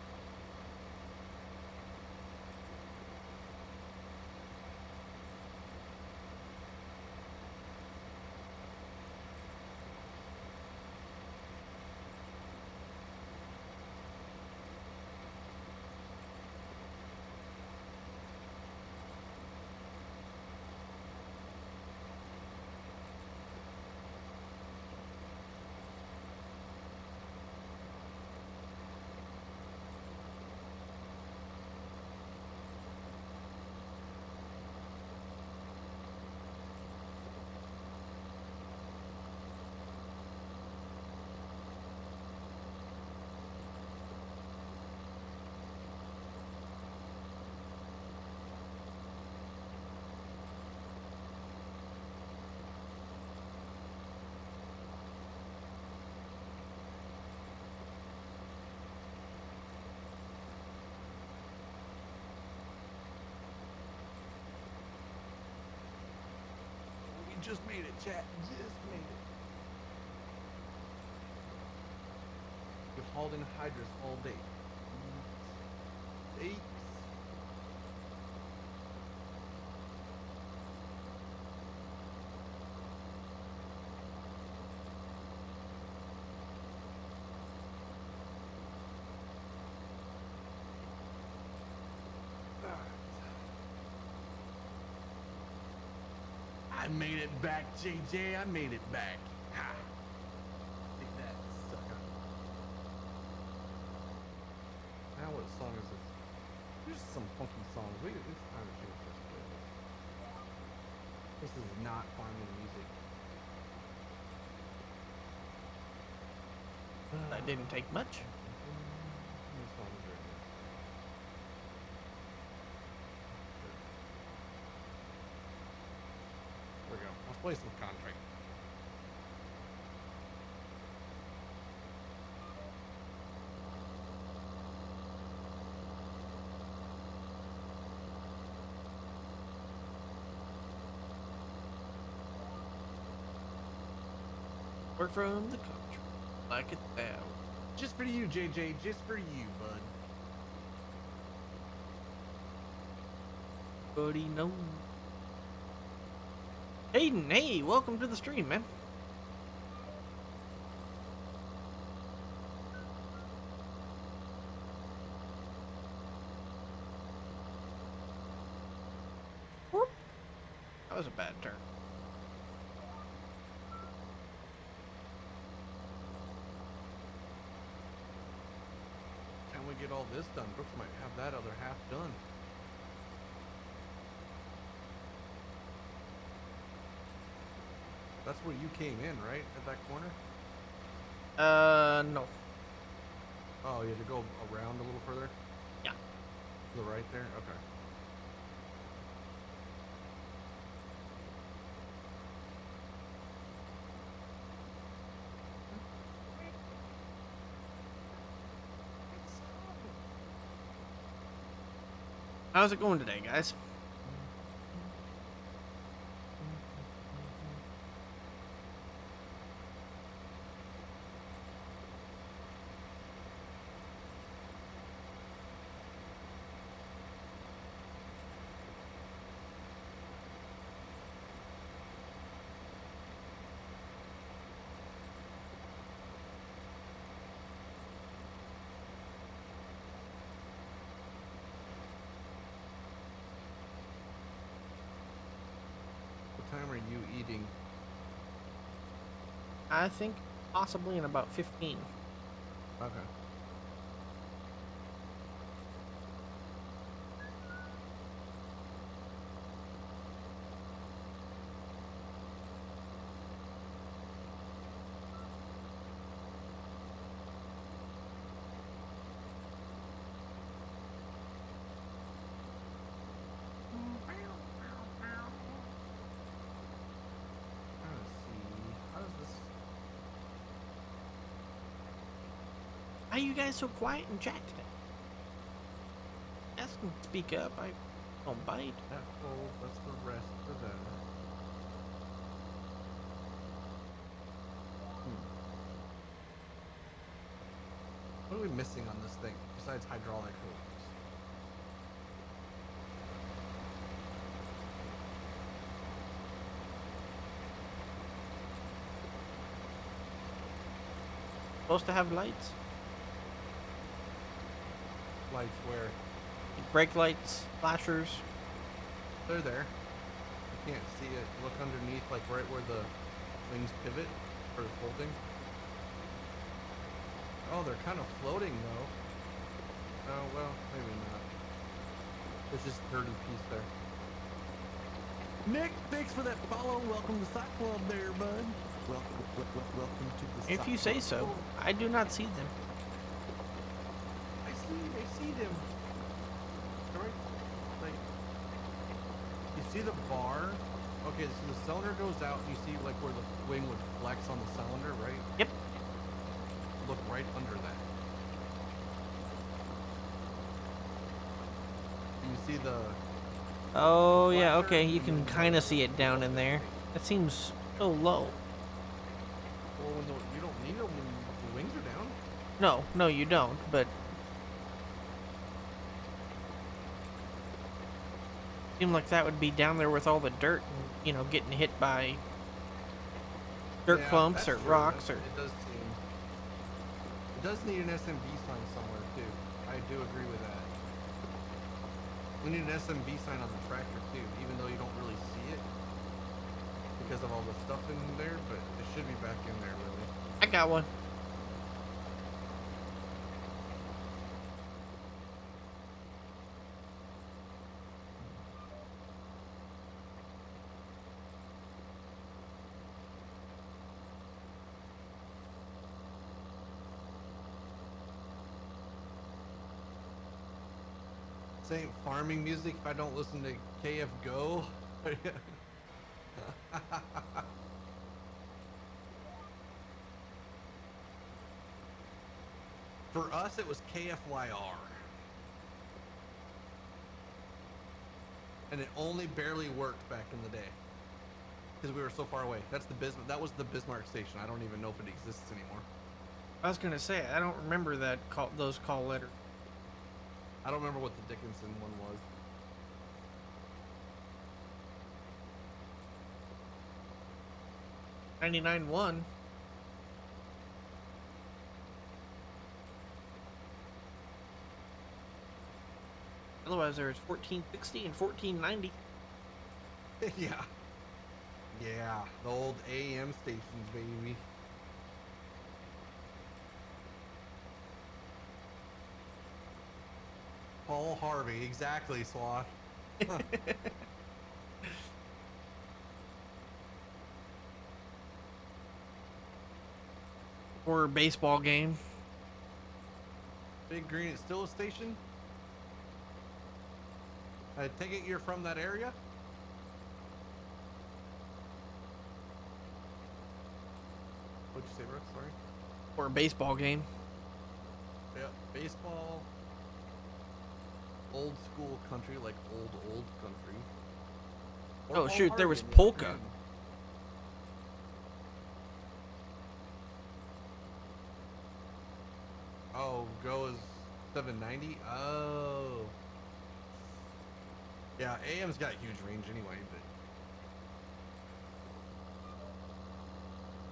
Just made it, chat. Just made it. You hauled in hydras all day. Eight. I made it back, JJ. I made it back. Ha. Take that, sucker. Now what song is this? There's some funky songs. This time to change this playlist. This is not farming music. That didn't take much. This song is very good. There we go. Let's play some Contract. We're from the country, like it now. Just for you, JJ. Just for you, bud. Buddy, no. Hayden, hey, welcome to the stream, man. Whoop. That was a bad turn. Can we get all this done? Brooks might have that other half done. That's where you came in, right? At that corner? No. Oh, you had to go around a little further? Yeah. To the right there? Okay. How's it going today, guys? What time are you eating? I think possibly in about 15. Okay. Why are you guys so quiet in chat today? Ask them to speak up. I don't bite. That folds, that's the rest for that. What are we missing on this thing besides hydraulic hose? Supposed to have lights? Lights where? Brake lights, flashers. They're there. You can't see it. Look underneath, like right where the wings pivot for the folding. Oh, they're kind of floating though. Oh, well, maybe not. It's just a dirty piece there. Nick, thanks for that follow. Welcome to Sock Club there, bud. Welcome to the If you say so. I do not see them. I see them. Right? Like, you see the bar? Okay, so the cylinder goes out, and you see like where the wing would flex on the cylinder, right? Yep. Look right under that. You see the... Oh, yeah, okay. You can kind of see it down in there. That seems so low. Well, you don't need them when the wings are down. No, you don't, but... Seemed like that would be down there with all the dirt and, you know, getting hit by dirt clumps or rocks or... It does need an SMB sign somewhere, too. I do agree with that. We need an SMB sign on the tractor, too, even though you don't really see it because of all the stuff in there, but it should be back in there, really. I got one. This ain't farming music if I don't listen to KF Go. For us, it was KFYR. And it only barely worked back in the day. Because we were so far away. That was the Bismarck station. I don't even know if it exists anymore. I was gonna say, I don't remember those call letters. I don't remember what the Dickinson one was. $99.1. Otherwise, there's $14.60 and $14.90. Yeah. Yeah, the old AM stations, baby. Paul Harvey, exactly, Sloth. Huh. Or a baseball game. Big Green is still a station? I take it you're from that area? What'd you say, Brooks? Sorry. Or a baseball game. Yep, baseball. Old school country, like old country. Or Oh, shoot, there was Harvey, polka. Oh, Go is 790? Oh. Yeah, AM's got huge range anyway, but...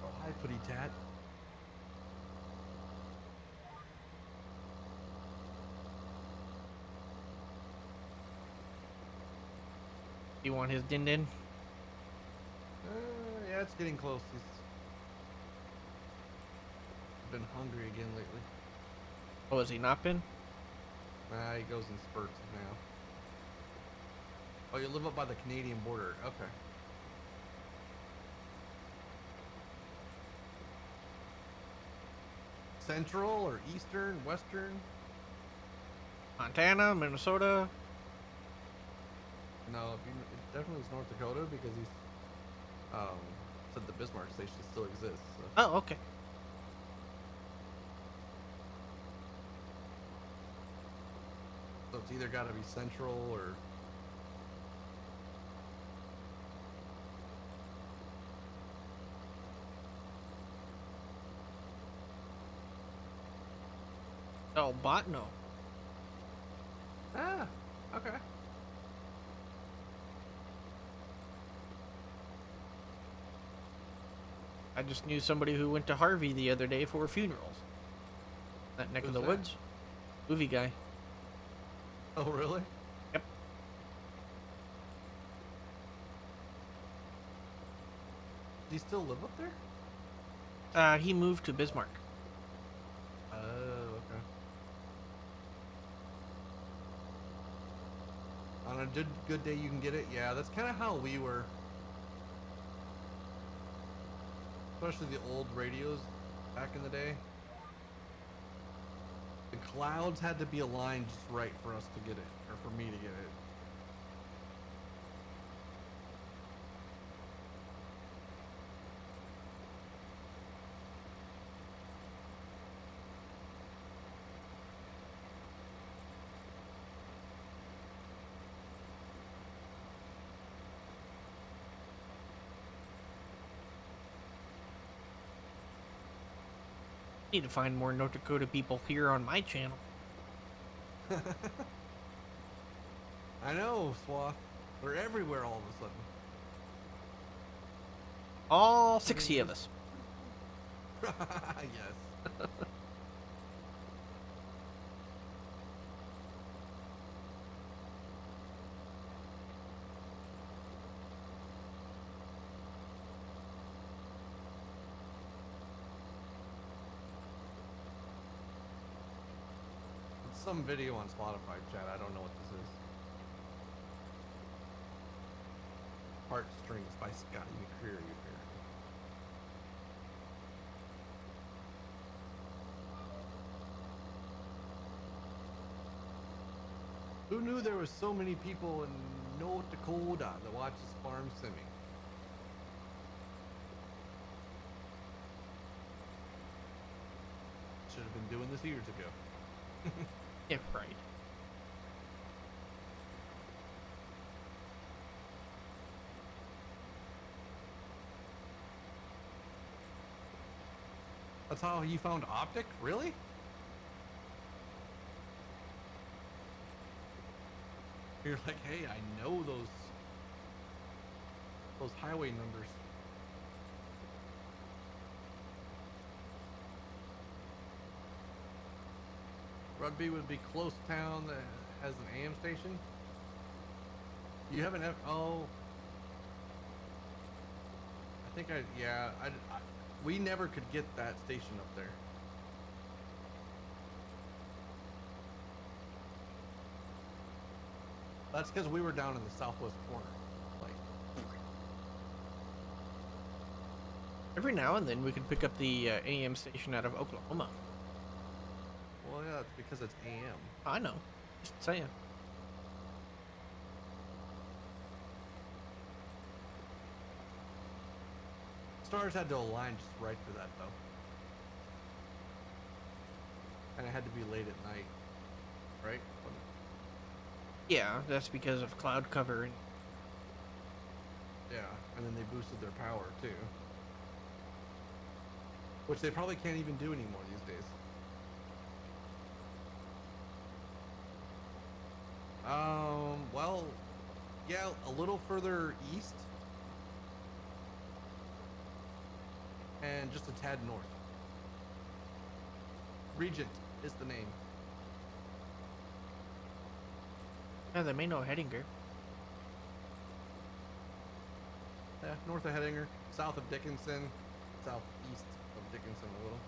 Oh, hi, Putty Tat. You want his din-din? Yeah, it's getting close. He's been hungry again lately. Oh, has he not been? Nah, he goes in spurts now. Oh, you live up by the Canadian border. Okay. Central or Eastern, Western? Montana, Minnesota. No, it definitely is North Dakota because he's said the Bismarck station still exists. So. Oh, okay. So it's either got to be Central or... Oh, Botno. Ah, okay. I just knew somebody who went to Harvey the other day for funerals. That neck of the woods. Movie guy. Oh, really? Yep. Does he still live up there? He moved to Bismarck. Oh, okay. On a good day, you can get it. Yeah, that's kind of how we were. Especially the old radios back in the day. The clouds had to be aligned just right for us to get it, or for me to get it. Need to find more North Dakota people here on my channel. I know, Swath. They're everywhere all of a sudden. All 60 of us. Yes. It's some video on Spotify, chat. I don't know what this is. Heartstrings by Scotty McCreery. Who knew there was so many people in North Dakota that watches Farm Simi? Should have been doing this years ago. Yeah, right. That's how you found Optic? Really? You're like, hey, I know those highway numbers. Rugby would be close town that has an AM station. You have an oh. I think we never could get that station up there. That's because we were down in the southwest corner. Like, Every now and then we can pick up the AM station out of Oklahoma. well, yeah, it's because it's AM. I know. Just saying. Stars had to align just right for that, though. And it had to be late at night, right? Yeah, that's because of cloud cover. And Yeah, and then they boosted their power, too. Which they probably can't even do anymore these days. Well, yeah, a little further east. And just a tad north. Regent is the name. yeah, they may know Hettinger. Yeah, north of Hettinger, south of Dickinson, southeast of Dickinson a little.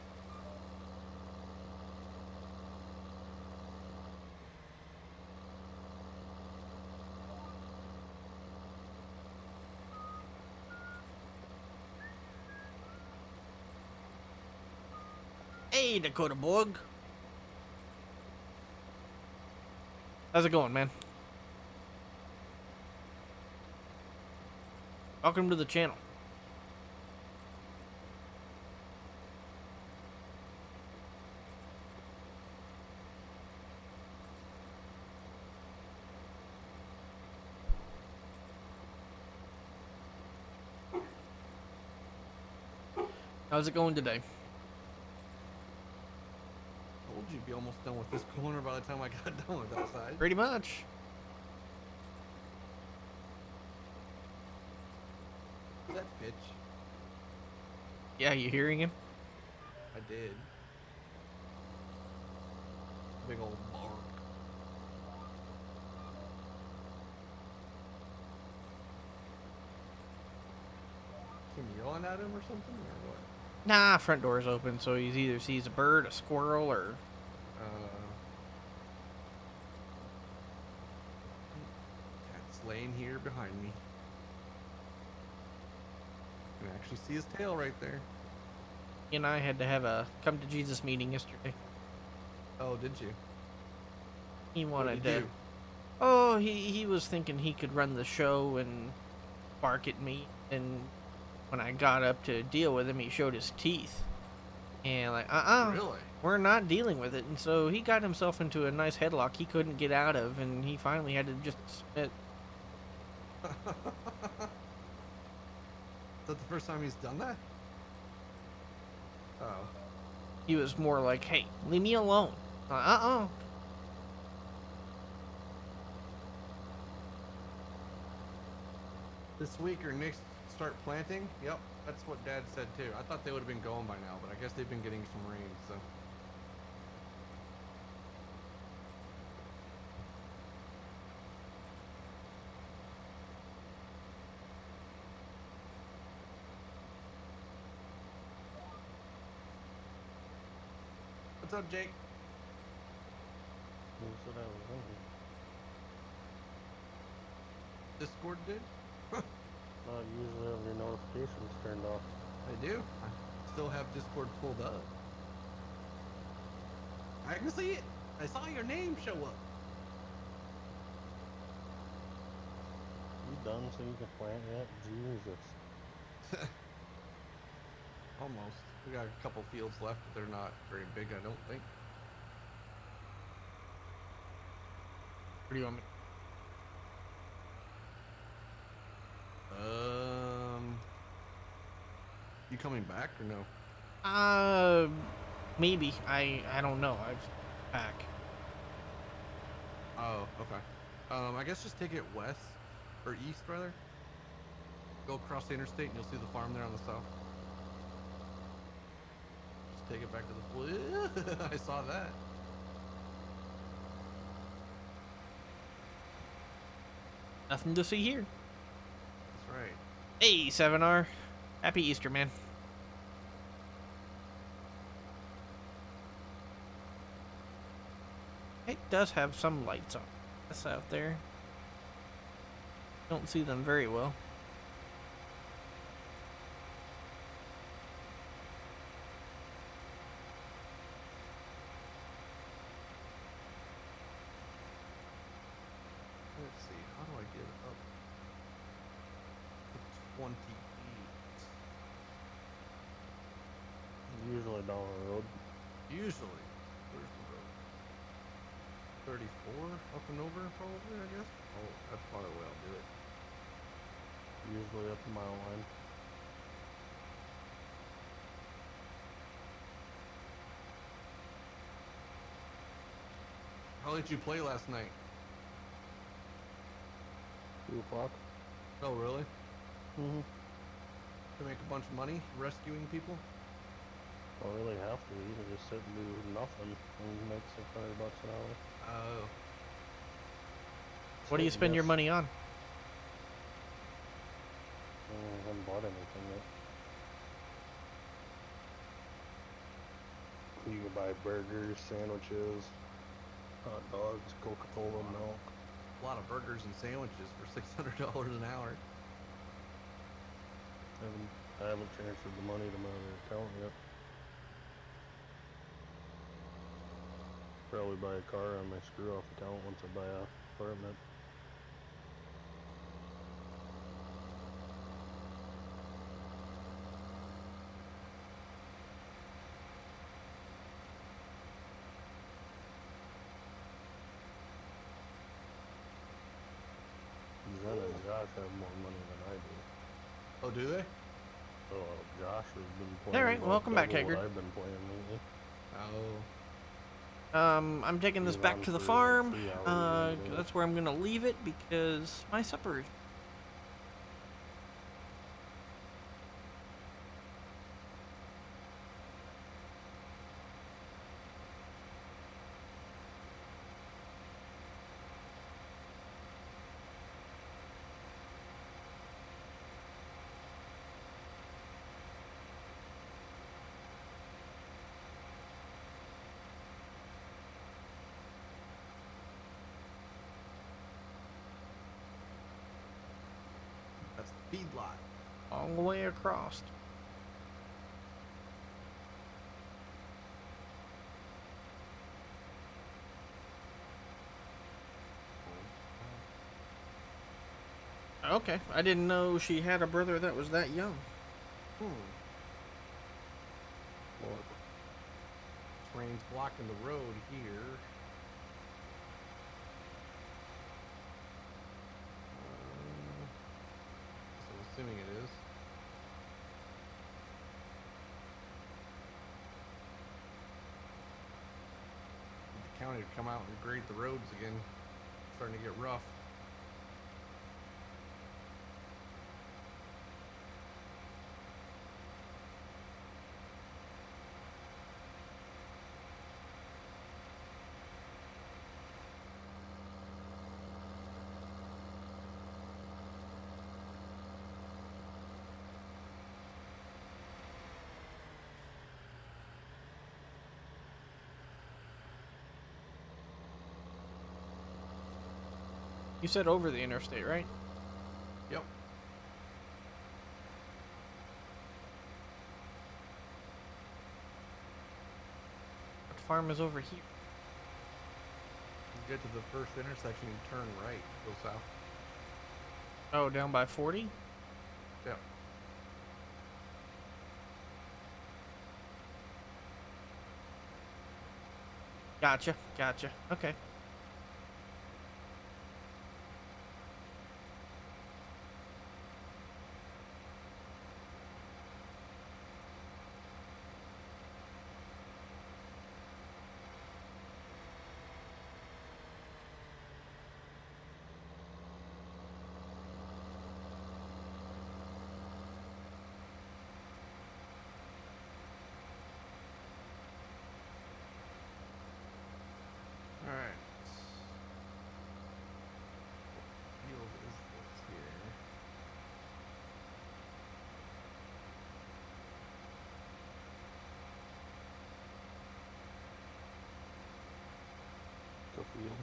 Hey, Dakota Borg. How's it going, man? Welcome to the channel. How's it going today? Told you. Be almost done with this corner by the time I got done with that side. Pretty much. Is that bitch? Yeah, you hearing him? I did. Big old bark. Can you yell at him or something, or what? Nah, front door's open, so he either sees a bird, a squirrel, or... Cat's laying here behind me. You can actually see his tail right there. He and I had to have a come to Jesus meeting yesterday. Oh, did you? He wanted What did you to... do? Oh, he was thinking he could run the show and bark at me, and when I got up to deal with him, he showed his teeth. And like, Really? we're not dealing with it. And so he got himself into a nice headlock he couldn't get out of, and he finally had to just submit. Is that the first time he's done that? Oh. He was more like, hey, leave me alone. This week or next, start planting? Yep, that's what Dad said too. I thought they would have been going by now, but I guess they've been getting some rain, so. What's up, Jake? Who said I was in here? Discord did? Usually have your notifications turned off. I do. I still have Discord pulled up. I can see it. I saw your name show up. You done so you can plant yet? Jesus. Almost. We got a couple fields left, but they're not very big, I don't think. What do you want me? You coming back or no? Maybe. I don't know. I've back. Oh, okay. I guess just take it west, or east rather. Go across the interstate and you'll see the farm there on the south. Just take it back to the I saw that. Nothing to see here. That's right. Hey, 7R. Happy Easter, man. It does have some lights on. That's out there. Don't see them very well. Let's see. How do I get up to 28? Usually down the road. Usually. Where's the road? 34 up and over, probably, I guess. Oh, that's probably the way I'll do it. Usually up the mile line. How did you play last night? 2 o'clock. Oh, really? Mm-hmm. To make a bunch of money rescuing people? Don't really have to. You can just sit and do nothing and make $600 an hour. Oh. What do you spend your Yes. money on? I haven't bought anything yet. You can buy burgers, sandwiches, hot dogs, Coca-Cola, milk. A lot of burgers and sandwiches for $600 an hour. I haven't transferred the money to my other account yet. Probably buy a car on my screw-off account once I buy a apartment. Zen and Josh have more money than I do. Oh, do they? So Josh has been playing. Alright, about welcome back, double what Haggard. I've been playing lately. Oh. I'm taking this Being back on to the for like farm. 3 hours usually. That's where I'm gonna leave it because my supper is. That's the feedlot. All the way across. Okay, I didn't know she had a brother that was that young. Hmm. What? Train's blocking the road here. So assuming it is. The county to come out and grade the roads again. Starting to get rough. You said over the interstate, right? Yep. What farm is over here? You get to the first intersection, you turn right, go south. Oh, down by 40? Yep. Gotcha, gotcha. Okay. Alright. What field is this here? The field.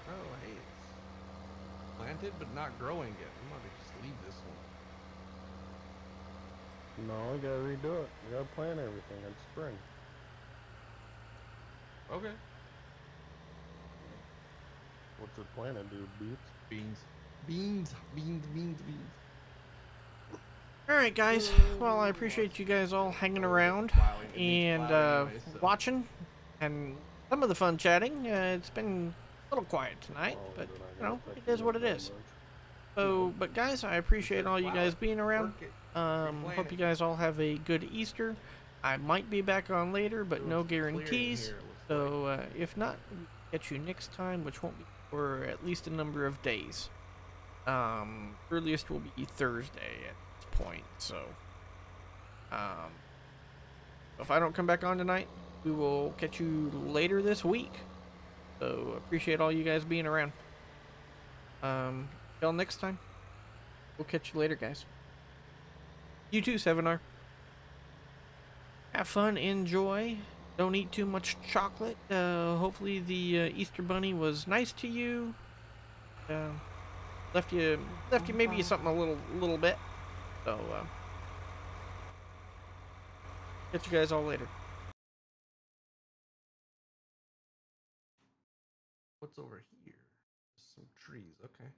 Oh, hey, it's planted but not growing yet. We might just leave this one. No, we gotta redo it. We gotta plant everything. It's spring. Okay. What's it planted, dude? Beets? Beans. Beans. Beans, beans, beans. Alright, guys. Well, I appreciate you guys all hanging around It needs and plowing anyway, so. watching and some of the fun chatting. It's been a little quiet tonight, Oh, but, they're not you gonna know, affect it is you what it that is. much. So, but guys, I appreciate all you Plow guys it, being around. work it, Hope replant you it. guys all have a good Easter. I might be back on later, but It no looks clear in guarantees. here, it looks So, if not, we'll catch you next time, which won't be for at least a number of days. Earliest will be Thursday at this point. So, if I don't come back on tonight, we will catch you later this week. So, appreciate all you guys being around. Till next time, we'll catch you later, guys. You too, 7R. Have fun, enjoy. Don't eat too much chocolate. Hopefully the Easter Bunny was nice to you. Left you maybe something a little bit. So catch you guys all later. What's over here? Some trees. Okay.